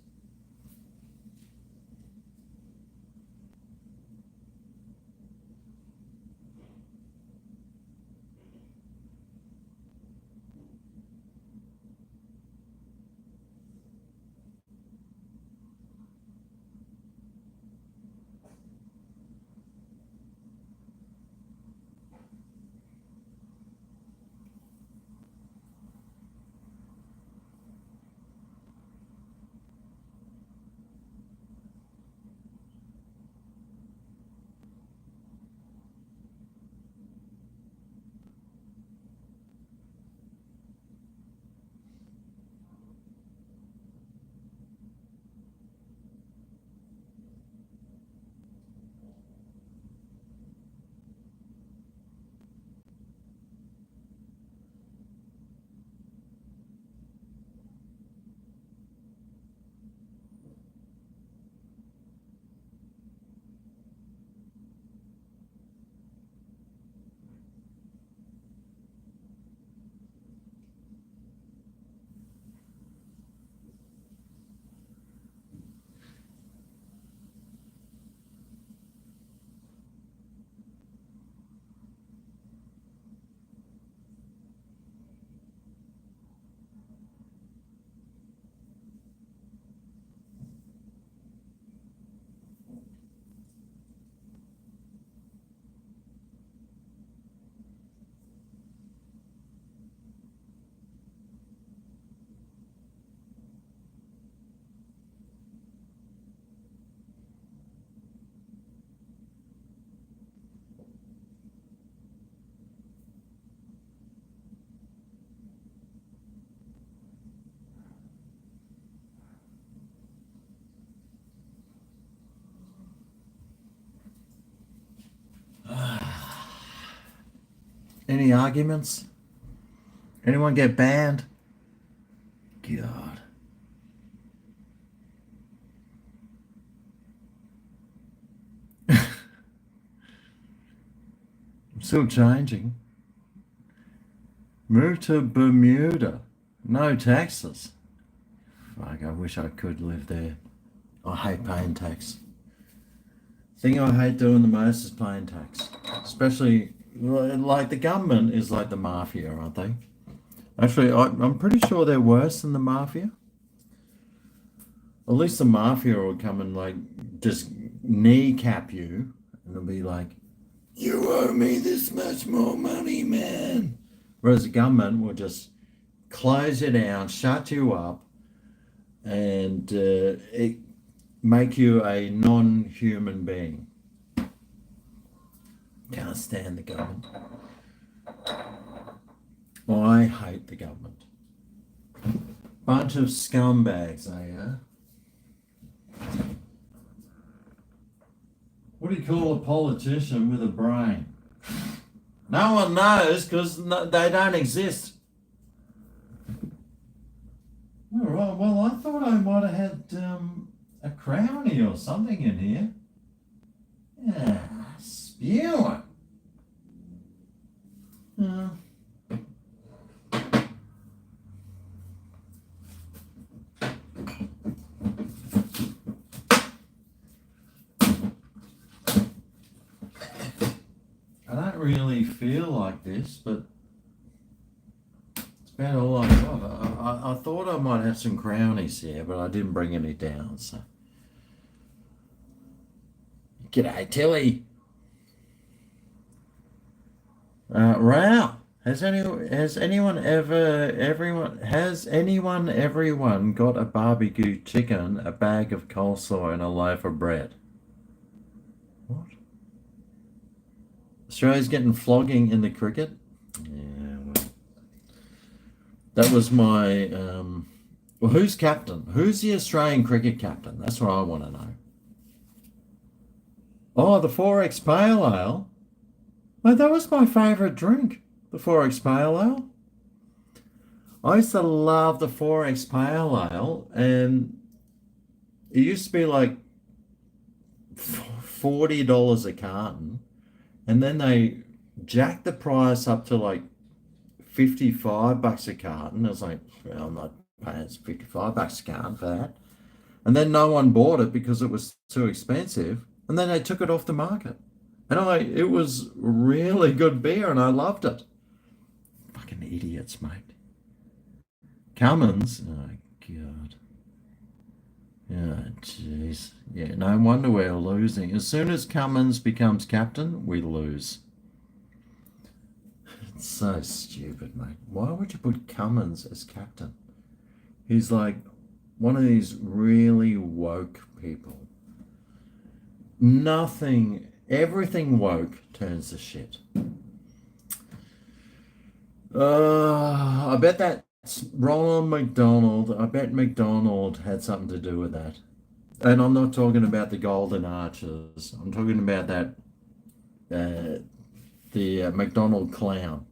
[SPEAKER 1] Any arguments? Anyone get banned? God. I'm still changing. Move to Bermuda. No taxes. Fuck, I wish I could live there. I hate paying tax. Thing I hate doing the most is paying tax. Especially like the government is like the mafia, aren't they? Actually, I'm pretty sure they're worse than the mafia. At least the mafia will come and like just kneecap you, and it'll be like, "You owe me this much more money, man." Whereas the government will just close you down, shut you up, and it make you a non-human being. Can't stand the government. I hate the government. Bunch of scumbags, eh? What do you call a politician with a brain? No one knows because they don't exist. All right, well, I thought I might have had a crownie or something in here. Yeah, spewing. I don't really feel like this, but it's about all I got. I thought I might have some crownies here, but I didn't bring any down, so. G'day, Tilly. Ralph, has anyone everyone got a barbecue chicken, a bag of coleslaw, and a loaf of bread? What? Australia's getting flogging in the cricket? Yeah, well, that was my well, who's captain? Who's the Australian cricket captain? That's what I want to know. Oh, the 4X Pale Ale. Oh, that was my favourite drink, the 4X Pale Ale. I used to love the 4X Pale Ale, and it used to be like $40 a carton, and then they jacked the price up to like $55 a carton. I was like, well, I'm not paying $55 a carton for that. And then no one bought it because it was too expensive, and then they took it off the market. And it was really good beer, and I loved it. Fucking idiots, mate. Cummins, oh God. Yeah, jeez. Yeah, no wonder we're losing. As soon as Cummins becomes captain, we lose. It's so stupid, mate. Why would you put Cummins as captain? He's like one of these really woke people. Everything woke turns to shit. I bet that's Ronald McDonald. I bet McDonald had something to do with that. And I'm not talking about the Golden Arches. I'm talking about that, the McDonald clown.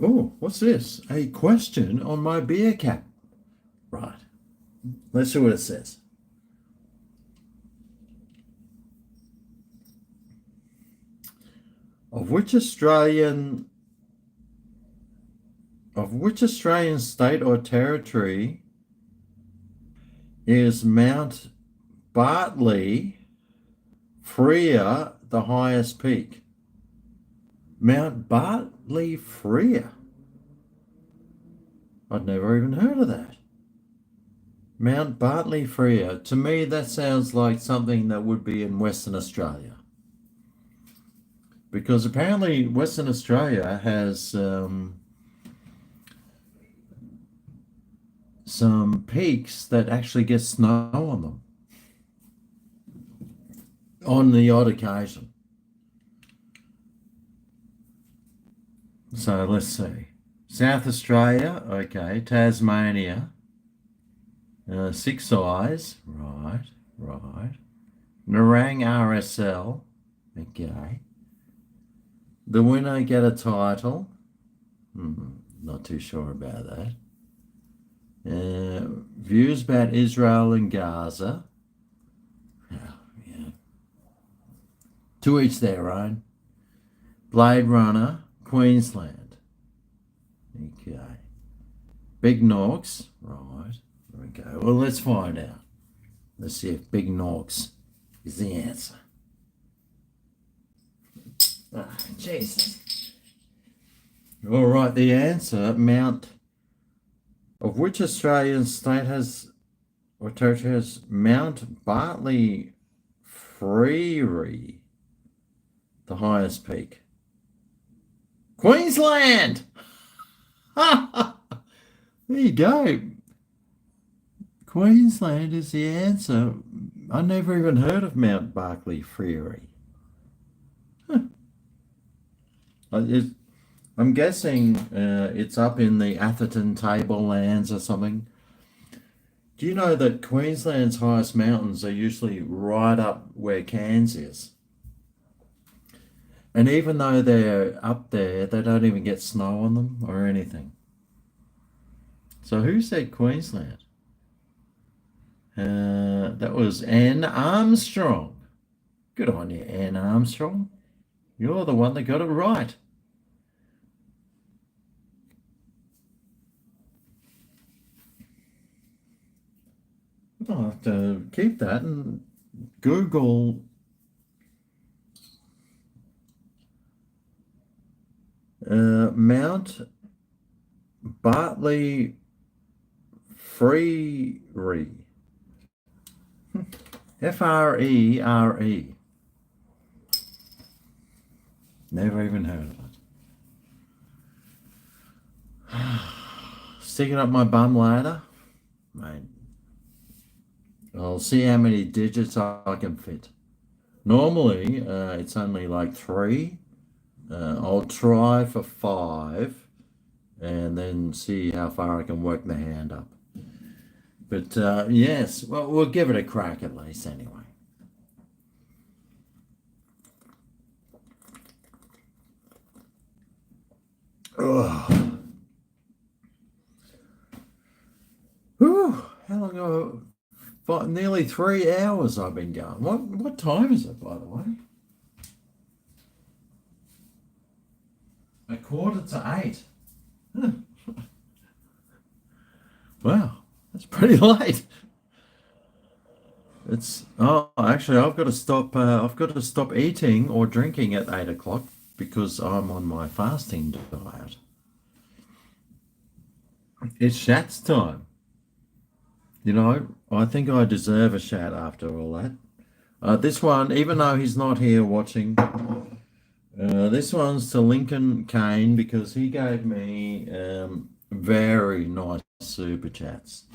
[SPEAKER 1] Oh, what's this? A question on my beer cap. Right. Let's see what it says. Of which Australian state or territory is Mount Bartley Frere the highest peak? Mount Bartley Frere. I'd never even heard of that. Mount Bartley Frere. To me, that sounds like something that would be in Western Australia. Because apparently Western Australia has some peaks that actually get snow on them on the odd occasion. So let's see. South Australia, okay. Tasmania, Six Eyes, right. Nerang RSL, okay. The winner get a title. Not too sure about that. Views about Israel and Gaza. Yeah. To each their own. Blade Runner, Queensland. Okay. Big Norks. Right. There we go. Well, let's find out. Let's see if Big Norks is the answer. Ah, Jesus. All right, the answer, Mount, of which Australian state has, or territory has Mount Bartley Frere, the highest peak? Queensland! There you go. Queensland is the answer. I never even heard of Mount Bartley Frere. Huh. I'm guessing it's up in the Atherton Tablelands or something. Do you know that Queensland's highest mountains are usually right up where Cairns is? And even though they're up there, they don't even get snow on them or anything. So who said Queensland? That was Anne Armstrong. Good on you, Anne Armstrong. You're the one that got it right. I'll have to keep that and Google Mount Bartley Frere. Frere. Never even heard of it. Stick it up my bum later, mate. I'll see how many digits I can fit. Normally, it's only like 3. I'll try for 5 and then see how far I can work the hand up. But yes, well, we'll give it a crack at least anyway. Oh. Whew, how long ago? Nearly 3 hours I've been going. What time is it, by the way? 7:45. Huh. Wow, that's pretty late. Actually, I've got to stop. I've got to stop eating or drinking at 8 o'clock because I'm on my fasting diet. It's Shat's time. You know, I think I deserve a Shat after all that. This one, even though he's not here watching, this one's to Lincoln Kane because he gave me very nice super chats.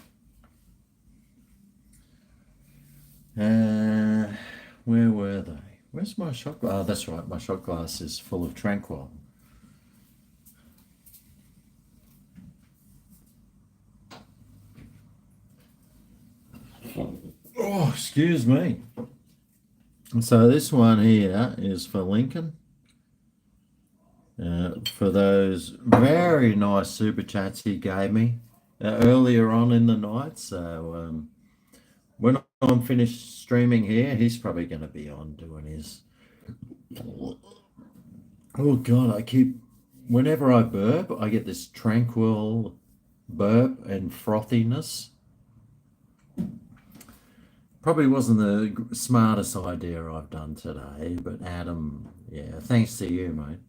[SPEAKER 1] Where were they? Where's my shot glass? Oh, that's right. My shot glass is full of Tranquil. Oh, excuse me. So this one here is for Lincoln. For those very nice super chats he gave me earlier on in the night. So when I'm finished streaming here, he's probably going to be on doing his. Oh God, whenever I burp, I get this tranquil burp and frothiness. Probably wasn't the smartest idea I've done today, but Adam, yeah, thanks to you, mate.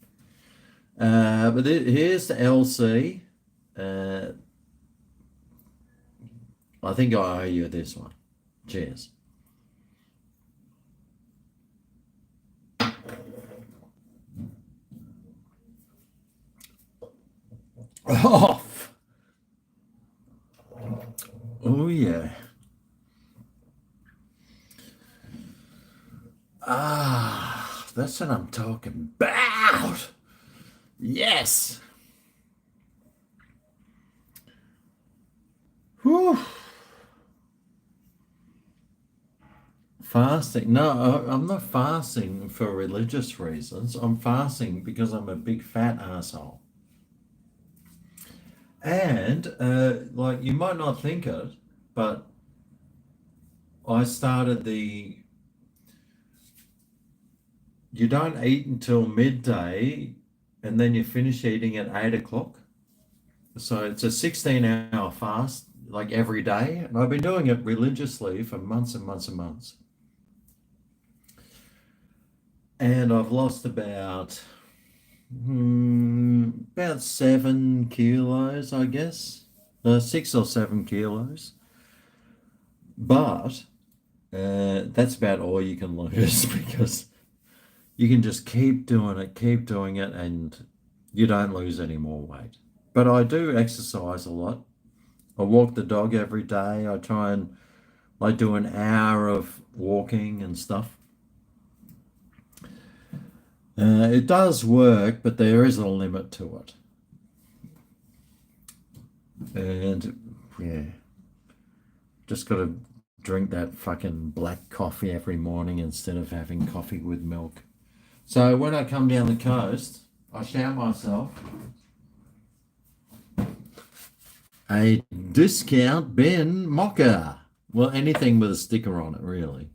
[SPEAKER 1] But here's the LC. I think I owe you this one. Cheers. Oh, oh yeah. That's what I'm talking about. Yes. Whew. Fasting. No, I'm not fasting for religious reasons. I'm fasting because I'm a big fat asshole. And like you might not think it, but I started you don't eat until midday and then you finish eating at 8 o'clock. So it's a 16-hour fast, like every day. And I've been doing it religiously for months and months and months. And I've lost about 7 kilos, I guess. 6 or 7 kilos. But that's about all you can lose because you can just keep doing it, and you don't lose any more weight. But I do exercise a lot. I walk the dog every day. I try and like do an hour of walking and stuff. It does work, but there is a limit to it. And yeah, just got to drink that fucking black coffee every morning instead of having coffee with milk. So when I come down the coast, I shout myself a discount bin mocha. Well, anything with a sticker on it, really.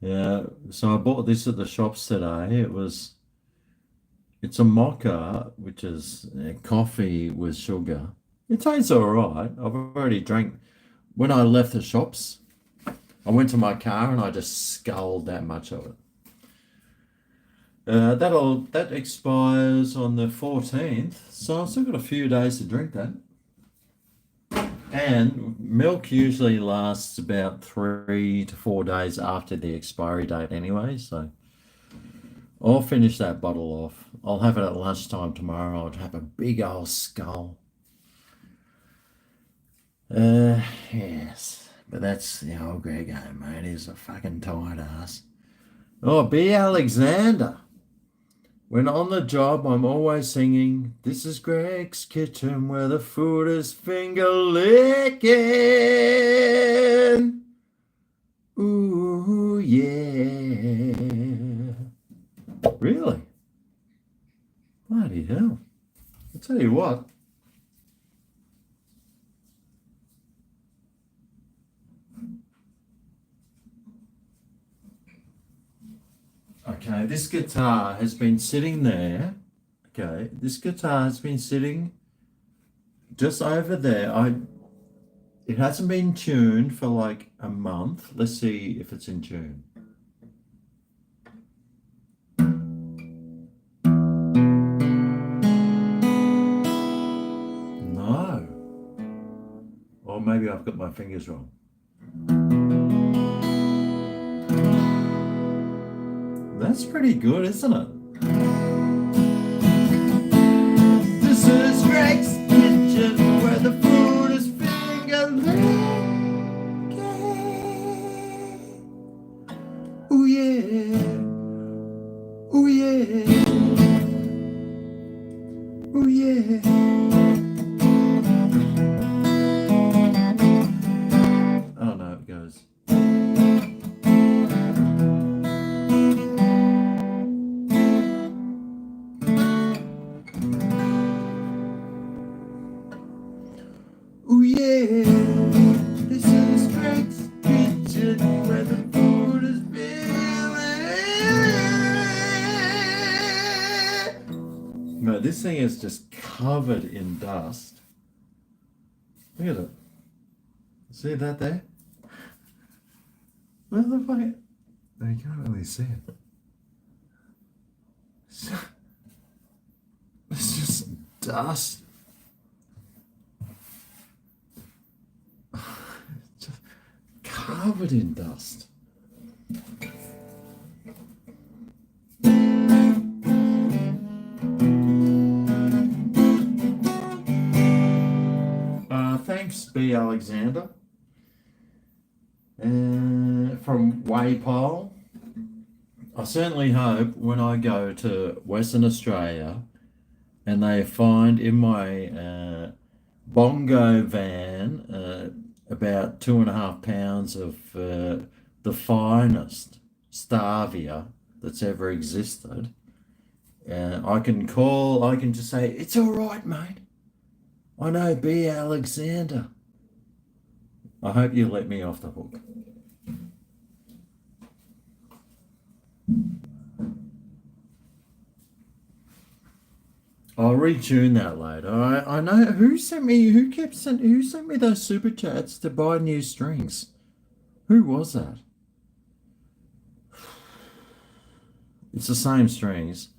[SPEAKER 1] Yeah. So I bought this at the shops today. It's a mocha, which is coffee with sugar. It tastes all right. I've already drank. When I left the shops, I went to my car and I just sculled that much of it. That expires on the 14th, so I've still got a few days to drink that. And milk usually lasts about 3 to 4 days after the expiry date anyway, so I'll finish that bottle off. I'll have it at lunchtime tomorrow. I'll have a big old skull. Yes, but that's the old GregO, mate. He's a fucking tired ass. Oh, B. Alexander. When on the job, I'm always singing, "This is Greg's kitchen where the food is finger licking." Ooh, yeah. Really? Bloody hell. I'll tell you what. Okay, this guitar has been sitting there. Okay, this guitar has been sitting just over there. It hasn't been tuned for like a month. Let's see if it's in tune. No. Or maybe I've got my fingers wrong. That's pretty good, isn't it? This is Greg's kitchen where the food is finger licking. Ooh yeah. Ooh yeah. Ooh yeah. Oh no, it goes. Ooh yeah, this is Greg's kitchen where the food is feeling. No, this thing is just covered in dust. Look at it. See that there? Where the fuck? No, you can't really see it. It's just dust. Just covered in dust. Thanks, B. Alexander. From Waypole. I certainly hope when I go to Western Australia and they find in my bongo van about 2.5 pounds of the finest Stavia that's ever existed. I can just say, "It's all right, mate. I know B. Alexander." I hope you let me off the hook. I'll retune that later. I know who sent me those super chats to buy new strings. Who was that? It's the same strings.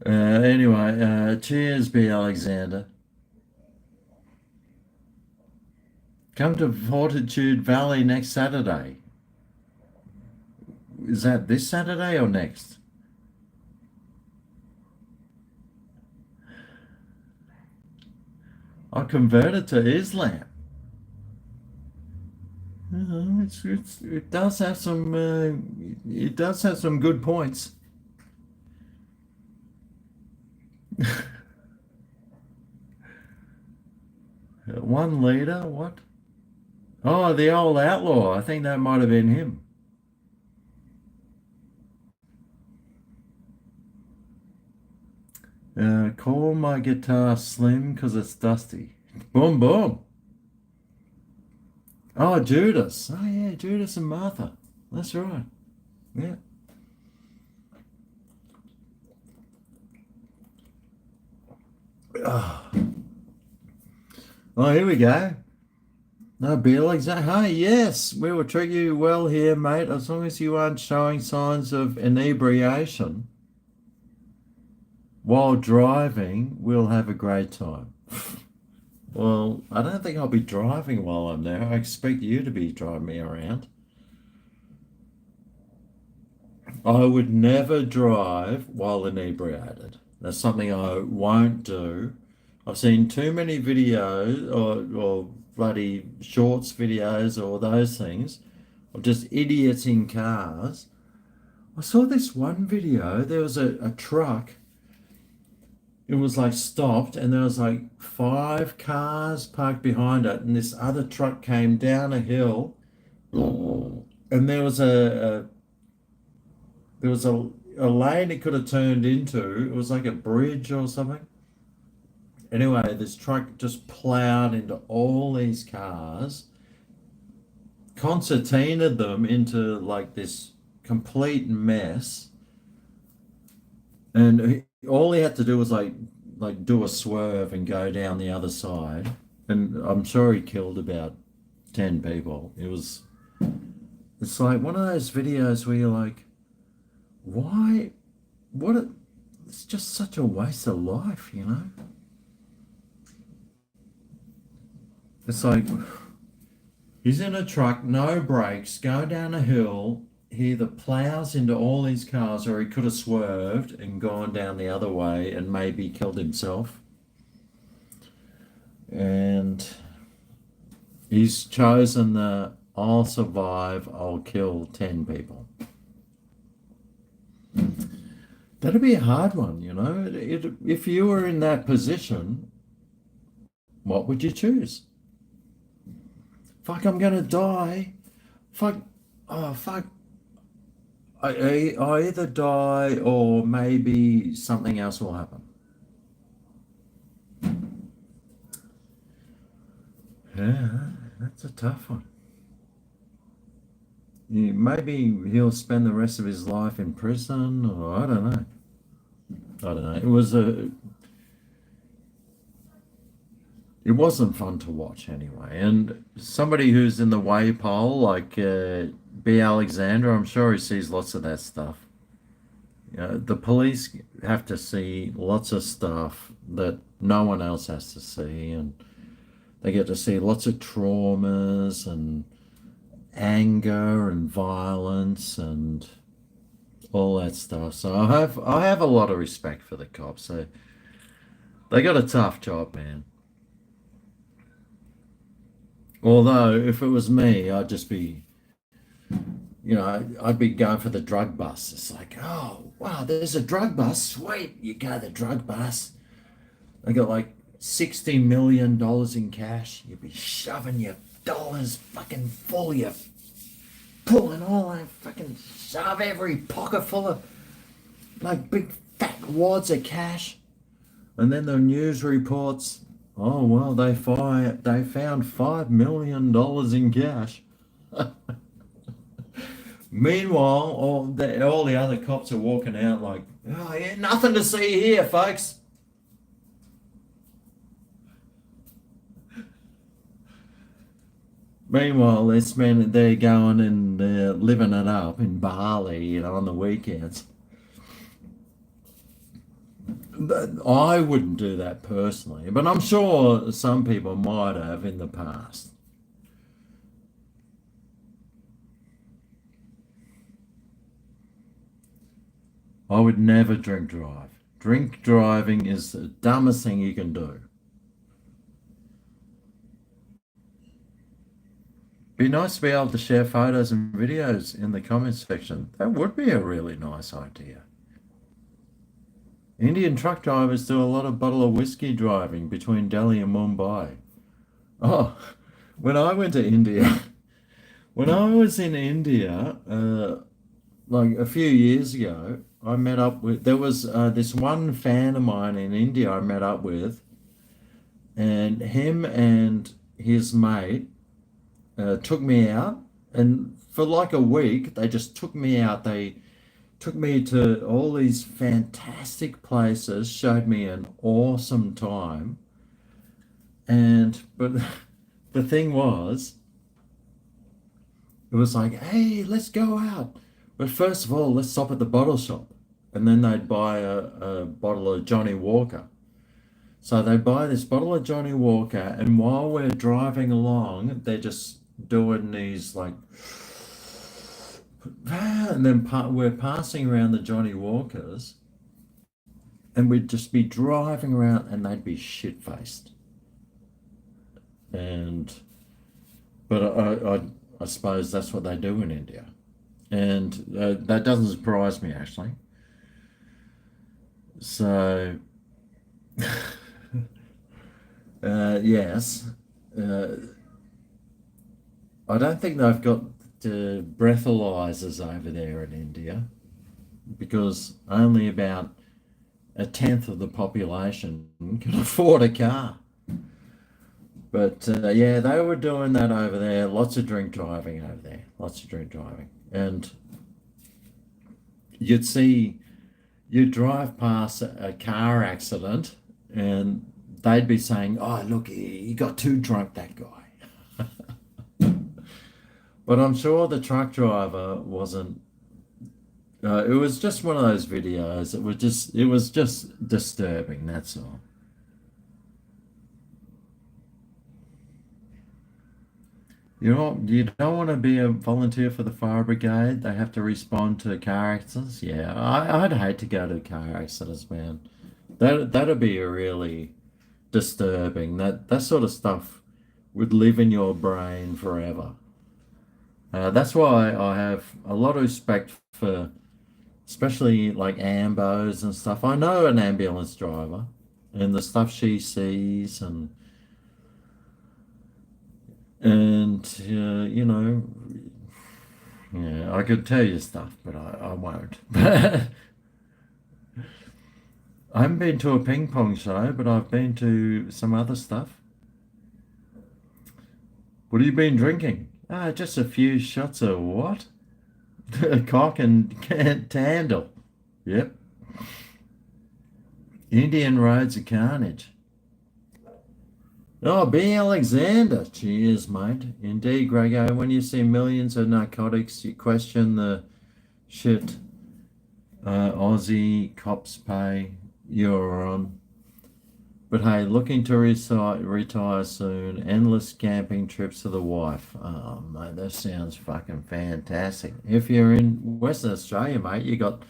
[SPEAKER 1] Anyway, cheers, B. Alexander. Come to Fortitude Valley next Saturday. Is that this Saturday or next? I converted to Islam. It does have some. It does have some good points. 1 liter. What? Oh, the old outlaw. I think that might have been him. Call my guitar slim because it's dusty. Boom, boom. Oh, Judas. Oh, yeah, Judas and Martha. That's right. Yeah. Oh, here we go. No, Bill, exactly. Hey, yes, we will treat you well here, mate, as long as you aren't showing signs of inebriation while driving. We'll have a great time. Well, I don't think I'll be driving while I'm there. I expect you to be driving me around. I would never drive while inebriated. That's something I won't do. I've seen too many videos or bloody shorts videos or those things of just idiots in cars. I saw this one video. There was a truck. It was like stopped, and there was like 5 cars parked behind it, and this other truck came down a hill, and there was a lane it could have turned into. It was like a bridge or something. Anyway, this truck just plowed into all these cars, concertinaed them into like this complete mess, and all he had to do was like do a swerve and go down the other side, and I'm sure he killed about 10 people. It's like one of those videos where you're like, why, it's just such a waste of life, you know? It's like he's in a truck, no brakes, going down a hill. He either plows into all these cars or he could have swerved and gone down the other way and maybe killed himself. And he's chosen the I'll survive, I'll kill 10 people. That'd be a hard one, you know? If you were in that position, what would you choose? Fuck, I'm gonna die. Fuck, oh, fuck. I either die or maybe something else will happen. Yeah, that's a tough one. Yeah, maybe he'll spend the rest of his life in prison, or I don't know. I don't know. It wasn't fun to watch anyway. And somebody who's in the way pole, like B. Alexander, I'm sure he sees lots of that stuff. You know, the police have to see lots of stuff that no one else has to see, and they get to see lots of traumas and anger and violence and all that stuff. So I have a lot of respect for the cops. So they got a tough job, man. Although if it was me, I'd just be, I'd be going for the drug bus. It's like, oh wow, there's a drug bus. Sweet, you go the drug bus. They got like $60 million in cash. You'd be shoving your dollars fucking full. You're pulling all that fucking shove every pocket full of like big fat wads of cash. And then the news reports, oh well, they found $5 million in cash. Meanwhile, all the other cops are walking out like Oh, yeah, nothing to see here, folks. Meanwhile, they're going and living it up in Bali, on the weekends. I wouldn't do that personally, but I'm sure some people might have in the past. I would never drink drive. Drink driving is the dumbest thing you can do. Be nice to be able to share photos and videos in the comments section. That would be a really nice idea. Indian truck drivers do a lot of bottle of whiskey driving between Delhi and Mumbai. Oh, when I went to India, when I was in India, like a few years ago, I met up with, there was this one fan of mine in India I met up with, and him and his mate took me out, and for like a week, they just took me out. They took me to all these fantastic places, showed me an awesome time. And but the thing was, it was like, hey, let's go out. But first of all, let's stop at the bottle shop. And then they'd buy a bottle of Johnny Walker. So they buy this bottle of Johnny Walker, and while we're driving along, they're just doing these like, and then we're passing around the Johnny Walkers, and we'd just be driving around, and they'd be shit faced. And but I suppose that's what they do in India, and that doesn't surprise me actually. So, yes, uh, I don't think they've got breathalyzers over there in India because only about a tenth of the population can afford a car. But yeah, they were doing that over there. Lots of drink driving over there. Lots of drink driving. And you'd see, you'd drive past a car accident and they'd be saying, oh, look, he got too drunk, that guy. But I'm sure the truck driver wasn't. It was just one of those videos. It was just disturbing. That's all. You don't want to be a volunteer for the fire brigade. They have to respond to car accidents. Yeah, I'd hate to go to car accidents, man. That'd be a really disturbing. That sort of stuff would live in your brain forever. That's why I have a lot of respect for, especially like ambos and stuff. I know an ambulance driver and the stuff she sees, and yeah, I could tell you stuff, but I won't. I haven't been to a ping pong show, but I've been to some other stuff. What have you been drinking? Ah, just a few shots of what? Cock and can't handle. Yep. Indian roads of carnage. Oh, B. Alexander. Cheers, mate. Indeed, GregO. When you see millions of narcotics, you question the shit Aussie cops pay you're on. But hey, looking to retire soon. Endless camping trips to the wife. Oh, mate, that sounds fucking fantastic. If you're in Western Australia, mate, you got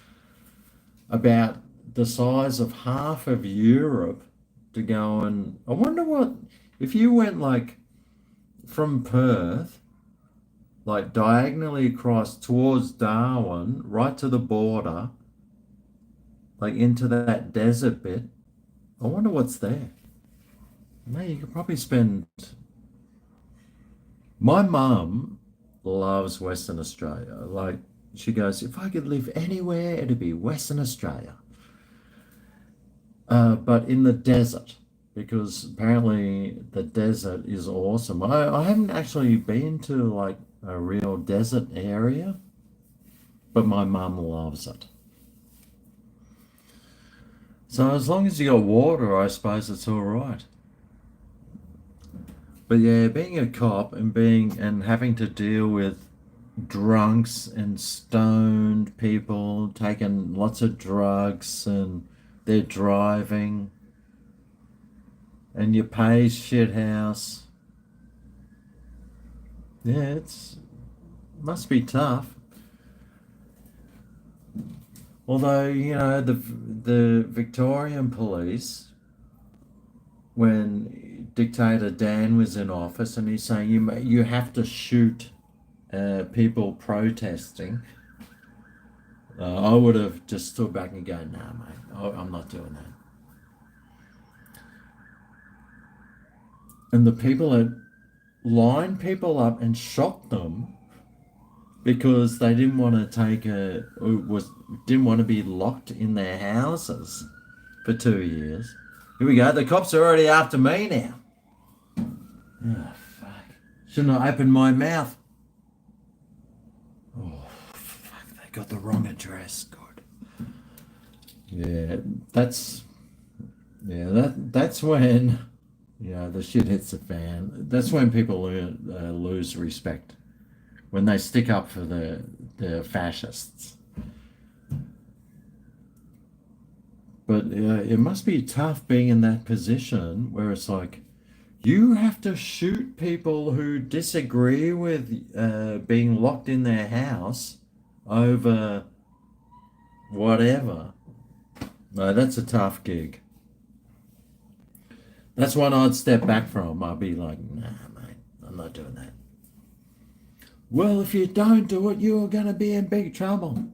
[SPEAKER 1] about the size of half of Europe to go and. I wonder what if you went like from Perth, like diagonally across towards Darwin, right to the border, like into that desert bit. I wonder what's there. Mate, you could probably spend. My mum loves Western Australia. Like, she goes, if I could live anywhere, it'd be Western Australia. But in the desert, because apparently the desert is awesome. I haven't actually been to like a real desert area, but my mum loves it. So as long as you got water, I suppose it's all right. But yeah, being a cop and having to deal with drunks and stoned people taking lots of drugs and they're driving and you pay shithouse. Yeah, it's must be tough. Although, the Victorian police, when dictator Dan was in office and he's saying you have to shoot people protesting, I would have just stood back and go, nah, mate, I'm not doing that. And the people that lined people up and shot them because they didn't want to didn't want to be locked in their houses for 2 years. Here we go. The cops are already after me now. Oh, fuck. Shouldn't I open my mouth? Oh, fuck. They got the wrong address. Good. Yeah, that's that's when the shit hits the fan. That's when people lose respect when they stick up for the fascists. But it must be tough being in that position where it's like you have to shoot people who disagree with being locked in their house over whatever. No, that's a tough gig. That's one I'd step back from. I'd be like, nah, mate, I'm not doing that. Well, if you don't do it, you're going to be in big trouble.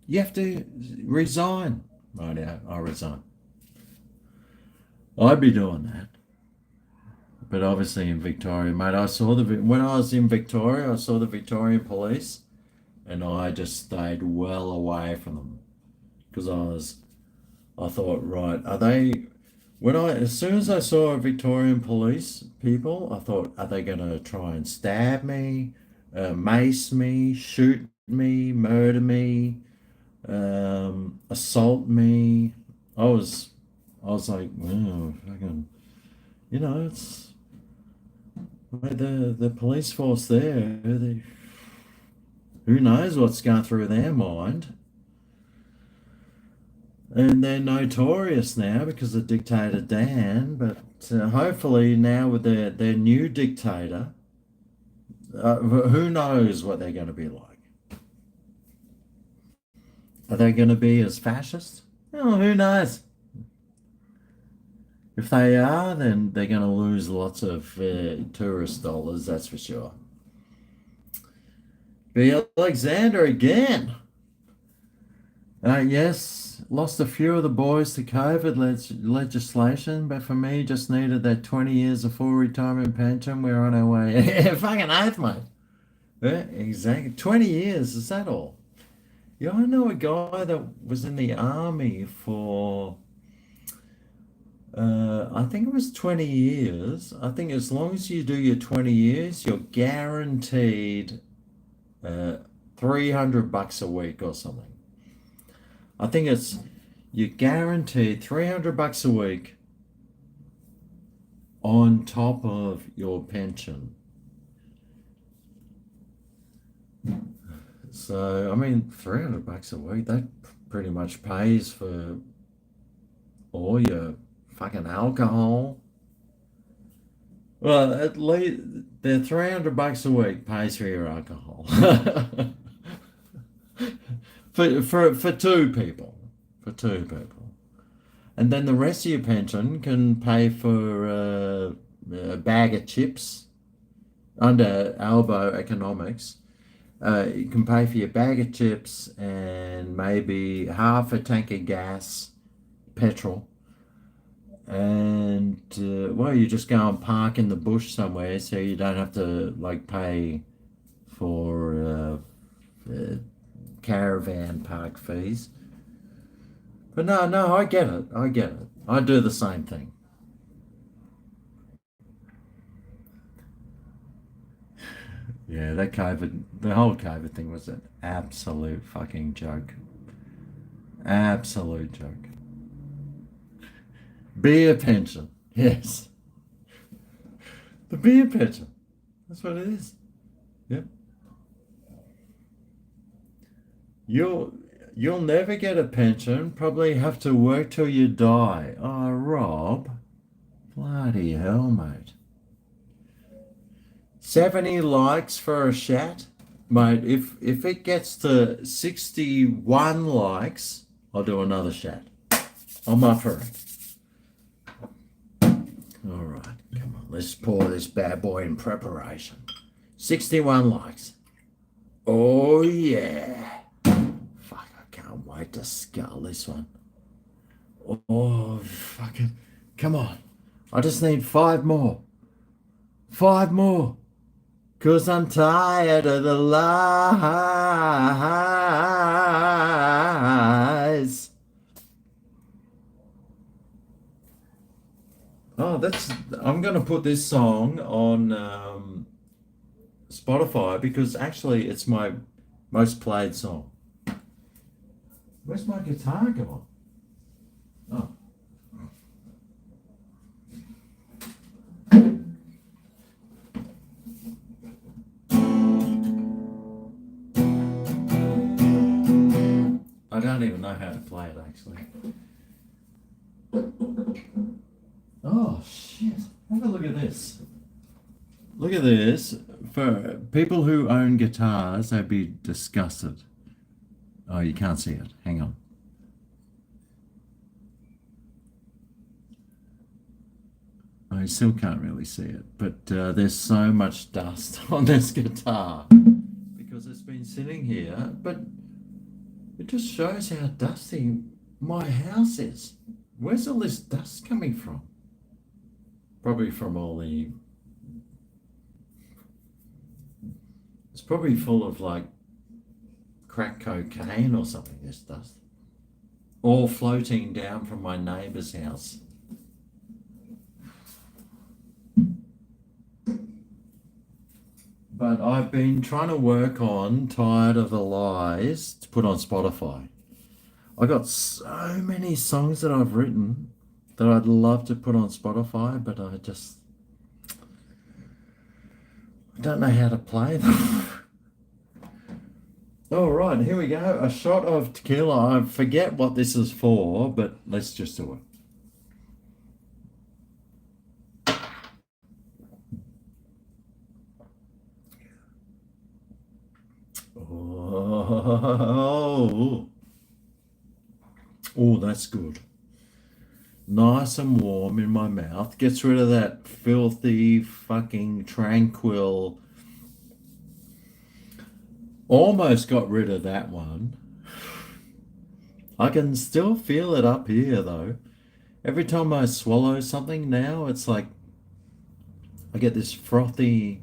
[SPEAKER 1] You have to resign. Right, yeah, I'll resign. I'd be doing that. But obviously in Victoria, mate, when I was in Victoria, I saw the Victorian police and I just stayed well away from them because I thought, right, are they, as soon as I saw Victorian police people, I thought, are they going to try and stab me, mace me, shoot me, murder me, assault me? I was like, oh, fucking, it's like the police force there. Who knows what's going through their mind? And they're notorious now because of dictator Dan. But hopefully now with their new dictator, who knows what they're going to be like? Are they going to be as fascist? Oh, who knows? If they are, then they're going to lose lots of tourist dollars, that's for sure. B. Alexander again. Yes, lost a few of the boys to COVID legislation, but for me, just needed that 20 years of full retirement pension. We're on our way. Fucking oath, mate. Yeah, exactly. 20 years, is that all? Yeah, I know a guy that was in the army for I think it was 20 years. I think as long as you do your 20 years, you're guaranteed uh, $300 a week or something. I think you're guaranteed $300 a week on top of your pension. So, I mean, $300 a week, that pretty much pays for all your fucking alcohol. Well, at least the $300 a week pays for your alcohol. For two people. For two people. And then the rest of your pension can pay for a bag of chips under elbow economics. You can pay for your bag of chips and maybe half a tank of gas, petrol. And well, you just go and park in the bush somewhere so you don't have to like pay for caravan park fees. But no, I get it. I get it. I do the same thing. Yeah, the whole COVID thing was an absolute fucking joke. Absolute joke. Beer pension. Yes. The beer pension. That's what it is. Yep. You'll you'll never get a pension. Probably have to work till you die. Oh, Rob. Bloody hell, mate. 70 likes for a chat? Mate, if it gets to 61 likes, I'll do another chat. I'm up for it. All right, come on. Let's pour this bad boy in preparation. 61 likes. Oh, yeah. Fuck, I can't wait to scull this one. Oh, fucking. Come on. I just need 5 more. 5 more. Cause I'm tired of the lies. Oh, I'm going to put this song on Spotify because actually it's my most played song. Where's my guitar gone? Oh. I don't even know how to play it actually. Oh shit. Have a look at this. Look at this. For people who own guitars, they'd be disgusted. Oh, you can't see it. Hang on. I still can't really see it, but there's so much dust on this guitar because it's been sitting here, but it just shows how dusty my house is. Where's all this dust coming from? Probably from all the... It's probably full of like crack cocaine or something, this dust. All floating down from my neighbour's house. But I've been trying to work on Tired of the Lies to put on Spotify. I got so many songs that I've written that I'd love to put on Spotify, but I don't know how to play them. All right, here we go. A shot of tequila. I forget what this is for, but let's just do it. Oh, that's good. Nice and warm in my mouth. Gets rid of that filthy, fucking tranquil. Almost got rid of that one. I can still feel it up here though. Every time I swallow something now, it's like I get this frothy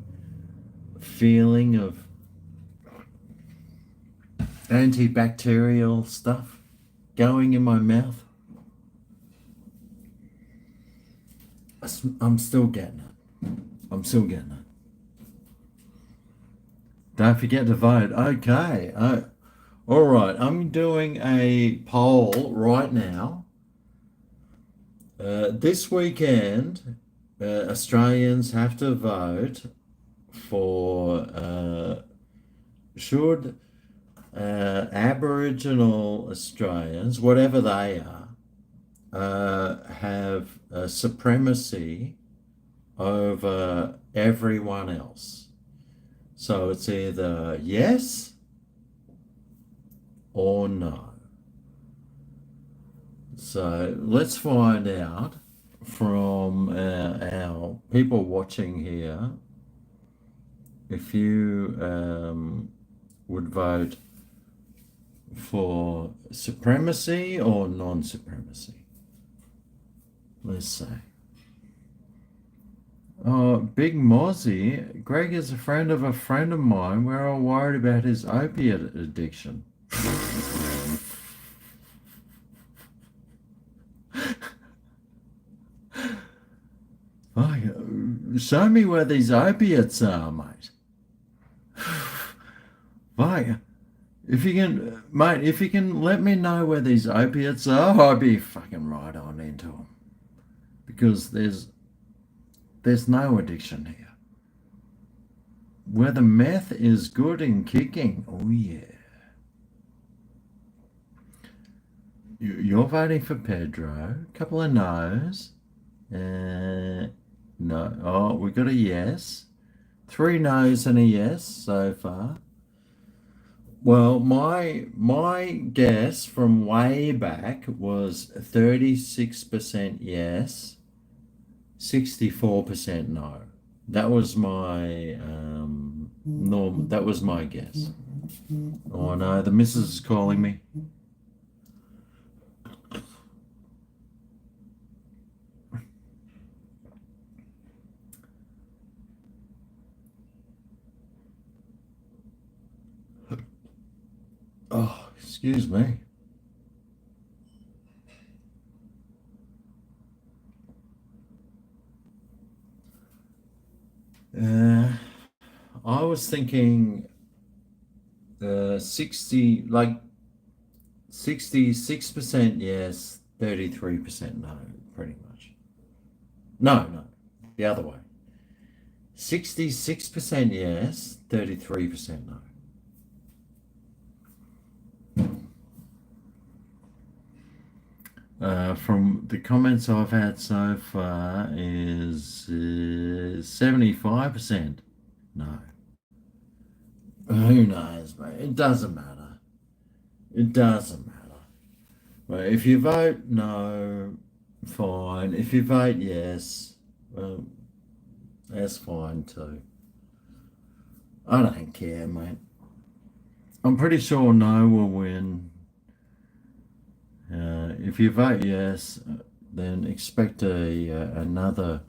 [SPEAKER 1] feeling of antibacterial stuff going in my mouth. I'm still getting it. I'm still getting it. Don't forget to vote. Okay. All right. I'm doing a poll right now. This weekend, Australians have to vote for should Aboriginal Australians, whatever they are, have supremacy over everyone else. So it's either yes or no. So let's find out from our people watching here if you would vote for supremacy or non-supremacy. Let's see. Oh, Big Mozzie, Greg is a friend of mine. We're all worried about his opiate addiction. Show me where these opiates are, mate. Mate, if you can let me know where these opiates are, I'll be fucking right on into them. because there's no addiction here. Where the meth is good and kicking, oh yeah. You're voting for Pedro. A couple of no's. No. Oh, we got a yes. 3 no's and a yes so far. Well, my guess from way back was 36% yes, 64% no. That was my norm. That was my guess. Oh no, the missus is calling me. Oh, excuse me. I was thinking 60, like 66% yes, 33% no, pretty much. No, the other way. 66% yes, 33% no. From the comments I've had so far is 75% no. Who knows, mate? It doesn't matter. It doesn't matter. Well, if you vote no, fine. If you vote yes, well, that's fine too. I don't care, mate. I'm pretty sure no will win. If you vote yes, then expect another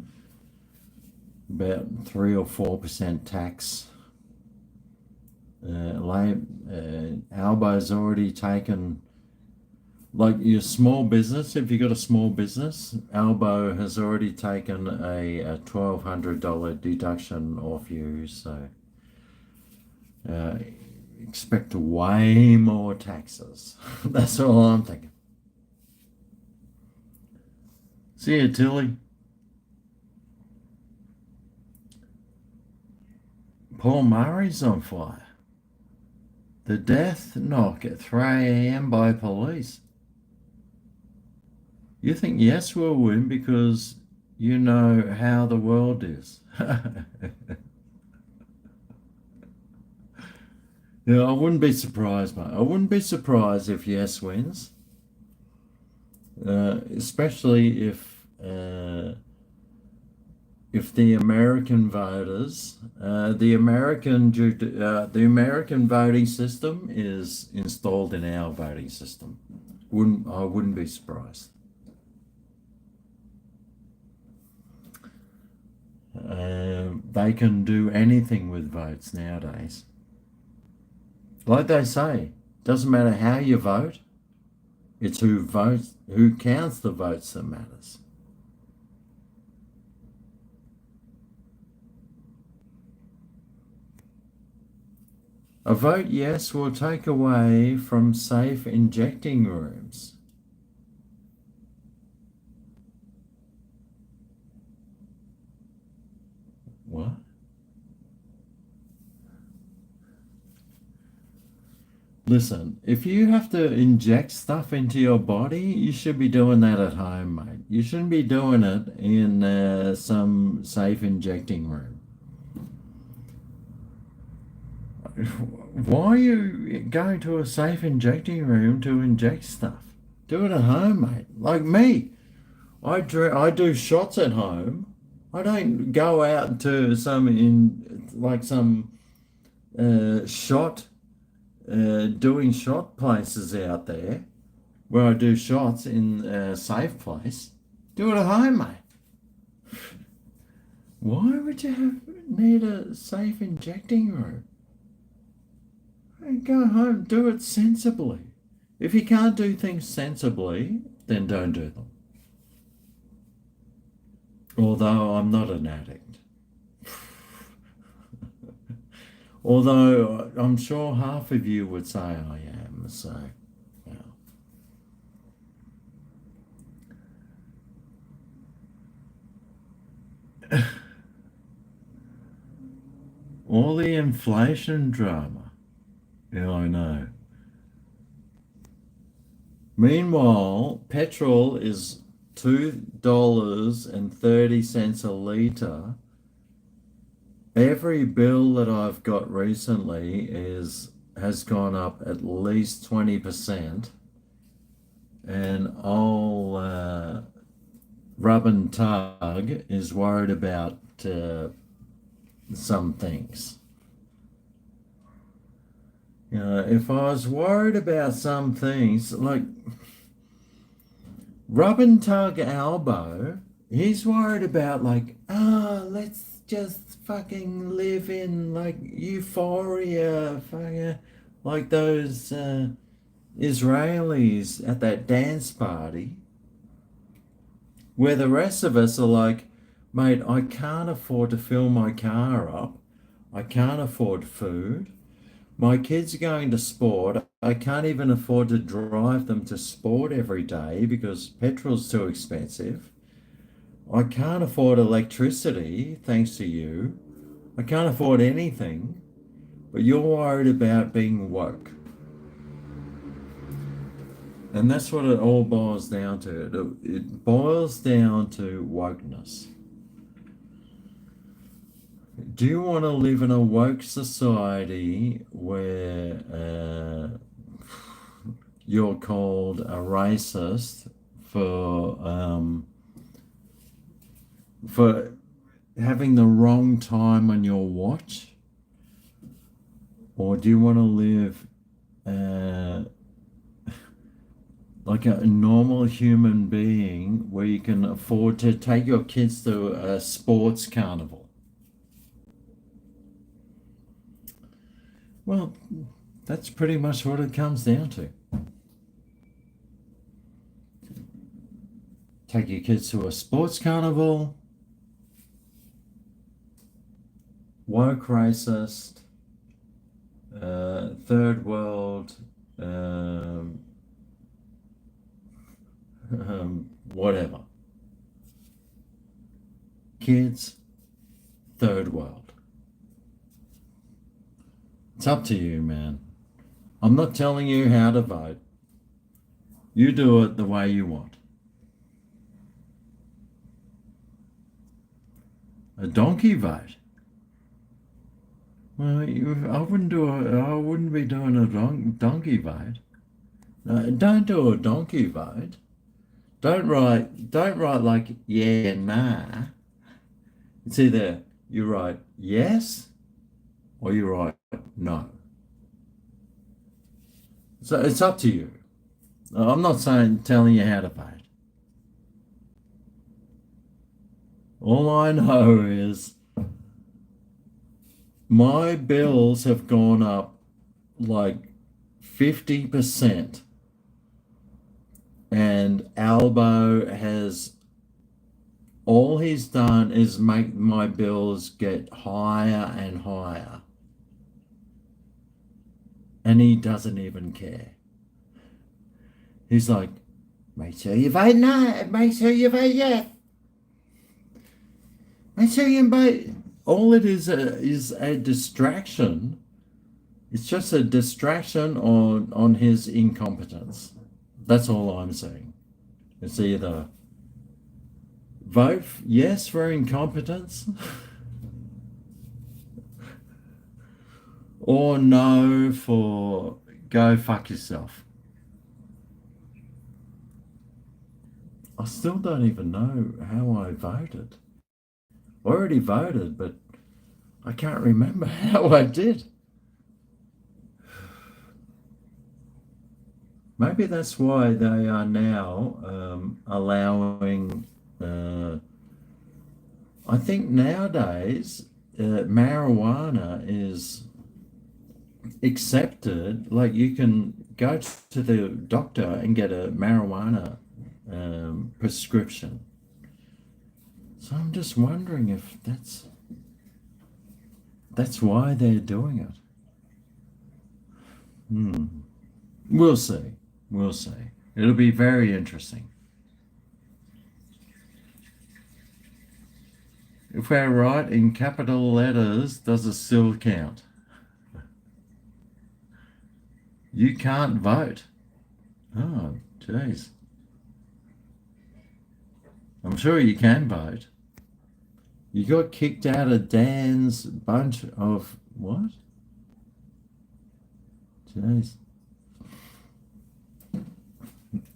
[SPEAKER 1] about 3 or 4% tax. Albo's already taken, like your small business, if you've got a small business, Albo has already taken a $1,200 deduction off you, so expect way more taxes. That's all I'm thinking. See you, Tilly. Paul Murray's on fire. The death knock at 3 a.m. by police. You think yes will win because you know how the world is. Yeah, I wouldn't be surprised, mate. I wouldn't be surprised if yes wins, especially if the American voters, the American voting system is installed in our voting system. I wouldn't be surprised. They can do anything with votes nowadays. Like they say, doesn't matter how you vote, it's who counts the votes that matters. A vote yes will take away from safe injecting rooms. What? Listen, if you have to inject stuff into your body, you should be doing that at home, mate. You shouldn't be doing it in some safe injecting room. Why are you going to a safe injecting room to inject stuff? Do it at home, mate. Like me, I do shots at home. I don't go out to some shot doing shot places out there where I do shots in a safe place. Do it at home, mate. Why would you need a safe injecting room? Go home, do it sensibly. If you can't do things sensibly, then don't do them. Although I'm not an addict. Although I'm sure half of you would say I am, so, yeah. All the inflation drama. Yeah, I know. Meanwhile, petrol is $2.30 a litre. Every bill that I've got recently is has gone up at least 20%. And old Rub and Tug is worried about some things. You know, if I was worried about some things, like Rub and Tug Albo, he's worried about like, oh, let's just fucking live in like euphoria, fucking, like those Israelis at that dance party, where the rest of us are like, mate, I can't afford to fill my car up. I can't afford food. My kids are going to sport. I can't even afford to drive them to sport every day because petrol's too expensive. I can't afford electricity, thanks to you. I can't afford anything, but you're worried about being woke. And that's what it all boils down to. It boils down to wokeness. Do you want to live in a woke society where you're called a racist for having the wrong time on your watch? Or do you want to live like a normal human being where you can afford to take your kids to a sports carnival? Well, that's pretty much what it comes down to. Take your kids to a sports carnival, woke racist, third world, whatever. Kids, third world. It's up to you, man. I'm not telling you how to vote. You do it the way you want. A donkey vote? Well, I wouldn't be doing a donkey vote. No, don't do a donkey vote. Don't write like yeah, nah. It's either you write yes or you write no. So it's up to you. I'm not telling you how to vote. All I know is my bills have gone up like 50%, and Albo has, all he's done is make my bills get higher and higher, and he doesn't even care. He's like, make sure you vote no, make sure you vote yes, make sure you vote. All it is a distraction. It's just a distraction on his incompetence. That's all I'm saying. It's either vote yes for incompetence or no for go fuck yourself. I still don't even know how I voted. I already voted, but I can't remember how I did. Maybe that's why they are now allowing, I think nowadays marijuana is accepted. Like you can go to the doctor and get a marijuana prescription. So I'm just wondering if that's why they're doing it. We'll see. We'll see. It'll be very interesting. If we're right in capital letters, does it still count? You can't vote. Oh, jeez. I'm sure you can vote. You got kicked out of Dan's bunch of what? Jeez.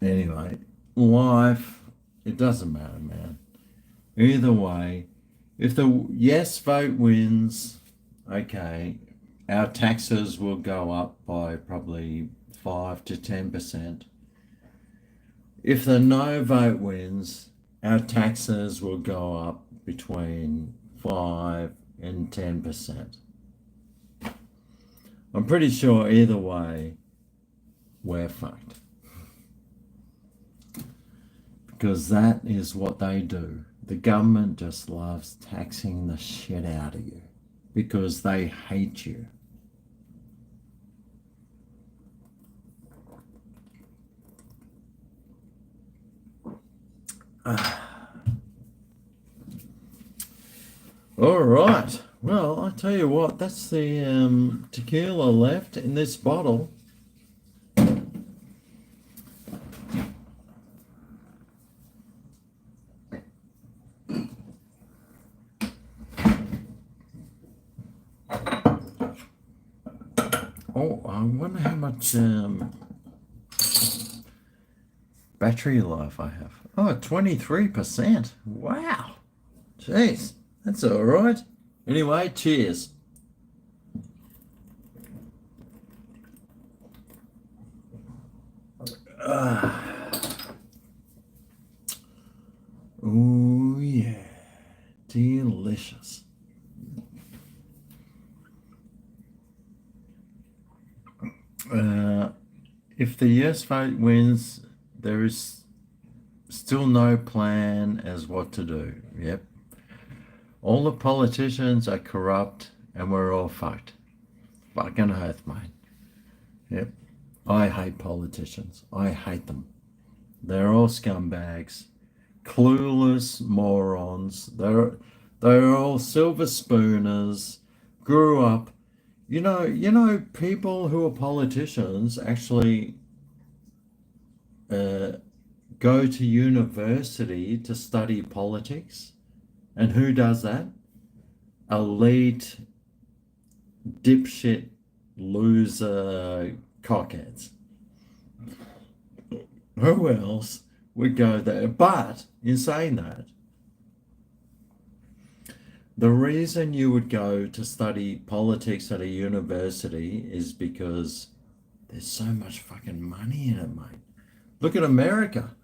[SPEAKER 1] Anyway, life, it doesn't matter, man. Either way, if the yes vote wins, okay, our taxes will go up by probably 5 to 10%. If the no vote wins, our taxes will go up between 5 and 10%. I'm pretty sure either way, we're fucked. Because that is what they do. The government just loves taxing the shit out of you because they hate you. All right. Well, I tell you what, that's the tequila left in this bottle. Oh, I wonder how much battery life I have. Oh, 23%. Wow. Jeez, that's all right. Anyway, cheers. Oh, yeah. Delicious. If the yes vote wins, there is still no plan as what to do. Yep. All the politicians are corrupt and we're all fucked. Fucking oath, mate. Yep. I hate politicians. I hate them. They're all scumbags, clueless morons. They're all silver spooners, grew up. People who are politicians actually go to university to study politics. And who does that? Elite, dipshit, loser cockheads. Who else would go there? But in saying that, the reason you would go to study politics at a university is because there's so much fucking money in it, mate. Look at America.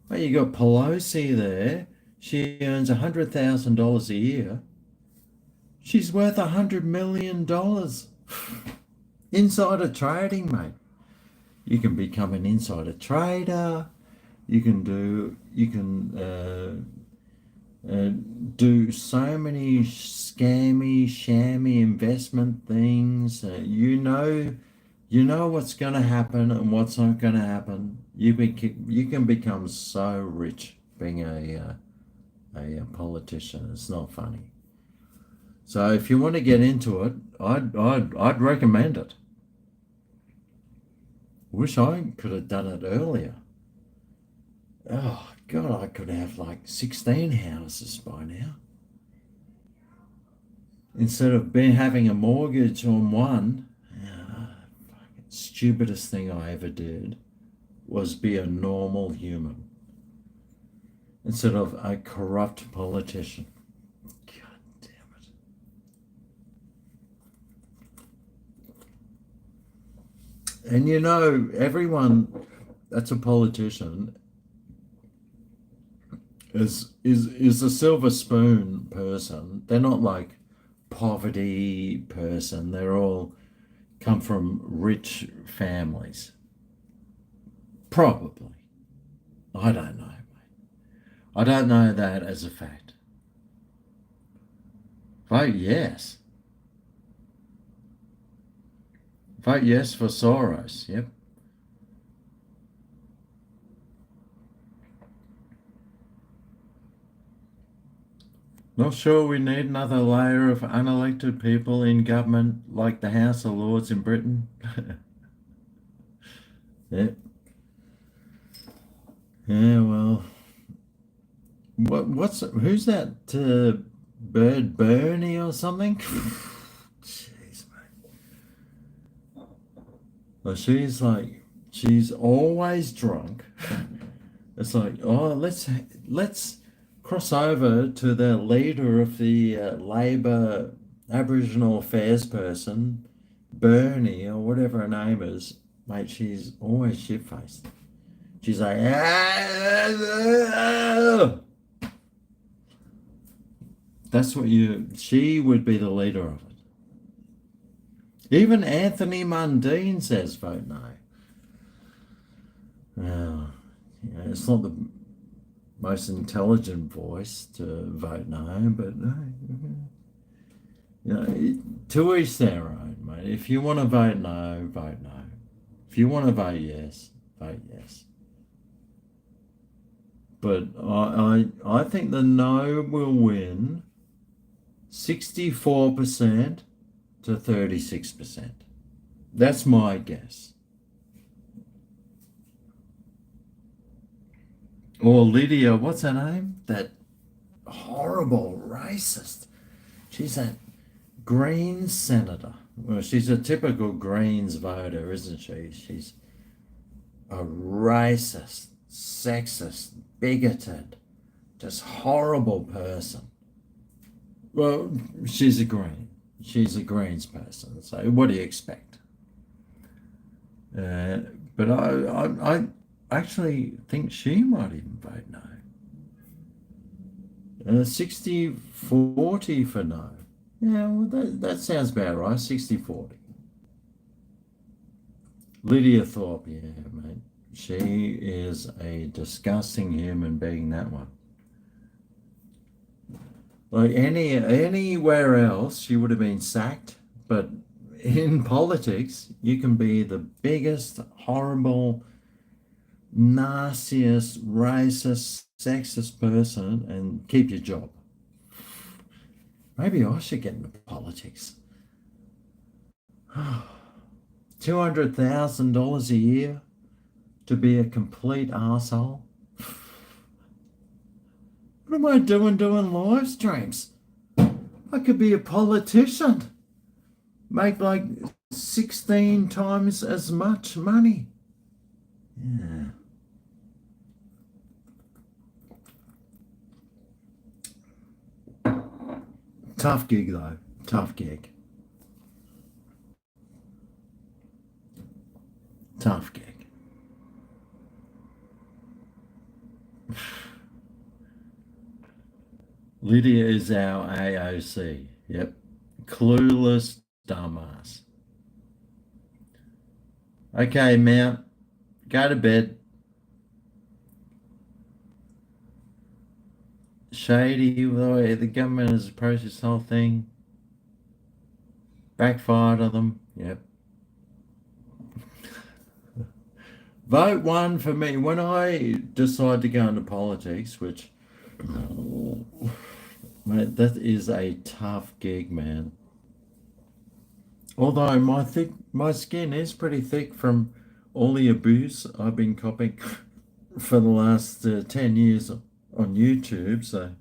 [SPEAKER 1] Mate, you got Pelosi there. She earns $100,000 a year. She's worth $100 million. Insider trading, mate. You can become an insider trader. You can do so many scammy, shammy investment things. You know what's going to happen and what's not going to happen. You can become so rich being a politician. It's not funny. So if you want to get into it, I'd recommend it. Wish I could have done it earlier. Oh God, I could have like 16 houses by now. Instead of having a mortgage on one. Fucking stupidest thing I ever did was be a normal human instead of a corrupt politician. God damn it. And everyone that's a politician is a silver spoon person. They're not like poverty person. They're all come from rich families. Probably. I don't know, mate. I don't know that as a fact. Vote yes. Vote yes for Soros. Yep. Not sure we need another layer of unelected people in government like the House of Lords in Britain. Yeah. Yeah, well, who's that bird Bernie or something? Jeez, mate. Well, she's always drunk. It's like, oh, let's cross over to the leader of the Labor Aboriginal Affairs person, Bernie or whatever her name is. Mate, she's always shit-faced. She's like, "Ah!" She would be the leader of it. Even Anthony Mundine says vote no. Well, yeah, it's not the most intelligent voice to vote no, but to each their own, mate. If you want to vote no, vote no. If you want to vote yes, vote yes. But I think the no will win 64% to 36%. That's my guess. Or Lydia, what's her name? That horrible racist. She's that Greens senator. Well, she's a typical Greens voter, isn't she? She's a racist, sexist, bigoted, just horrible person. Well, she's a Green. She's a Greens person. So what do you expect? But I actually think she might even vote no. 60-40 for no. Yeah, well, that sounds about right. 60-40. Lydia Thorpe, yeah, mate. She is a disgusting human being, that one. Like anywhere else, she would have been sacked. But in politics, you can be the biggest, horrible, nastiest, racist, sexist person and keep your job. Maybe I should get into politics. $200,000 a year to be a complete arsehole. What am I doing live streams? I could be a politician. Make like 16 times as much money. Yeah. Tough gig though. Tough gig. Tough gig. Lydia is our AOC. Yep. Clueless dumbass. Okay, Mount. Go to bed. Shady, the way the government has approached this whole thing. Backfired on them. Yep. Vote one for me. When I decide to go into politics, which, mate, that is a tough gig, man. Although my skin is pretty thick from all the abuse I've been copying for the last 10 years on YouTube, so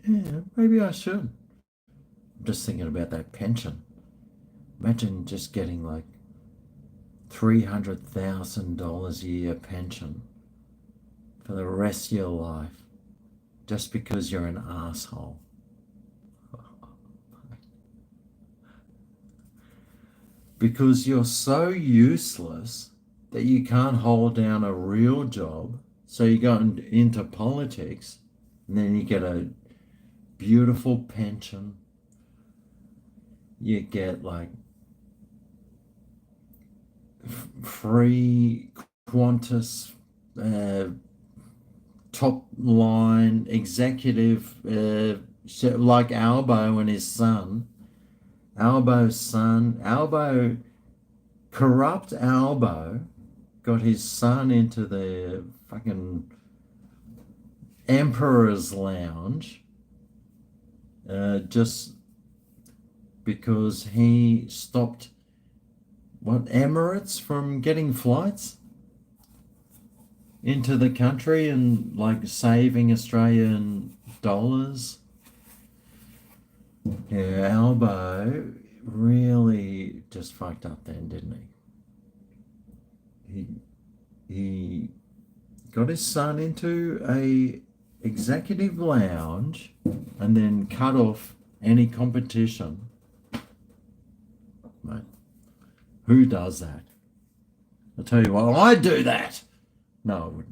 [SPEAKER 1] yeah, maybe I should. I'm just thinking about that pension. Imagine just getting like $300,000 a year pension for the rest of your life just because you're an asshole. Because you're so useless that you can't hold down a real job, so you go into politics and then you get a beautiful pension. You get like free Qantas top line executive, like Albo and his son. Corrupt Albo got his son into the fucking Emperor's Lounge just because he stopped Emirates from getting flights into the country and like saving Australian dollars. Yeah, Albo really just fucked up then, didn't he? He got his son into a executive lounge and then cut off any competition. Mate, who does that? I'll tell you what, I'd do that. No, I wouldn't.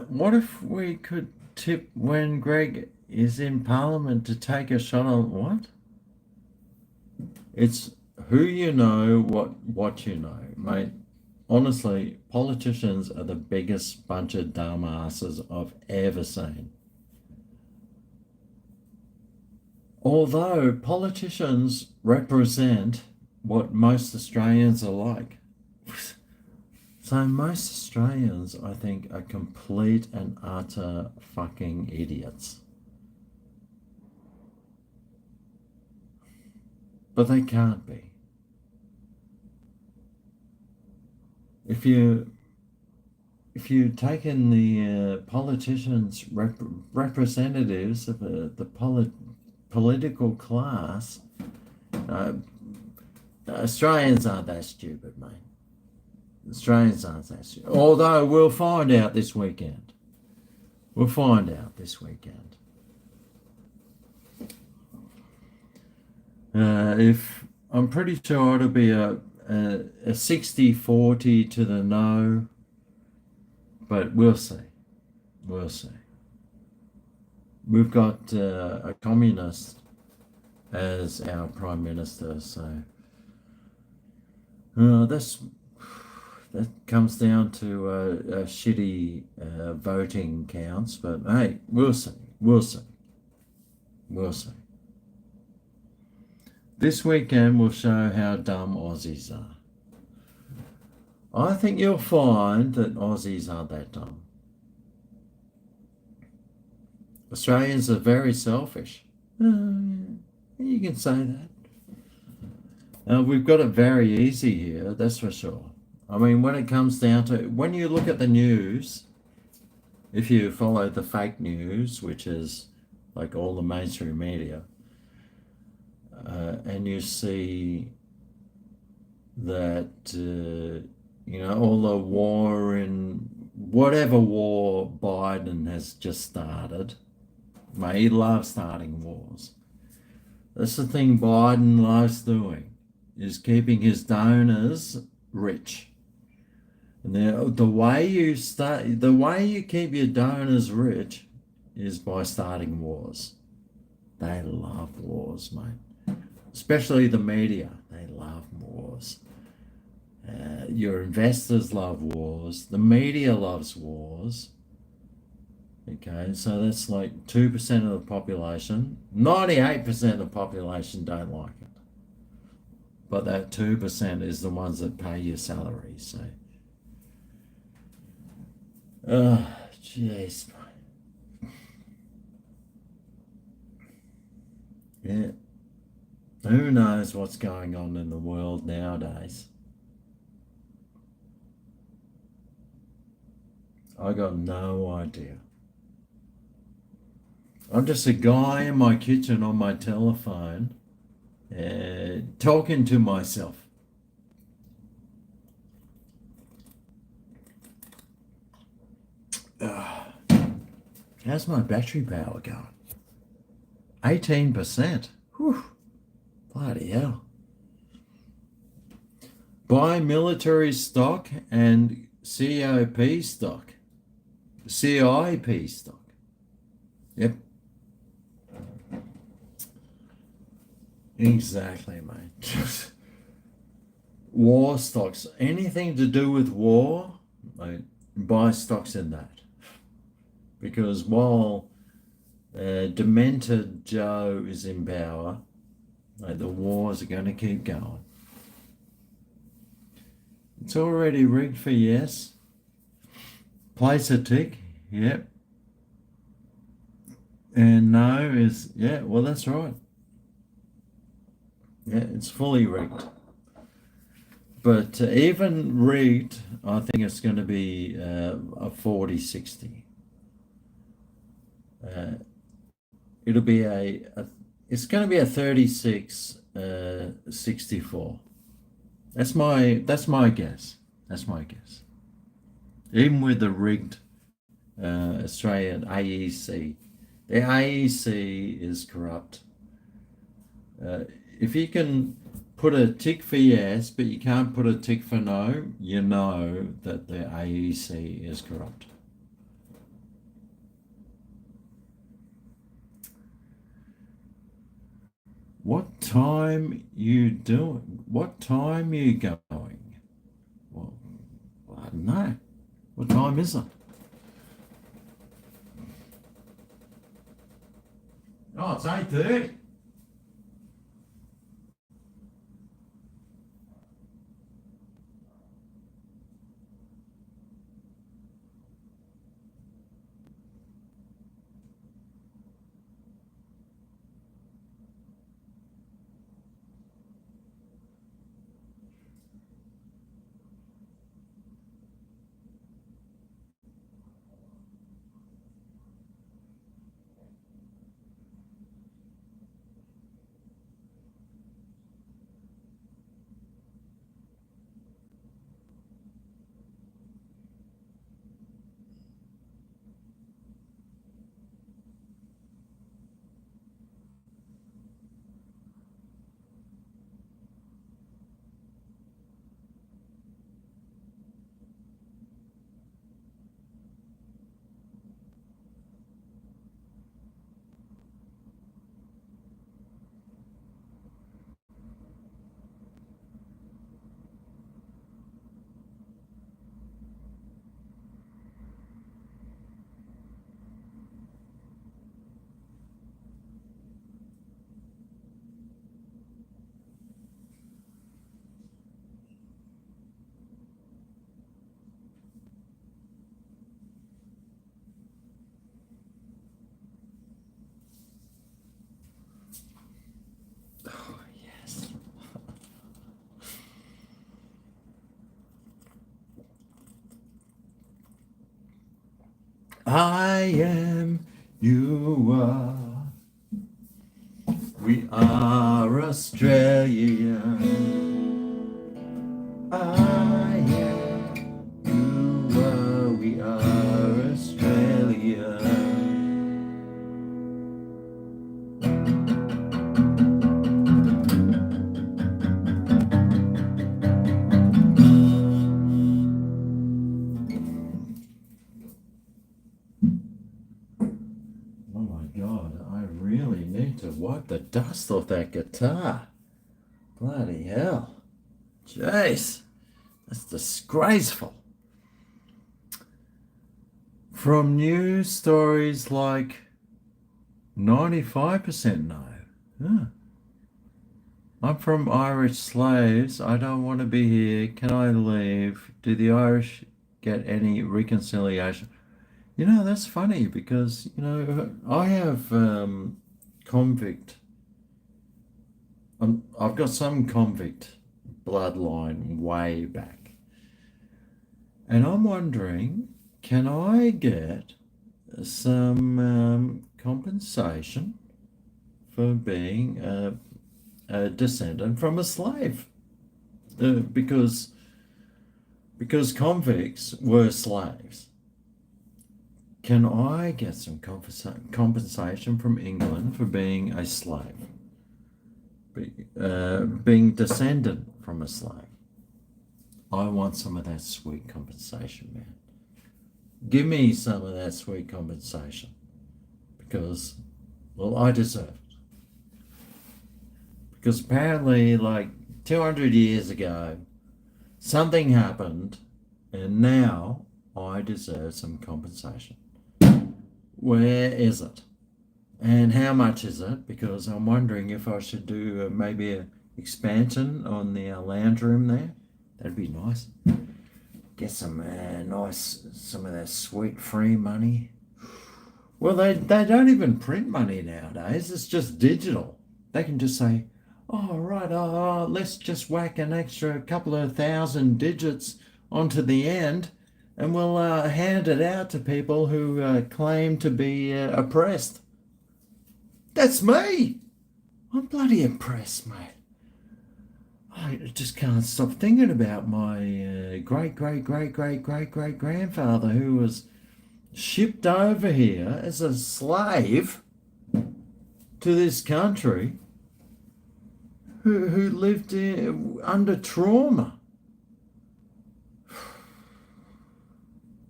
[SPEAKER 1] What if we could tip when Greg is in Parliament to take a shot on what? It's who you know, what you know, mate. Honestly, politicians are the biggest bunch of dumbasses I've ever seen. Although politicians represent what most Australians are like. So most Australians, I think, are complete and utter fucking idiots. But they can't be. If you taken the politicians, representatives of the political class, Australians aren't that stupid, mate. Australians aren't that stupid. Although we'll find out this weekend. We'll find out this weekend. If I'm pretty sure it'll be a 60-40 to the no, but we'll see. We'll see. We've got a communist as our prime minister, so that comes down to shitty voting counts. But hey, we'll see. We'll see. We'll see. This weekend will show how dumb Aussies are. I think you'll find that Aussies aren't that dumb. Australians are very selfish. You can say that. We've got it very easy here, that's for sure. I mean, when it comes down to, when you look at the news, if you follow the fake news, which is like all the mainstream media, and you see that, all the war in whatever war Biden has just started, mate, he loves starting wars. That's the thing Biden loves doing, is keeping his donors rich. And the way you keep your donors rich is by starting wars. They love wars, mate. Especially the media. They love wars. Your investors love wars. The media loves wars. Okay, so that's like 2% of the population. 98% of the population don't like it. But that 2% is the ones that pay your salary, so. Oh, jeez. Yeah. Who knows what's going on in the world nowadays? I got no idea. I'm just a guy in my kitchen on my telephone, talking to myself. How's my battery power going? 18%. Whew. Bloody hell. Buy military stock and COP stock. CIP stock. Yep. Exactly, mate. War stocks. Anything to do with war, mate, buy stocks in that. Because while demented Joe is in power, mate, the wars are going to keep going. It's already rigged for yes. Place a tick. Yep. And no is, yeah, well, that's right. Yeah, it's fully rigged. But even rigged, I think it's going to be a 40-60. Uh, it'll be it's going to be a 36 64. That's my guess. That's my guess. Even with the rigged Australian AEC, the AEC is corrupt. Uh, if you can put a tick for yes, but you can't put a tick for no, you know that the AEC is corrupt. What time you doing? What time you going? Well, I don't know. What time is it? Oh, it's 8:30. Oh, yes. I am, you are, we are Australia. I am, you are, we are Australia. Oh my God, I really need to wipe the dust off that guitar. Bloody hell. Jeez, that's disgraceful. From news stories like 95% no. Huh. I'm from Irish slaves. I don't want to be here. Can I leave? Do the Irish get any reconciliation? You know, that's funny because, I have convict. I've got some convict bloodline way back. And I'm wondering, can I get some compensation for being a descendant from a slave? Because convicts were slaves. Can I get some compensation from England for being a slave? Being descendant from a slave. I want some of that sweet compensation, man. Give me some of that sweet compensation because, well, I deserve it. Because apparently, like 200 years ago, something happened and now I deserve some compensation. Where is it? And how much is it? Because I'm wondering if I should do maybe an expansion on the lounge room there. That'd be nice. Get some some of that sweet free money. Well, they don't even print money nowadays. It's just digital. They can just say, "Oh, right, let's just whack an extra couple of thousand digits onto the end, and we'll hand it out to people who claim to be oppressed." That's me. I'm bloody oppressed, mate. I just can't stop thinking about my great great great great great great grandfather who was shipped over here as a slave to this country, who lived under trauma.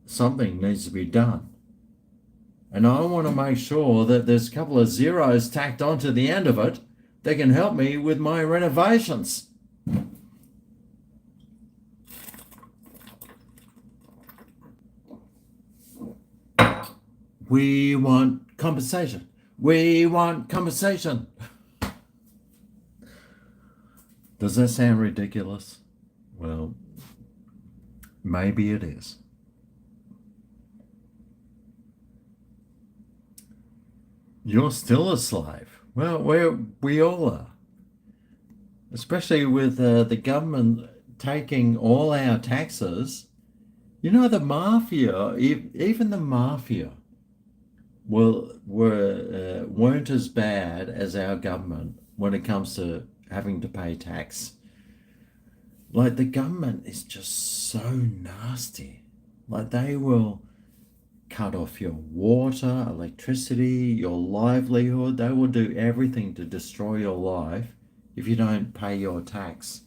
[SPEAKER 1] Something needs to be done. And I want to make sure that there's a couple of zeros tacked onto the end of it that can help me with my renovations. We want compensation. We want compensation. Does that sound ridiculous? Well, maybe it is. You're still a slave. Well, we all are. Especially with the government taking all our taxes. You know, the mafia, even the mafia, weren't as bad as our government when it comes to having to pay tax. Like, the government is just so nasty. Like, they will cut off your water, electricity, your livelihood. They will do everything to destroy your life if you don't pay your tax.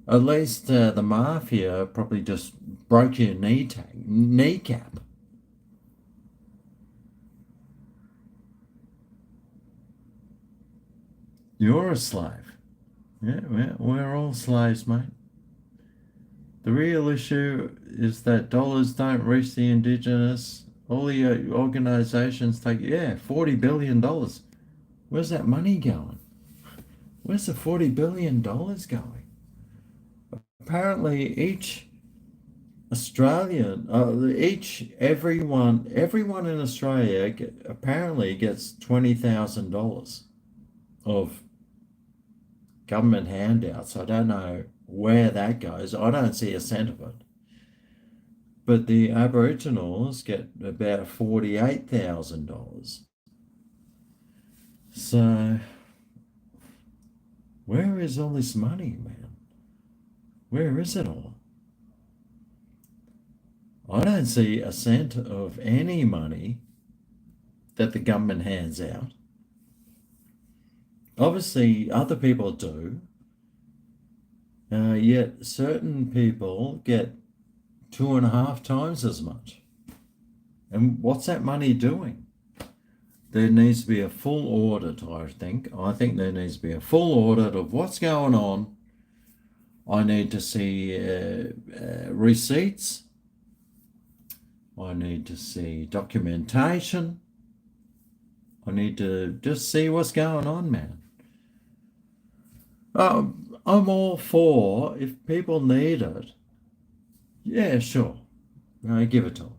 [SPEAKER 1] At least the mafia probably just broke your kneecap. You're a slave. Yeah, we're all slaves, mate. The real issue is that dollars don't reach the indigenous. All the organizations take, $40 billion. Where's that money going? Where's the $40 billion going? Apparently each Australian, everyone in Australia apparently gets $20,000 of government handouts. I don't know where that goes. I don't see a cent of it. But the Aboriginals get about $48,000. So where is all this money, man? Where is it all? I don't see a cent of any money that the government hands out. Obviously, other people do. Yet certain people get 2.5 times as much. And what's that money doing? There needs to be a full audit, I think. I think there needs to be a full audit of what's going on. I need to see receipts. I need to see documentation. I need to just see what's going on, man. I'm all for, if people need it, yeah, sure, give it to them.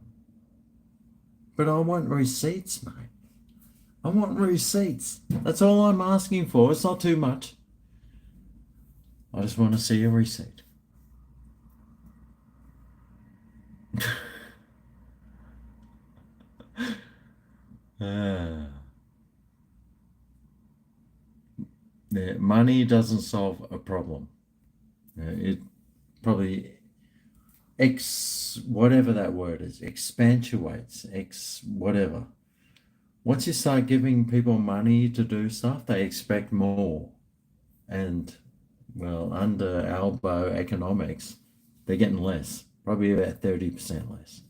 [SPEAKER 1] But I want receipts, mate. I want receipts. That's all I'm asking for. It's not too much. I just want to see a receipt. Yeah, money doesn't solve a problem. It probably whatever that word is, expantuates, whatever. Once you start giving people money to do stuff, they expect more. And, well, under elbow economics, they're getting less, probably about 30% less.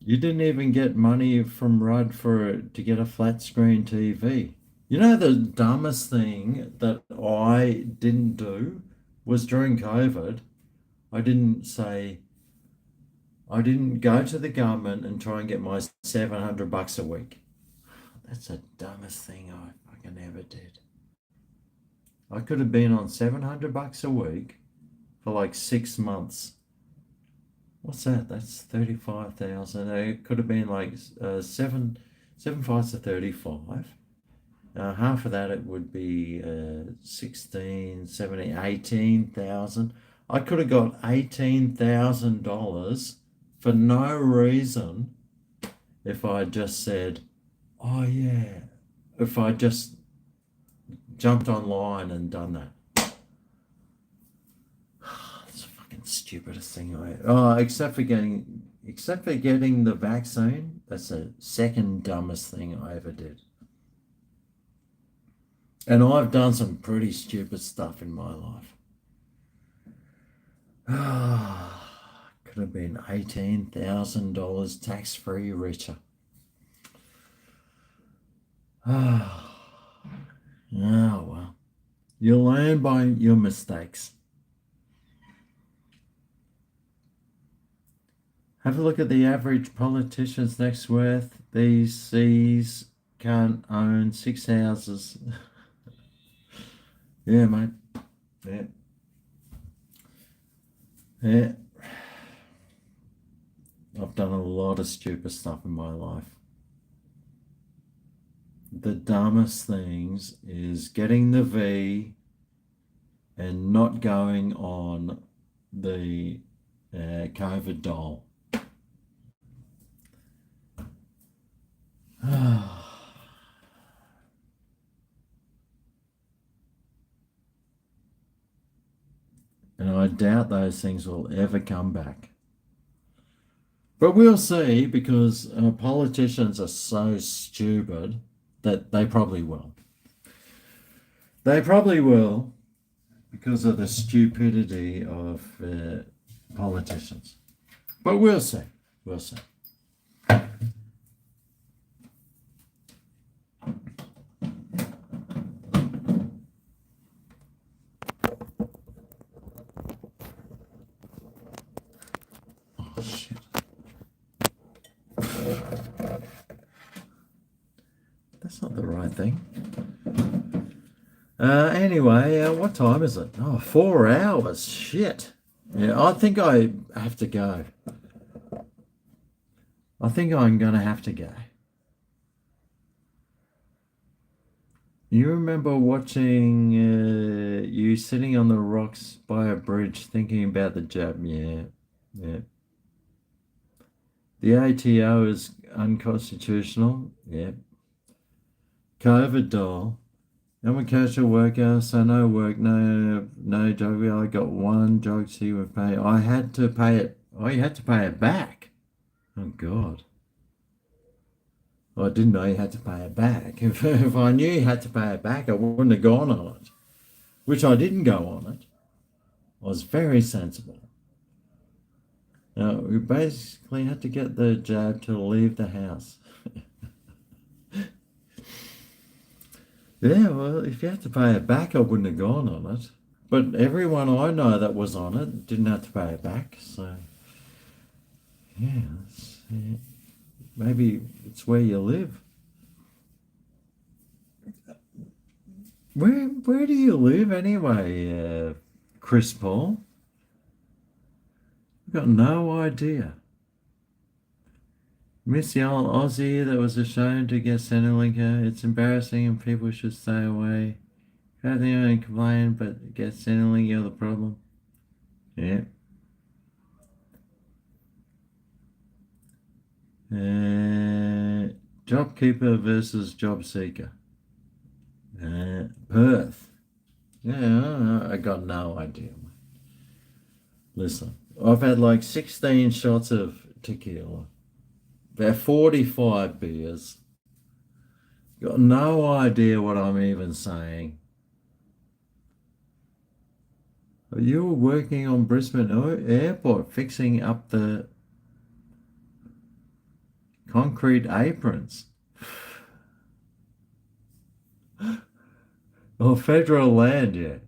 [SPEAKER 1] You didn't even get money from Rudd to get a flat screen TV. You know, the dumbest thing that I didn't do was during COVID, I didn't go to the government and try and get my $700 a week. That's the dumbest thing I fucking ever did. I could have been on $700 a week for like 6 months. What's that? That's 35,000. It could have been like seven fives to 35. Half of that it would be 16, 17, 18,000. I could have got $18,000 for no reason if I just said, oh yeah, if I just jumped online and done that. It's the fucking stupidest thing except for getting the vaccine. That's the second dumbest thing I ever did. And I've done some pretty stupid stuff in my life. Could have been $18,000 tax-free richer. Oh, well. You learn by your mistakes. Have a look at the average politician's net worth. These C's can't own 6 houses. Yeah, mate. Yeah. Yeah. I've done a lot of stupid stuff in my life. The dumbest things is getting the V and not going on the COVID dole. And I doubt those things will ever come back. But we'll see, because politicians are so stupid that they probably will. They probably will, because of the stupidity of politicians. But we'll see. We'll see. Oh, shit. That's not the right thing. Anyway, what time is it? Oh, 4 hours. Shit. Yeah, I think I have to go. I think I'm going to have to go. You remember watching you sitting on the rocks by a bridge thinking about the jab? Yeah, yeah. The ATO is unconstitutional. Yeah. COVID dole. I'm a casual worker, so no work, no job. I got one job she would pay. I had to pay it. Oh, you had to pay it back. Oh, God. I didn't know you had to pay it back. If I knew you had to pay it back, I wouldn't have gone on it, which I didn't go on it. I was very sensible. Now, we basically had to get the jab to leave the house. Yeah, well, if you had to pay it back, I wouldn't have gone on it. But everyone I know that was on it didn't have to pay it back. So, yeah, maybe it's where you live. Where do you live anyway, Chris Paul? I've got no idea. Miss the old Aussie that was ashamed to get Centrelink. It's embarrassing and people should stay away. Can't think anyone complain, but get Centrelink, you're the problem. Yeah. Job keeper versus job seeker. Perth. Yeah, I got no idea. Listen, I've had like 16 shots of tequila. About 45 beers. Got no idea what I'm even saying. You were working on Brisbane Airport, fixing up the concrete aprons. Oh, federal land, yeah.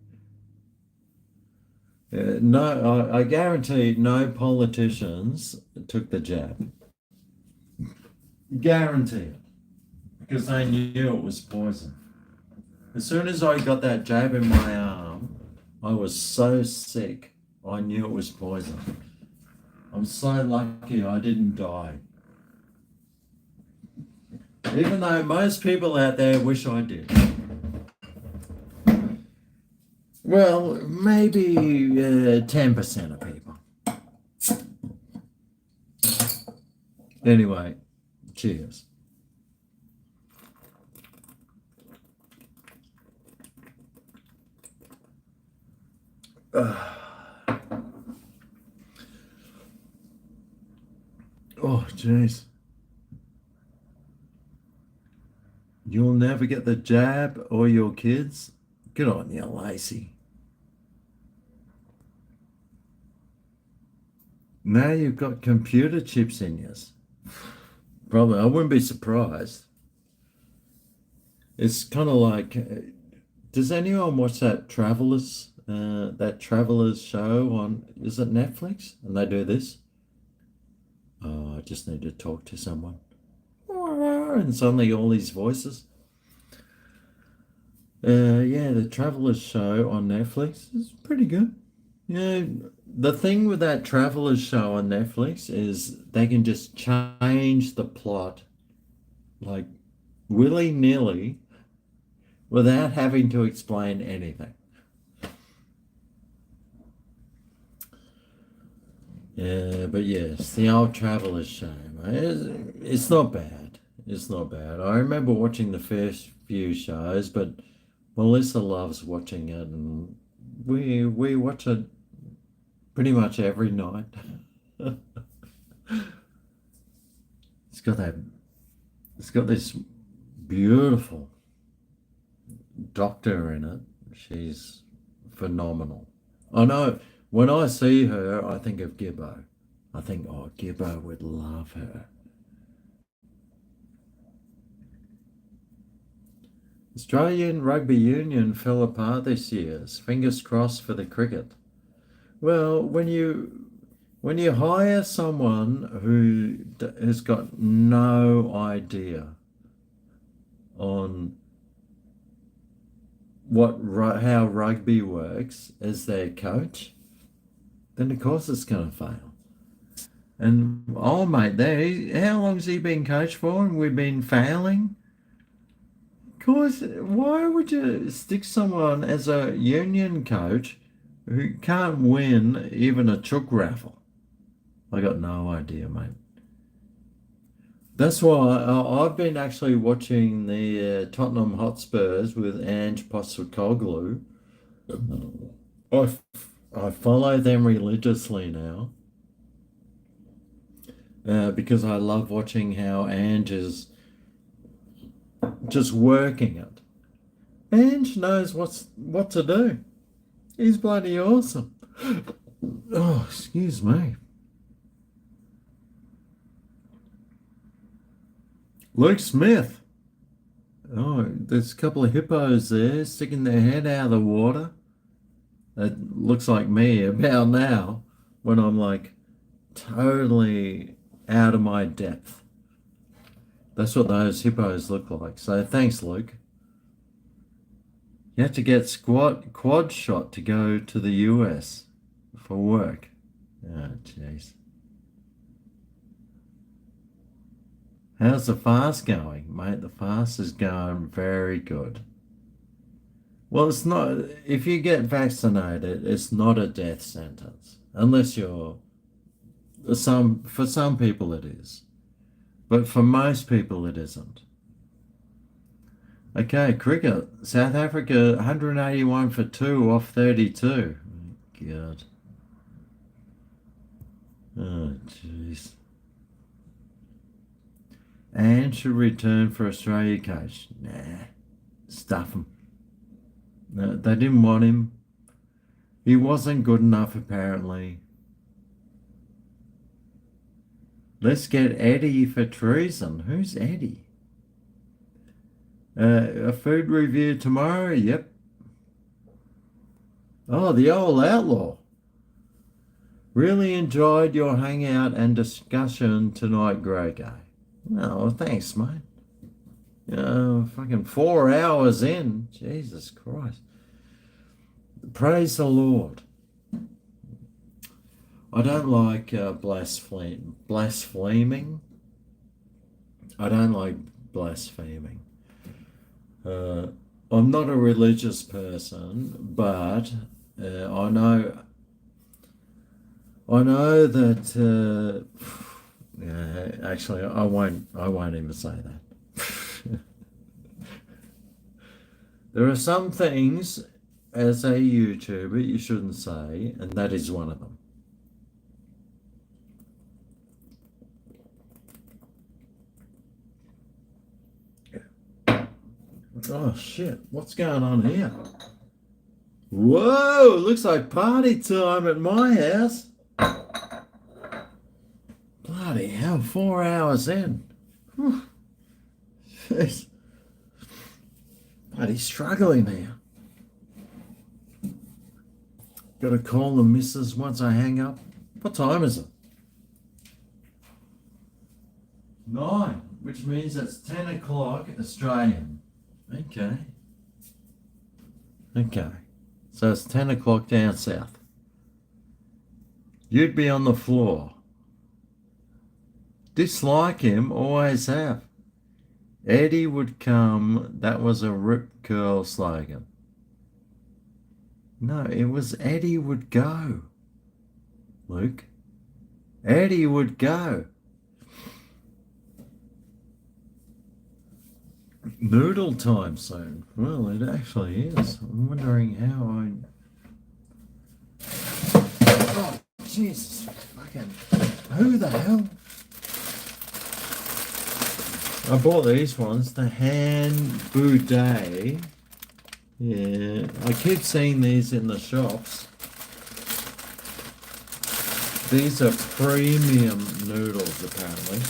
[SPEAKER 1] No, I guarantee no politicians took the jab. Guarantee it. Because they knew it was poison. As soon as I got that jab in my arm, I was so sick. I knew it was poison. I'm so lucky I didn't die. Even though most people out there wish I did. Well, maybe 10% of people. Anyway, cheers. Oh, jeez. You'll never get the jab or your kids? Good on you, Lacey. Now you've got computer chips in yours. Probably, I wouldn't be surprised. It's kind of like, does anyone watch that Travelers show on, is it Netflix? And they do this? Oh, I just need to talk to someone. And suddenly all these voices. Yeah, the Travelers show on Netflix is pretty good. Yeah, the thing with that Travelers show on Netflix is they can just change the plot like willy-nilly without having to explain anything. Yeah, but yes, the old Travelers show, mate, it's not bad. It's not bad. I remember watching the first few shows, but Melissa loves watching it, and we watch it pretty much every night. It's got that. It's got this beautiful doctor in it. She's phenomenal. I know. When I see her, I think of Gibbo. I think, oh, Gibbo would love her. Australian Rugby Union fell apart this year. Fingers crossed for the cricket. Well, when you hire someone who has got no idea on how rugby works as their coach, then of course it's going to fail. And oh mate, how long's he been coached for? And we've been failing. Of course, why would you stick someone as a union coach who can't win even a chook raffle? I got no idea, mate. That's why I've been actually watching the Tottenham Hotspurs with Ange Postecoglou. I follow them religiously now because I love watching how Ange is just working it. Ange knows what to do. He's bloody awesome. Oh, excuse me. Luke Smith. Oh, there's a couple of hippos there sticking their head out of the water. That looks like me about now when I'm like totally out of my depth. That's what those hippos look like. So thanks, Luke. You have to get quad shot to go to the US for work. Oh, jeez. How's the fast going, mate? The fast is going very good. Well, it's not, if you get vaccinated, it's not a death sentence. Unless for some people it is. But for most people it isn't. Okay, cricket. South Africa 181 for 2 off 32. Oh, God. Oh, jeez. And should return for Australia coach. Nah, stuff him. No, they didn't want him. He wasn't good enough, apparently. Let's get Eddie for treason. Who's Eddie? A food review tomorrow? Yep. Oh, the old outlaw. Really enjoyed your hangout and discussion tonight, GregO. Oh, thanks, mate. Fucking 4 hours in. Jesus Christ. Praise the Lord. I don't like blaspheming. I don't like blaspheming. I'm not a religious person, but I know that. Yeah, actually, I won't. I won't even say that. There are some things as a YouTuber you shouldn't say, and that is one of them. Oh shit, what's going on here? Whoa, looks like party time at my house. Bloody hell, 4 hours in. Whew. Jeez. Bloody struggling here. Gotta call the missus once I hang up. What time is it? 9, which means it's 10 o'clock Australian. Okay. Okay. So it's 10 o'clock down south. You'd be on the floor. Dislike him, always have. Eddie would come, that was a Rip Curl slogan. No, it was Eddie would go. Luke. Eddie would go. Noodle time soon. Well, it actually is. I'm wondering how Oh, Jesus. Fucking. Who the hell? I bought these ones, the hand boudet. Yeah, I keep seeing these in the shops. These are premium noodles, apparently.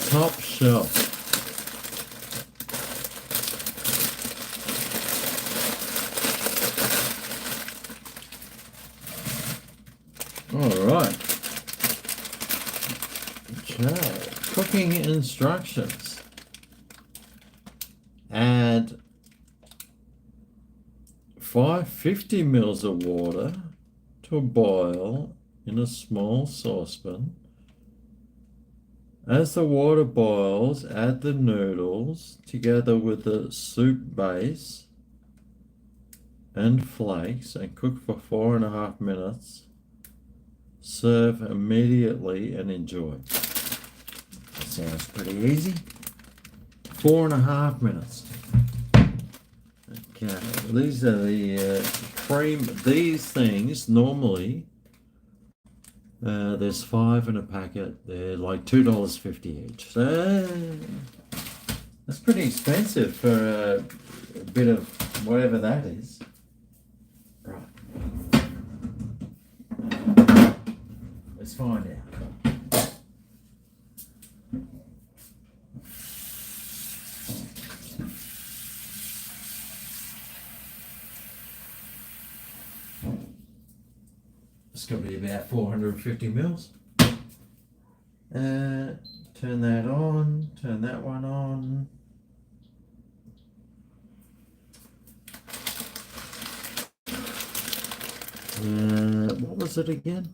[SPEAKER 1] Top shelf. All right. Okay. Cooking instructions. Add 550 mils of water to a boil in a small saucepan. As the water boils, add the noodles together with the soup base and flakes and cook for 4.5 minutes. Serve immediately and enjoy. Sounds pretty easy. 4.5 minutes. Okay, these are the cream. These things normally there's 5 in a packet. They're like $2.50 each. So that's pretty expensive for a bit of whatever that is. Right. Let's find out. It's going to be about 450 mils. Turn that on, turn that one on. What was it again?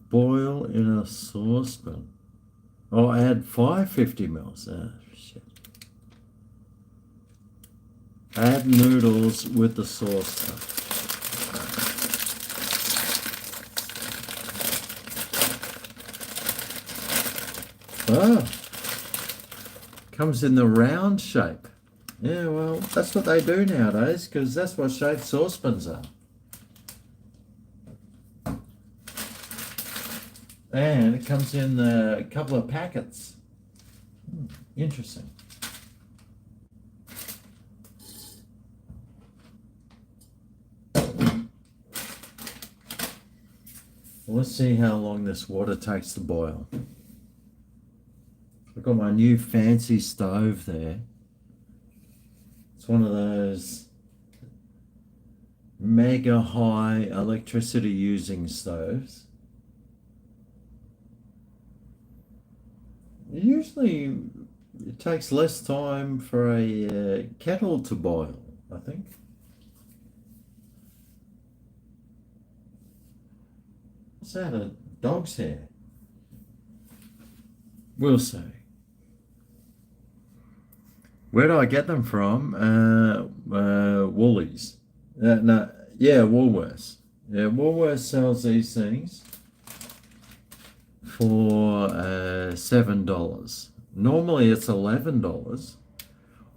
[SPEAKER 1] Boil in a saucepan. Oh, add 550 mils. Oh, shit. Add noodles with the saucepan. Oh, comes in the round shape. Yeah, well, that's what they do nowadays because that's what shaped saucepans are. And it comes in a couple of packets. Interesting. Well, let's see how long this water takes to boil. I've got my new fancy stove there. It's one of those mega high electricity using stoves. Usually it takes less time for a kettle to boil, I think. What's that, a dog's hair? We'll see. Where do I get them from? Woolies. No, yeah, Woolworths. Yeah, Woolworths sells these things for $7. Normally it's $11,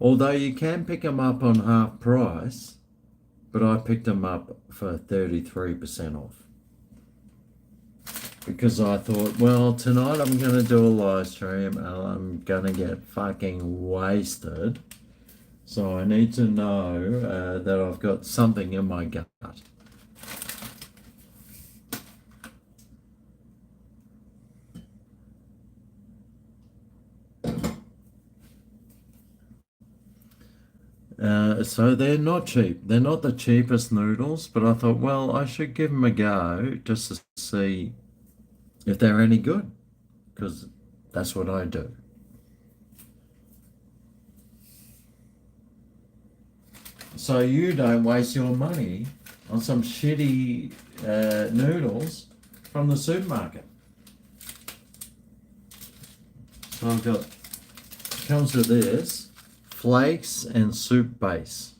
[SPEAKER 1] although you can pick them up on half price, but I picked them up for 33% off. Because I thought, well, tonight I'm going to do a live stream and I'm going to get fucking wasted. So I need to know that I've got something in my gut. So they're not cheap. They're not the cheapest noodles, but I thought, well, I should give them a go just to see if they're any good, because that's what I do. So you don't waste your money on some shitty noodles from the supermarket. So I've got, comes with this, flakes and soup base.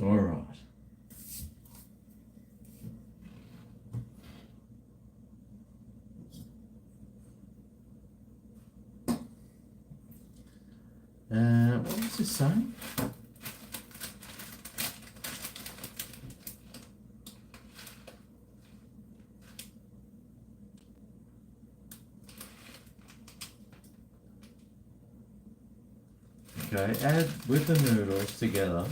[SPEAKER 1] All right. What was this saying? Okay, add with the noodles together.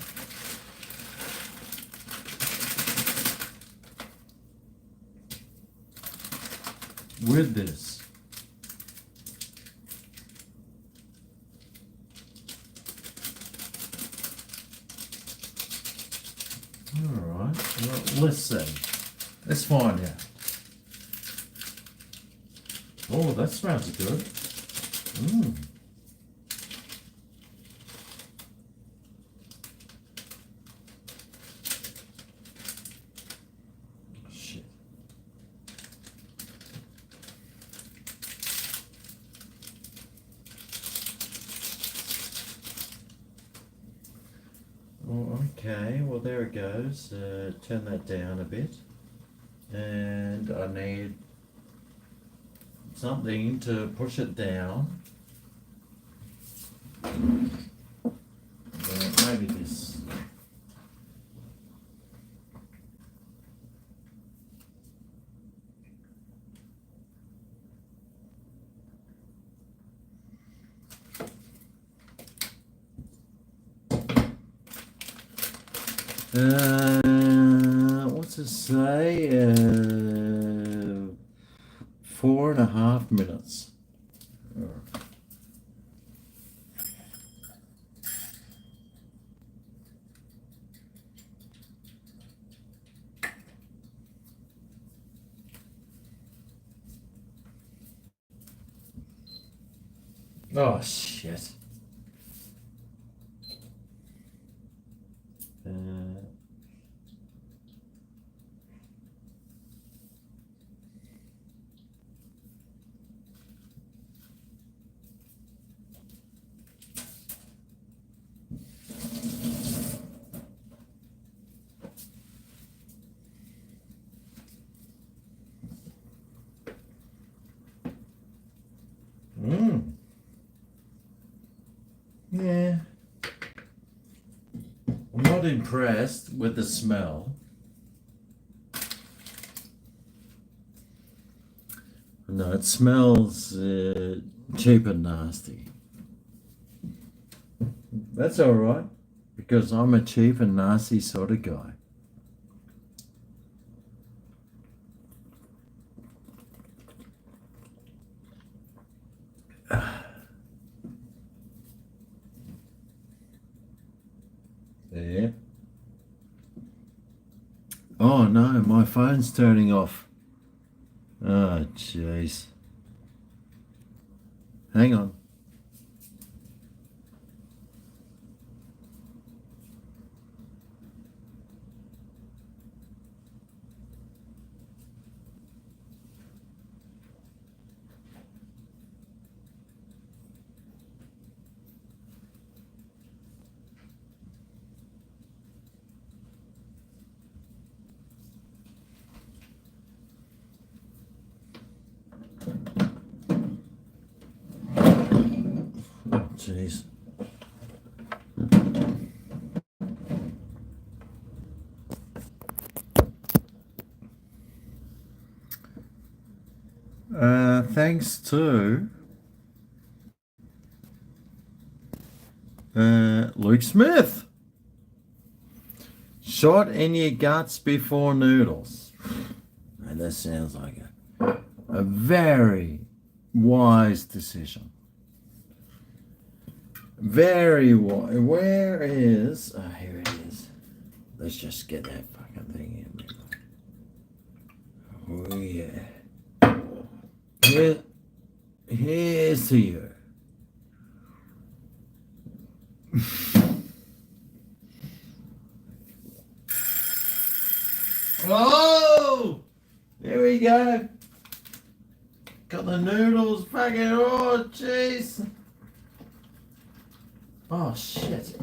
[SPEAKER 1] With this. All right, well, let's see. Let's find out. Oh, that smells good. Mmm. Shit. Oh, okay, well there it goes. Turn that down a bit. And I need something to push it down. Maybe this. What's it say? 4.5 minutes. Oh shit. Yeah. I'm not impressed with the smell. No, it smells cheap and nasty. That's all right, because I'm a cheap and nasty sort of guy. Oh no, my phone's turning off. Oh, jeez. Hang on. Oh, jeez. Thanks to Luke Smith. Shot in your guts before noodles. And that sounds like a very wise decision. Very wise. Where is... Oh, here it is. Let's just get that fucking thing in. Oh, yeah. Here's to you. Oh! There we go. Got the noodles fucking. Oh, jeez. Oh, shit.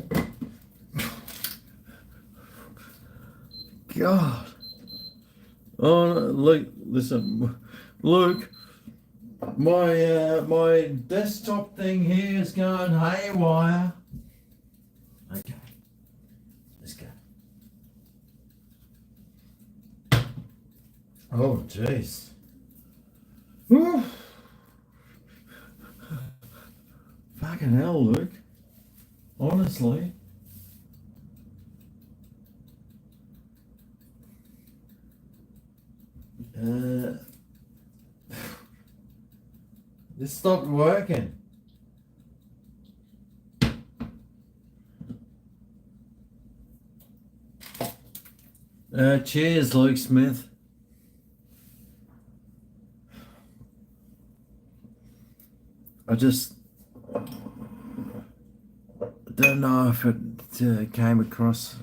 [SPEAKER 1] God. Oh, look, listen. Luke, my desktop thing here is going haywire. Okay. Let's go. Oh, jeez. Whew. Fucking hell, Luke. Honestly. This stopped working. Cheers, Luke Smith. I just don't know if it came across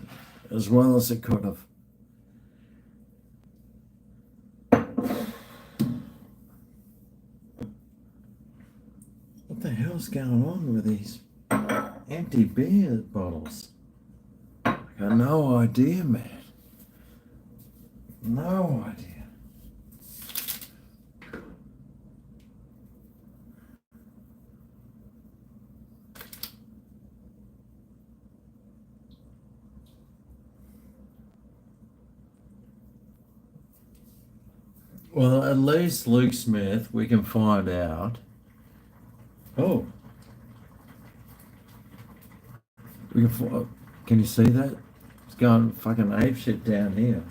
[SPEAKER 1] as well as it could have. What the hell's going on with these empty beer bottles? I got no idea, man. No idea. Well, at least Luke Smith, we can find out. Oh. Can you see that? It's going fucking apeshit down here.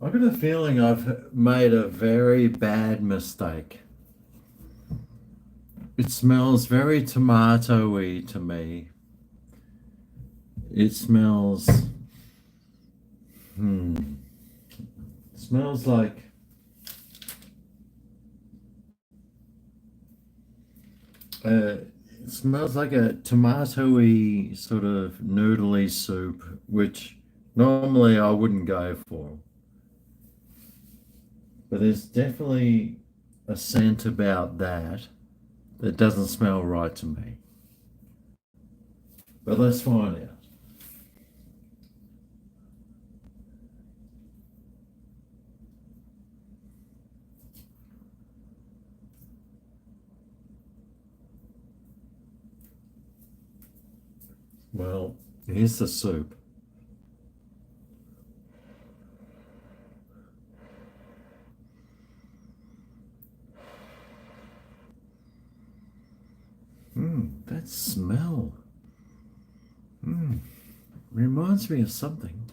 [SPEAKER 1] I've got a feeling I've made a very bad mistake. It smells very tomato-y to me. It smells... It smells like... it smells like a tomato-y sort of noodly soup, which normally I wouldn't go for. But there's definitely a scent about that doesn't smell right to me. But let's find out. Well, here's the soup. That smell. Reminds me of something.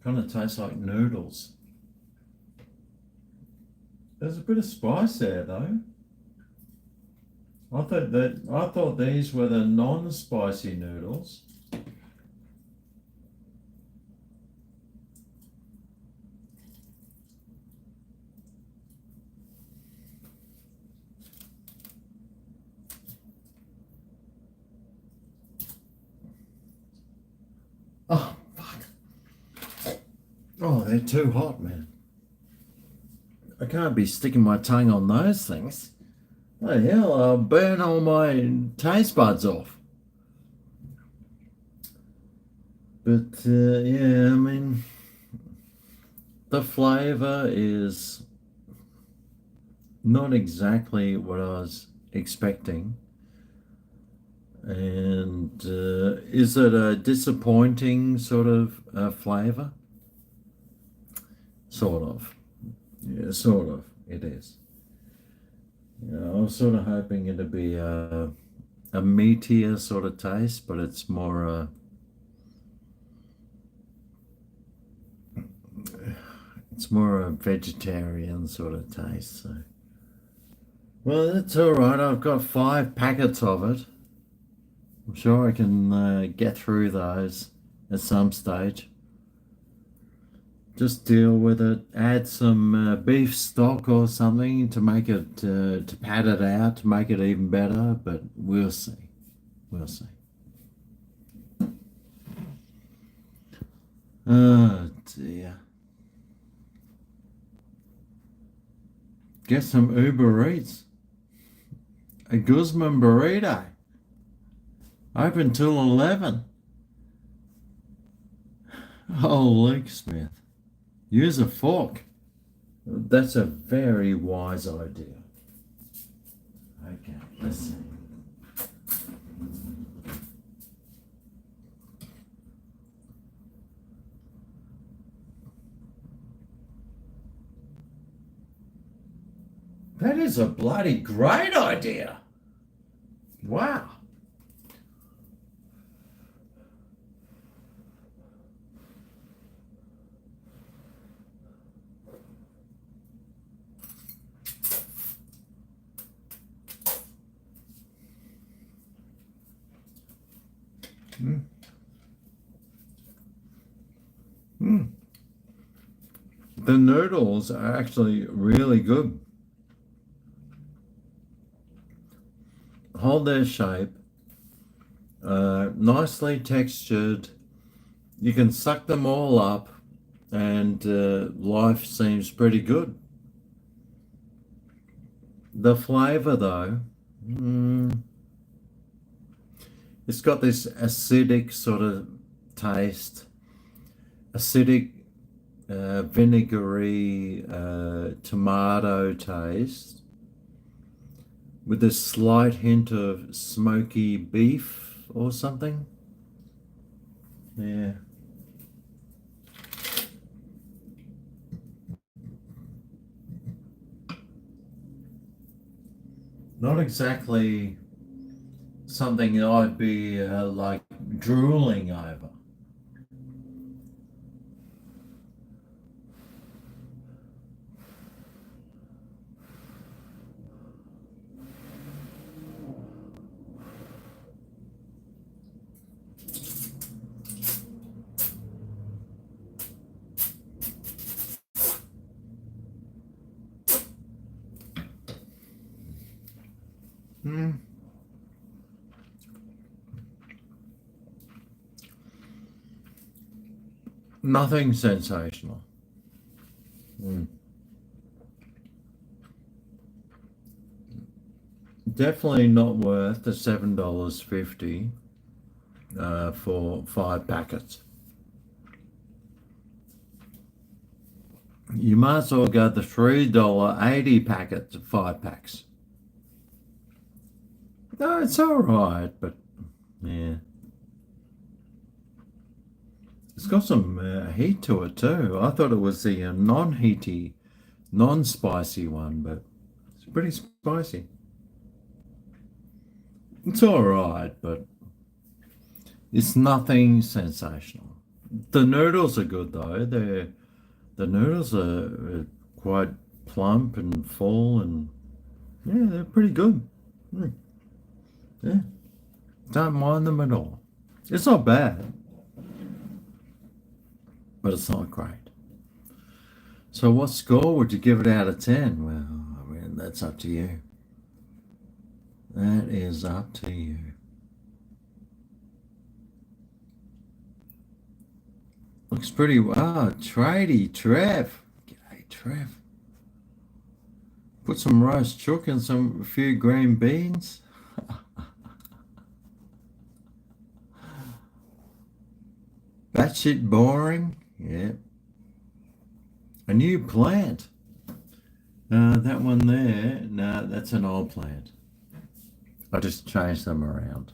[SPEAKER 1] Kind of tastes like noodles. There's a bit of spice there though. I thought these were the non-spicy noodles. Oh, fuck. Oh, they're too hot, man. I can't be sticking my tongue on those things. Oh, hell, I'll burn all my taste buds off. But, yeah, I mean, the flavour is not exactly what I was expecting. And is it a disappointing sort of flavour? Sort of. Yeah, sort of. It is. Yeah, I was sort of hoping it'd be a meatier sort of taste, but it's more a vegetarian sort of taste. So, well, that's all right. I've got 5 packets of it. I'm sure I can get through those at some stage. Just deal with it. Add some beef stock or something to make it to pad it out to make it even better. But we'll see. We'll see. Oh dear. Get some Uber Eats. A Guzman burrito. Open till 11. Oh, Luke Smith. Use a fork. That's a very wise idea. Okay, let's see. That is a bloody great idea. Wow. Mm. Mm. The noodles are actually really good. Hold their shape, nicely textured. You can suck them all up, and life seems pretty good. The flavour, though, it's got this acidic sort of taste, acidic, vinegary, tomato taste, with a slight hint of smoky beef or something. Yeah. Not exactly something I'd be like drooling over. Nothing sensational. Definitely not worth the $7.50 for 5 packets. You might as well go the $3.80 packet of 5 packs. No, it's all right, but yeah. It's got some heat to it too. I thought it was the non-heaty, non-spicy one, but it's pretty spicy. It's all right, but it's nothing sensational. The noodles are good though. The noodles are quite plump and full, and yeah, they're pretty good. Mm, yeah, don't mind them at all. It's not bad, but it's not great. So, what score would you give it out of 10? Well, I mean, that's up to you. That is up to you. Looks pretty well. Tradie, Trev. G'day, Trev. Put some roast chook and a few green beans. That shit boring. Yeah. A new plant. That one there, no, that's an old plant. I just changed them around.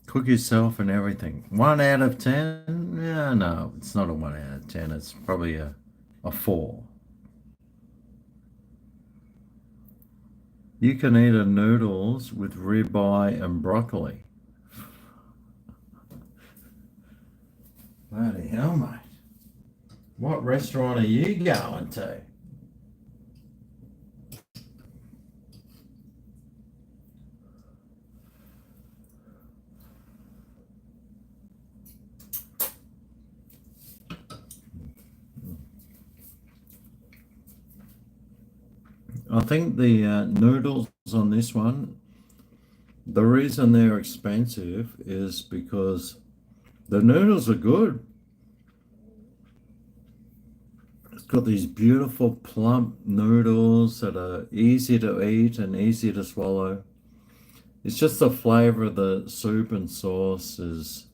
[SPEAKER 1] Cook yourself and everything. 1 out of 10? Yeah, no, it's not a 1 out of 10. It's probably a 4. You can eat a noodles with ribeye and broccoli. Bloody hell, mate. What restaurant are you going to? I think the noodles on this one, the reason they're expensive is because the noodles are good. It's got these beautiful plump noodles that are easy to eat and easy to swallow. It's just the flavor of the soup and sauce is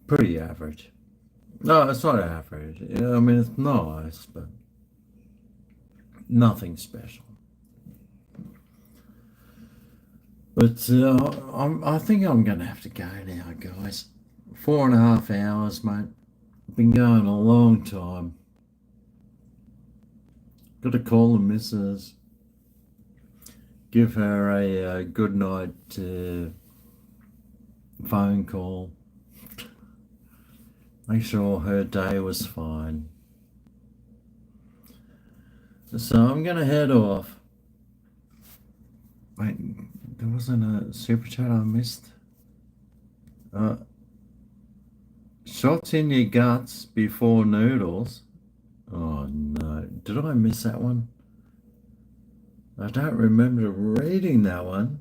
[SPEAKER 1] pretty average. No, it's not average. Yeah, I mean, it's nice, but nothing special. But I think I'm going to have to go now, guys. 4.5 hours, mate. Been going a long time. Got to call the missus, give her a good night phone call, make sure her day was fine. So I'm going to head off. Wait, there wasn't a super chat I missed. Shots in your guts before noodles. Oh no, did I miss that one? I don't remember reading that one.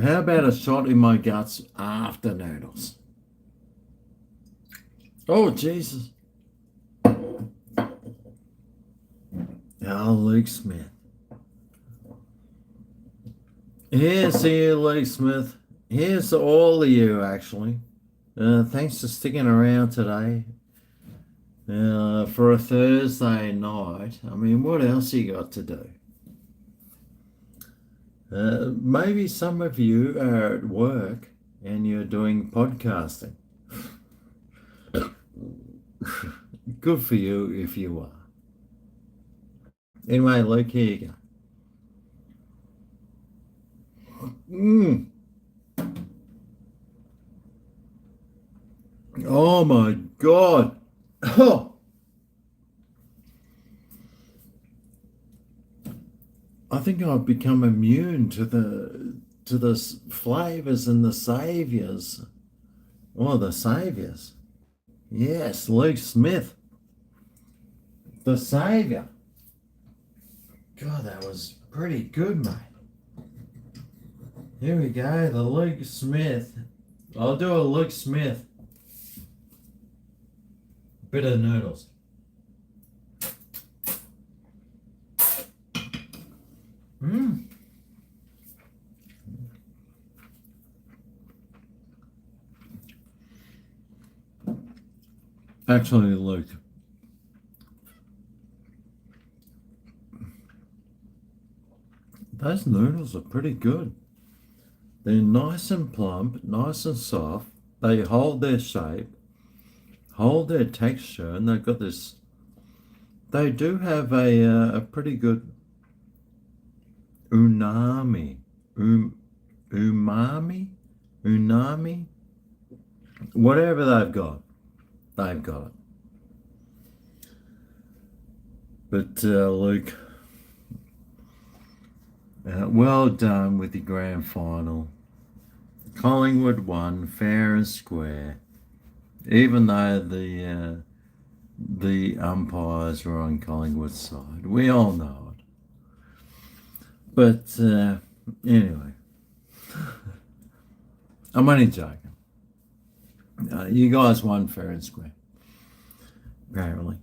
[SPEAKER 1] How about a shot in my guts after noodles? Oh, Jesus. Oh, Luke Smith. Here's you, Luke Smith. Here's to all of you, actually. Thanks for sticking around today. For a Thursday night. I mean, what else you got to do? Maybe some of you are at work and you're doing podcasting. Good for you if you are. Anyway, Luke, here you go. Oh my God. Oh. I think I've become immune to the flavors and the saviors. Oh, the saviors. Yes, Luke Smith. The savior. God, that was pretty good, mate. Here we go, the Luke Smith. I'll do a Luke Smith. Bit of noodles. Actually, Luke, those noodles are pretty good. They're nice and plump, nice and soft. They hold their shape, hold their texture, and they've got this. They do have a pretty good Unami. Umami? Unami? Whatever they've got it. But Luke, well done with the grand final. Collingwood won fair and square, even though the umpires were on Collingwood's side. We all know it. But anyway, I'm only joking. You guys won fair and square, apparently.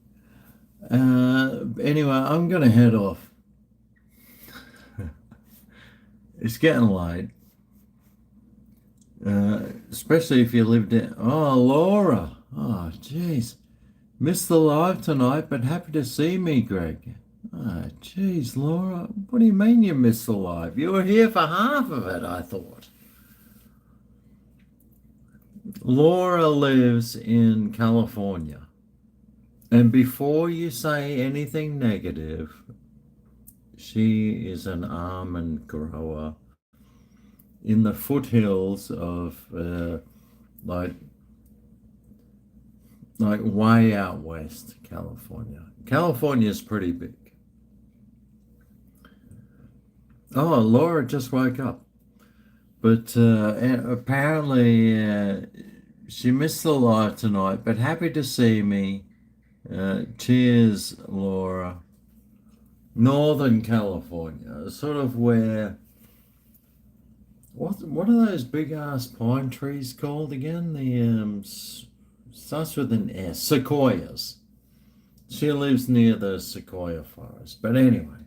[SPEAKER 1] Anyway, I'm going to head off. It's getting late. Especially if you lived in. Oh, Laura. Oh, jeez. Missed the live tonight, but happy to see me, Greg. Oh, jeez, Laura. What do you mean you missed the live? You were here for half of it, I thought. Laura lives in California. And before you say anything negative, she is an almond grower in the foothills of like way out west California. California is pretty big. Oh, Laura just woke up, but apparently she missed the live tonight. But happy to see me. Cheers, Laura. Northern California, sort of where. What are those big ass pine trees called again? The starts with an S. Sequoias. She lives near the sequoia forest. But anyway,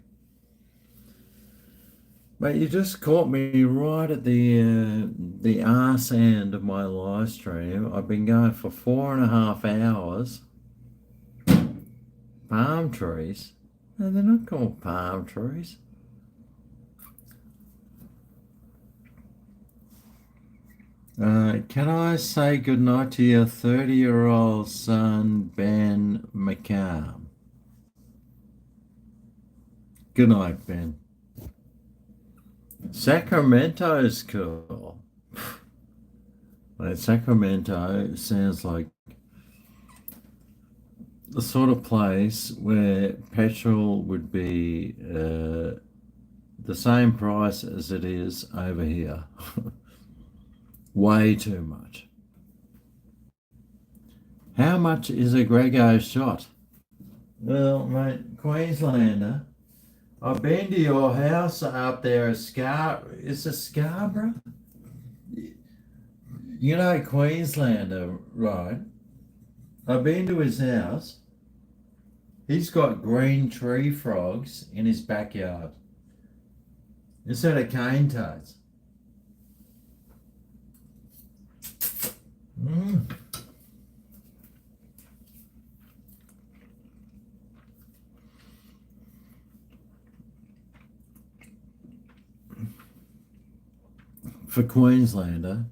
[SPEAKER 1] mate, you just caught me right at the arse end of my live stream. I've been going for 4.5 hours. Palm trees? No, they're not called palm trees. Can I say goodnight to your 30-year-old son, Ben McCann? Good night, Ben. Sacramento's cool. Sacramento sounds like the sort of place where petrol would be the same price as it is over here. Way too much. How much is a GregO shot? Well, mate, Queenslander, I've been to your house up there at is it Scarborough? You know Queenslander, right? I've been to his house. He's got green tree frogs in his backyard instead of cane toads. For Queenslander,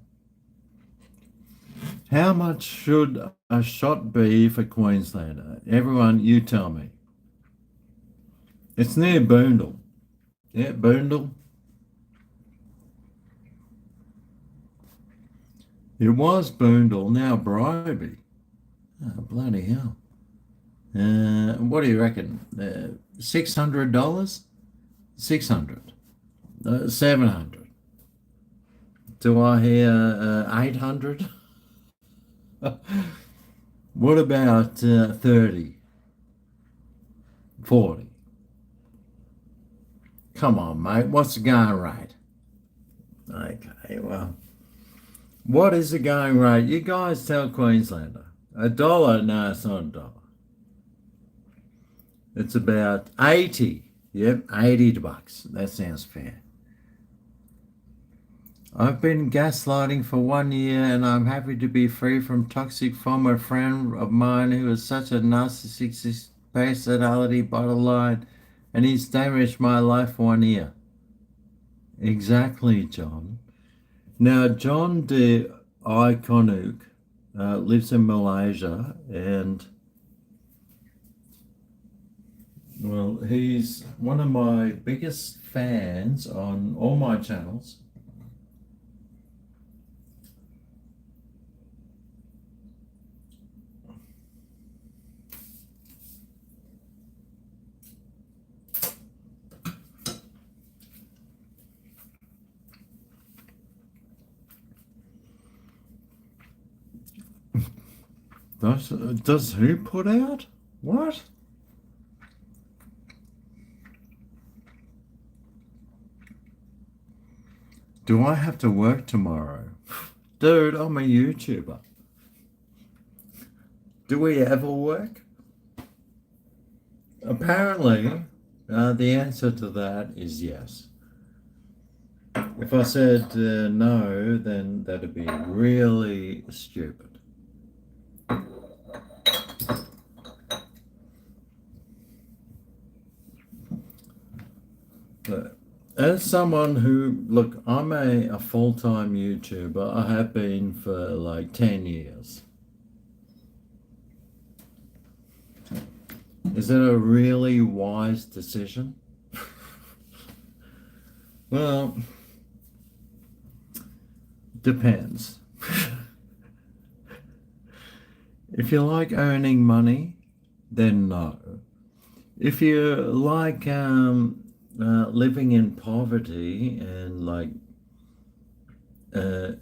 [SPEAKER 1] how much should a shot be for Queenslander? Everyone, you tell me. It's near Boondall. Yeah, Boondall. It was Boondall, now Bribey. Oh, bloody hell. What do you reckon? $600? 600. 700. Do I hear 800? What about 30? 40? Come on, mate. What's the going rate? Okay, well. What is the going rate? You guys tell Queenslander. $1? No, it's not $1. It's about 80. Yep, $80. That sounds fair. I've been gaslighting for 1 year and I'm happy to be free from toxic from a friend of mine who is such a narcissistic personality bottom line and he's damaged my life for 1 year. Exactly, John. Now, John de Iconuk lives in Malaysia and Well, he's one of my biggest fans on all my channels. Does who put out? What? Do I have to work tomorrow? Dude, I'm a YouTuber. Do we ever work? Apparently, the answer to that is yes. If I said no, then that'd be really stupid. But as someone who, look, I'm a full-time YouTuber. I have been for like 10 years. Is it a really wise decision? Well, depends. If you like earning money, then no. If you like living in poverty and like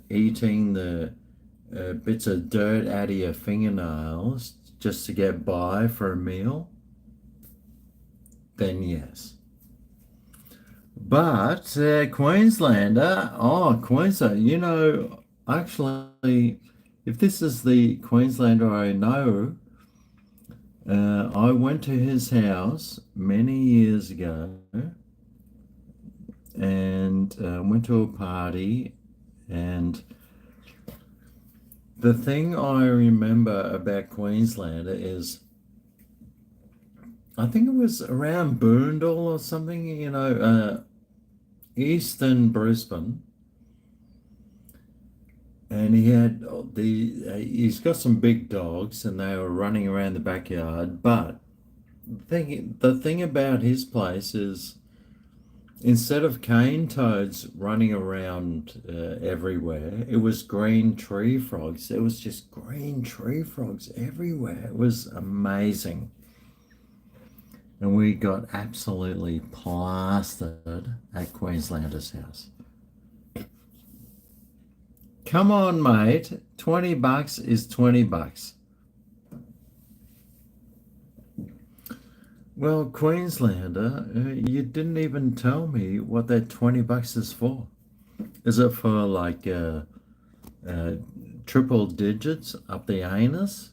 [SPEAKER 1] eating the bits of dirt out of your fingernails just to get by for a meal, then yes. But Queenslander, oh, Queensland, actually, if this is the Queenslander I know, I went to his house many years ago and went to a party. And the thing I remember about Queenslander is, I think it was around Boondall or something, eastern Brisbane. And he's got some big dogs and they were running around the backyard. But the thing about his place is, instead of cane toads running around everywhere, it was green tree frogs. There was just green tree frogs everywhere. It was amazing. And we got absolutely plastered at Queenslander's house. Come on, mate. $20 is $20. Well, Queenslander, you didn't even tell me what that $20 is for. Is it for like triple digits up the anus?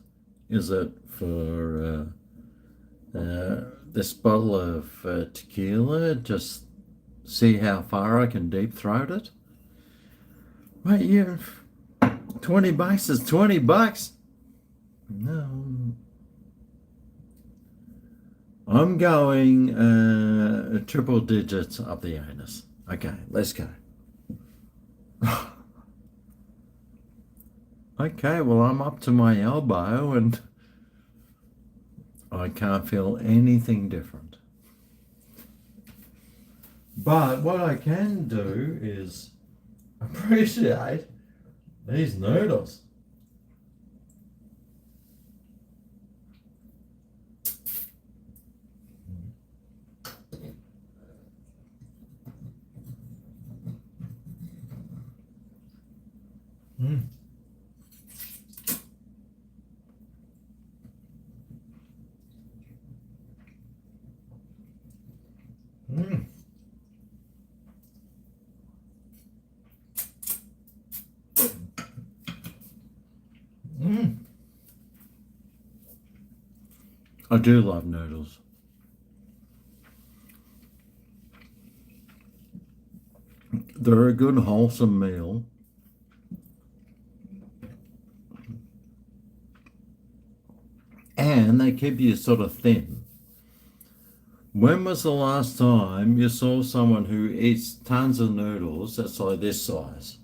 [SPEAKER 1] Is it for this bottle of tequila? Just see how far I can deep throat it? Mate, $20 is $20. No. I'm going triple digits up the anus. Okay, let's go. Okay, well, I'm up to my elbow and I can't feel anything different. But what I can do is appreciate these noodles. Mm. Mm. Mm. I do love noodles. They're a good wholesome meal. And they keep you sort of thin. When was the last time you saw someone who eats tons of noodles that's like this size?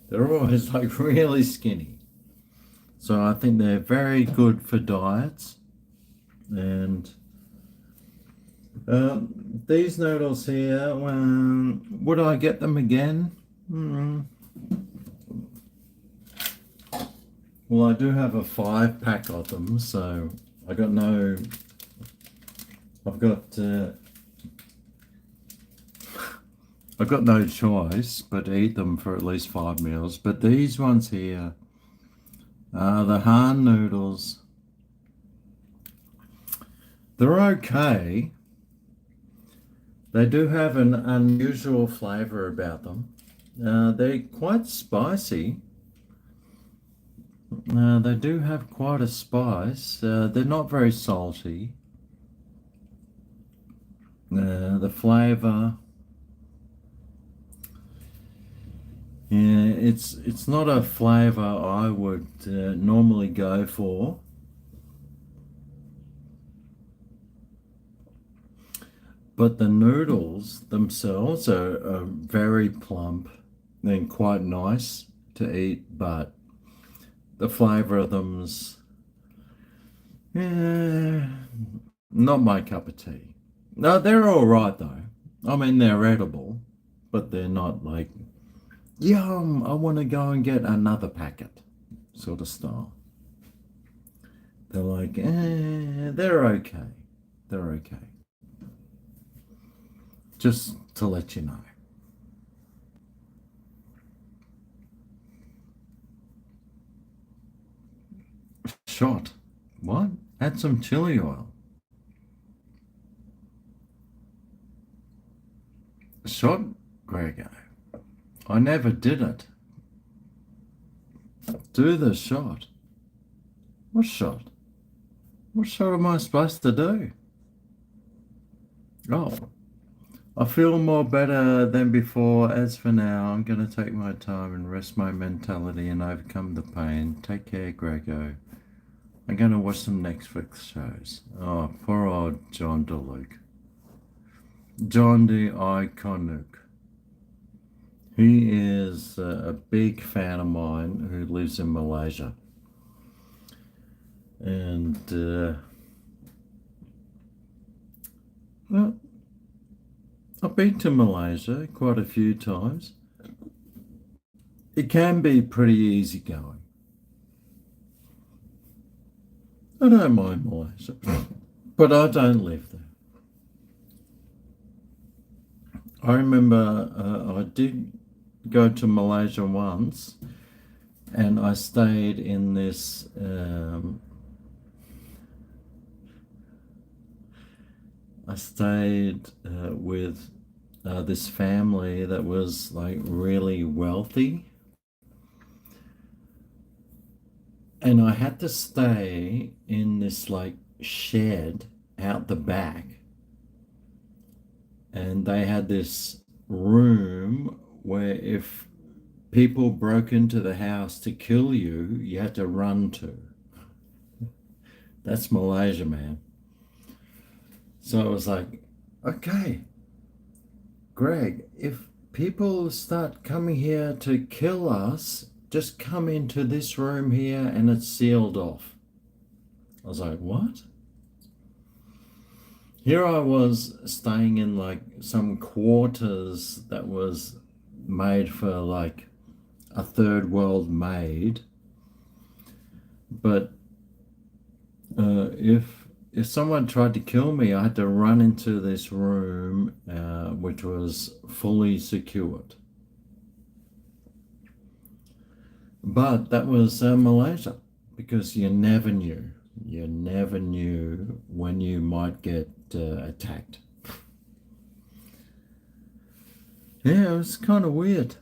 [SPEAKER 1] They're always like really skinny. So I think they're very good for diets. And these noodles here, would I get them again? Well, I do have a 5-pack of them, so I got no. I've got. I've got no choice but to eat them for at least 5 meals. But these ones here, the Han noodles, they're okay. They do have an unusual flavour about them. They're quite spicy. They do have quite a spice. They're not very salty. The flavour, yeah, it's not a flavour I would normally go for. But the noodles themselves are very plump and quite nice to eat, but the flavour of them's not my cup of tea. No, they're all right though. I mean, they're edible, but they're not like, yum, I want to go and get another packet sort of style. They're like, they're okay. They're okay. Just to let you know. Shot. What? Add some chili oil. Shot, GregO. I never did it. Do the shot. What shot? What shot am I supposed to do? Oh, I feel more better than before. As for now, I'm going to take my time and rest my mentality and overcome the pain. Take care, GregO. I'm going to watch some Netflix shows. Oh, poor old John DeLuke. John the Iconic. He is a big fan of mine who lives in Malaysia. And, well, I've been to Malaysia quite a few times. It can be pretty easy going. I don't mind Malaysia, but I don't live there. I remember I did go to Malaysia once, and I stayed in this with this family that was like really wealthy, and I had to stay in this like shed out the back, and they had this room where if people broke into the house to kill you, you had to run to. That's Malaysia, man. So I was like, okay, Greg, if people start coming here to kill us, just come into this room here and it's sealed off. I was like, what? Here I was staying in like some quarters that was made for like a third world maid. But if someone tried to kill me, I had to run into this room, which was fully secured. But that was Malaysia, because you never knew. You never knew when you might get attacked. Yeah, it was kind of weird.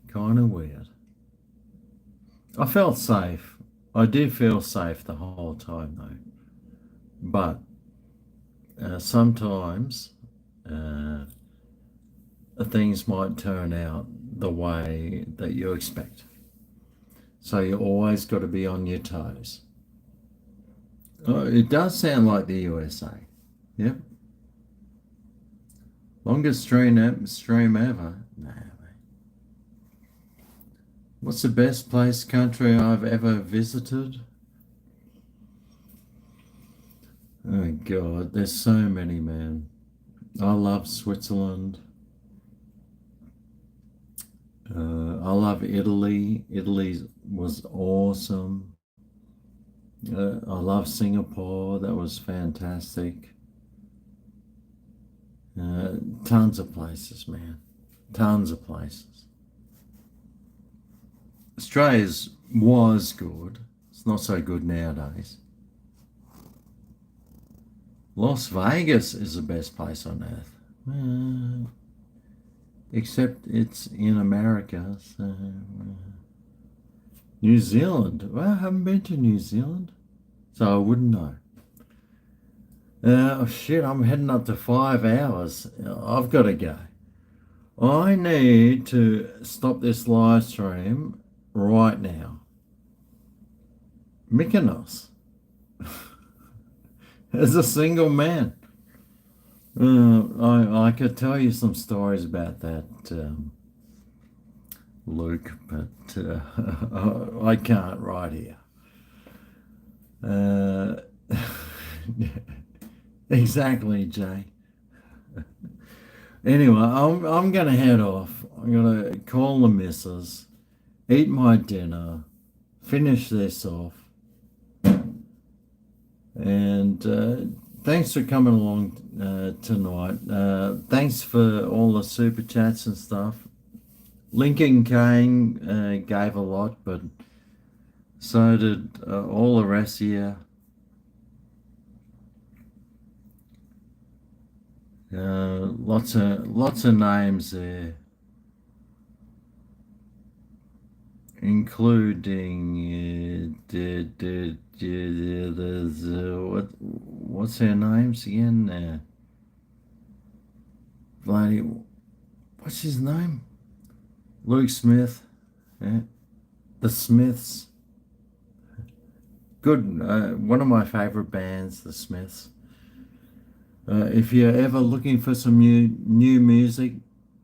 [SPEAKER 1] Kind of weird. I felt safe. I did feel safe the whole time, though. But sometimes things might turn out the way that you expect. So you always got to be on your toes. Oh, it does sound like the USA. Yep. Longest stream ever. Nah, mate. What's the best place country I've ever visited? Oh God, there's so many, man. I love Switzerland. I love Italy. Italy was awesome. I love Singapore. That was fantastic. Uh, Tons of places, man. Tons of places. Australia's was good. It's not so good nowadays. Las Vegas is the best place on earth. Except it's in America. So, New Zealand. Well, I haven't been to New Zealand, so I wouldn't know. Oh shit, I'm heading up to 5 hours. I've got to go. I need to stop this live stream right now. Mykonos. As a single man. I could tell you some stories about that, Luke, but I can't right here. Uh, exactly, Jay. Anyway, I'm gonna head off. I'm gonna call the missus, eat my dinner, finish this off, and thanks for coming along tonight. Thanks for all the super chats and stuff. Lincoln Kane gave a lot, but so did all the rest here. Lots of names there, including what's their names again? Bloody, what's his name? Luke Smith, yeah. The Smiths. Good, one of my favorite bands, The Smiths. If you're ever looking for some new music,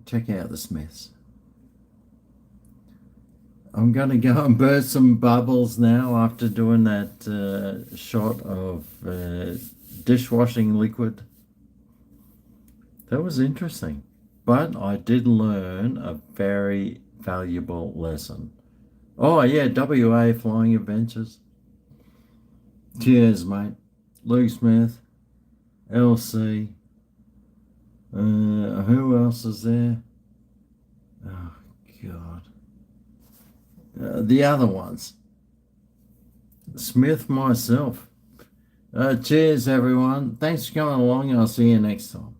[SPEAKER 1] check out The Smiths. I'm going to go and burst some bubbles now after doing that shot of dishwashing liquid. That was interesting. But I did learn a very valuable lesson. Oh, yeah, WA Flying Adventures. Cheers, mate. Luke Smith, LC. Who else is there? Oh, God. The other ones. Smith, myself. Cheers, everyone. Thanks for coming along. I'll see you next time.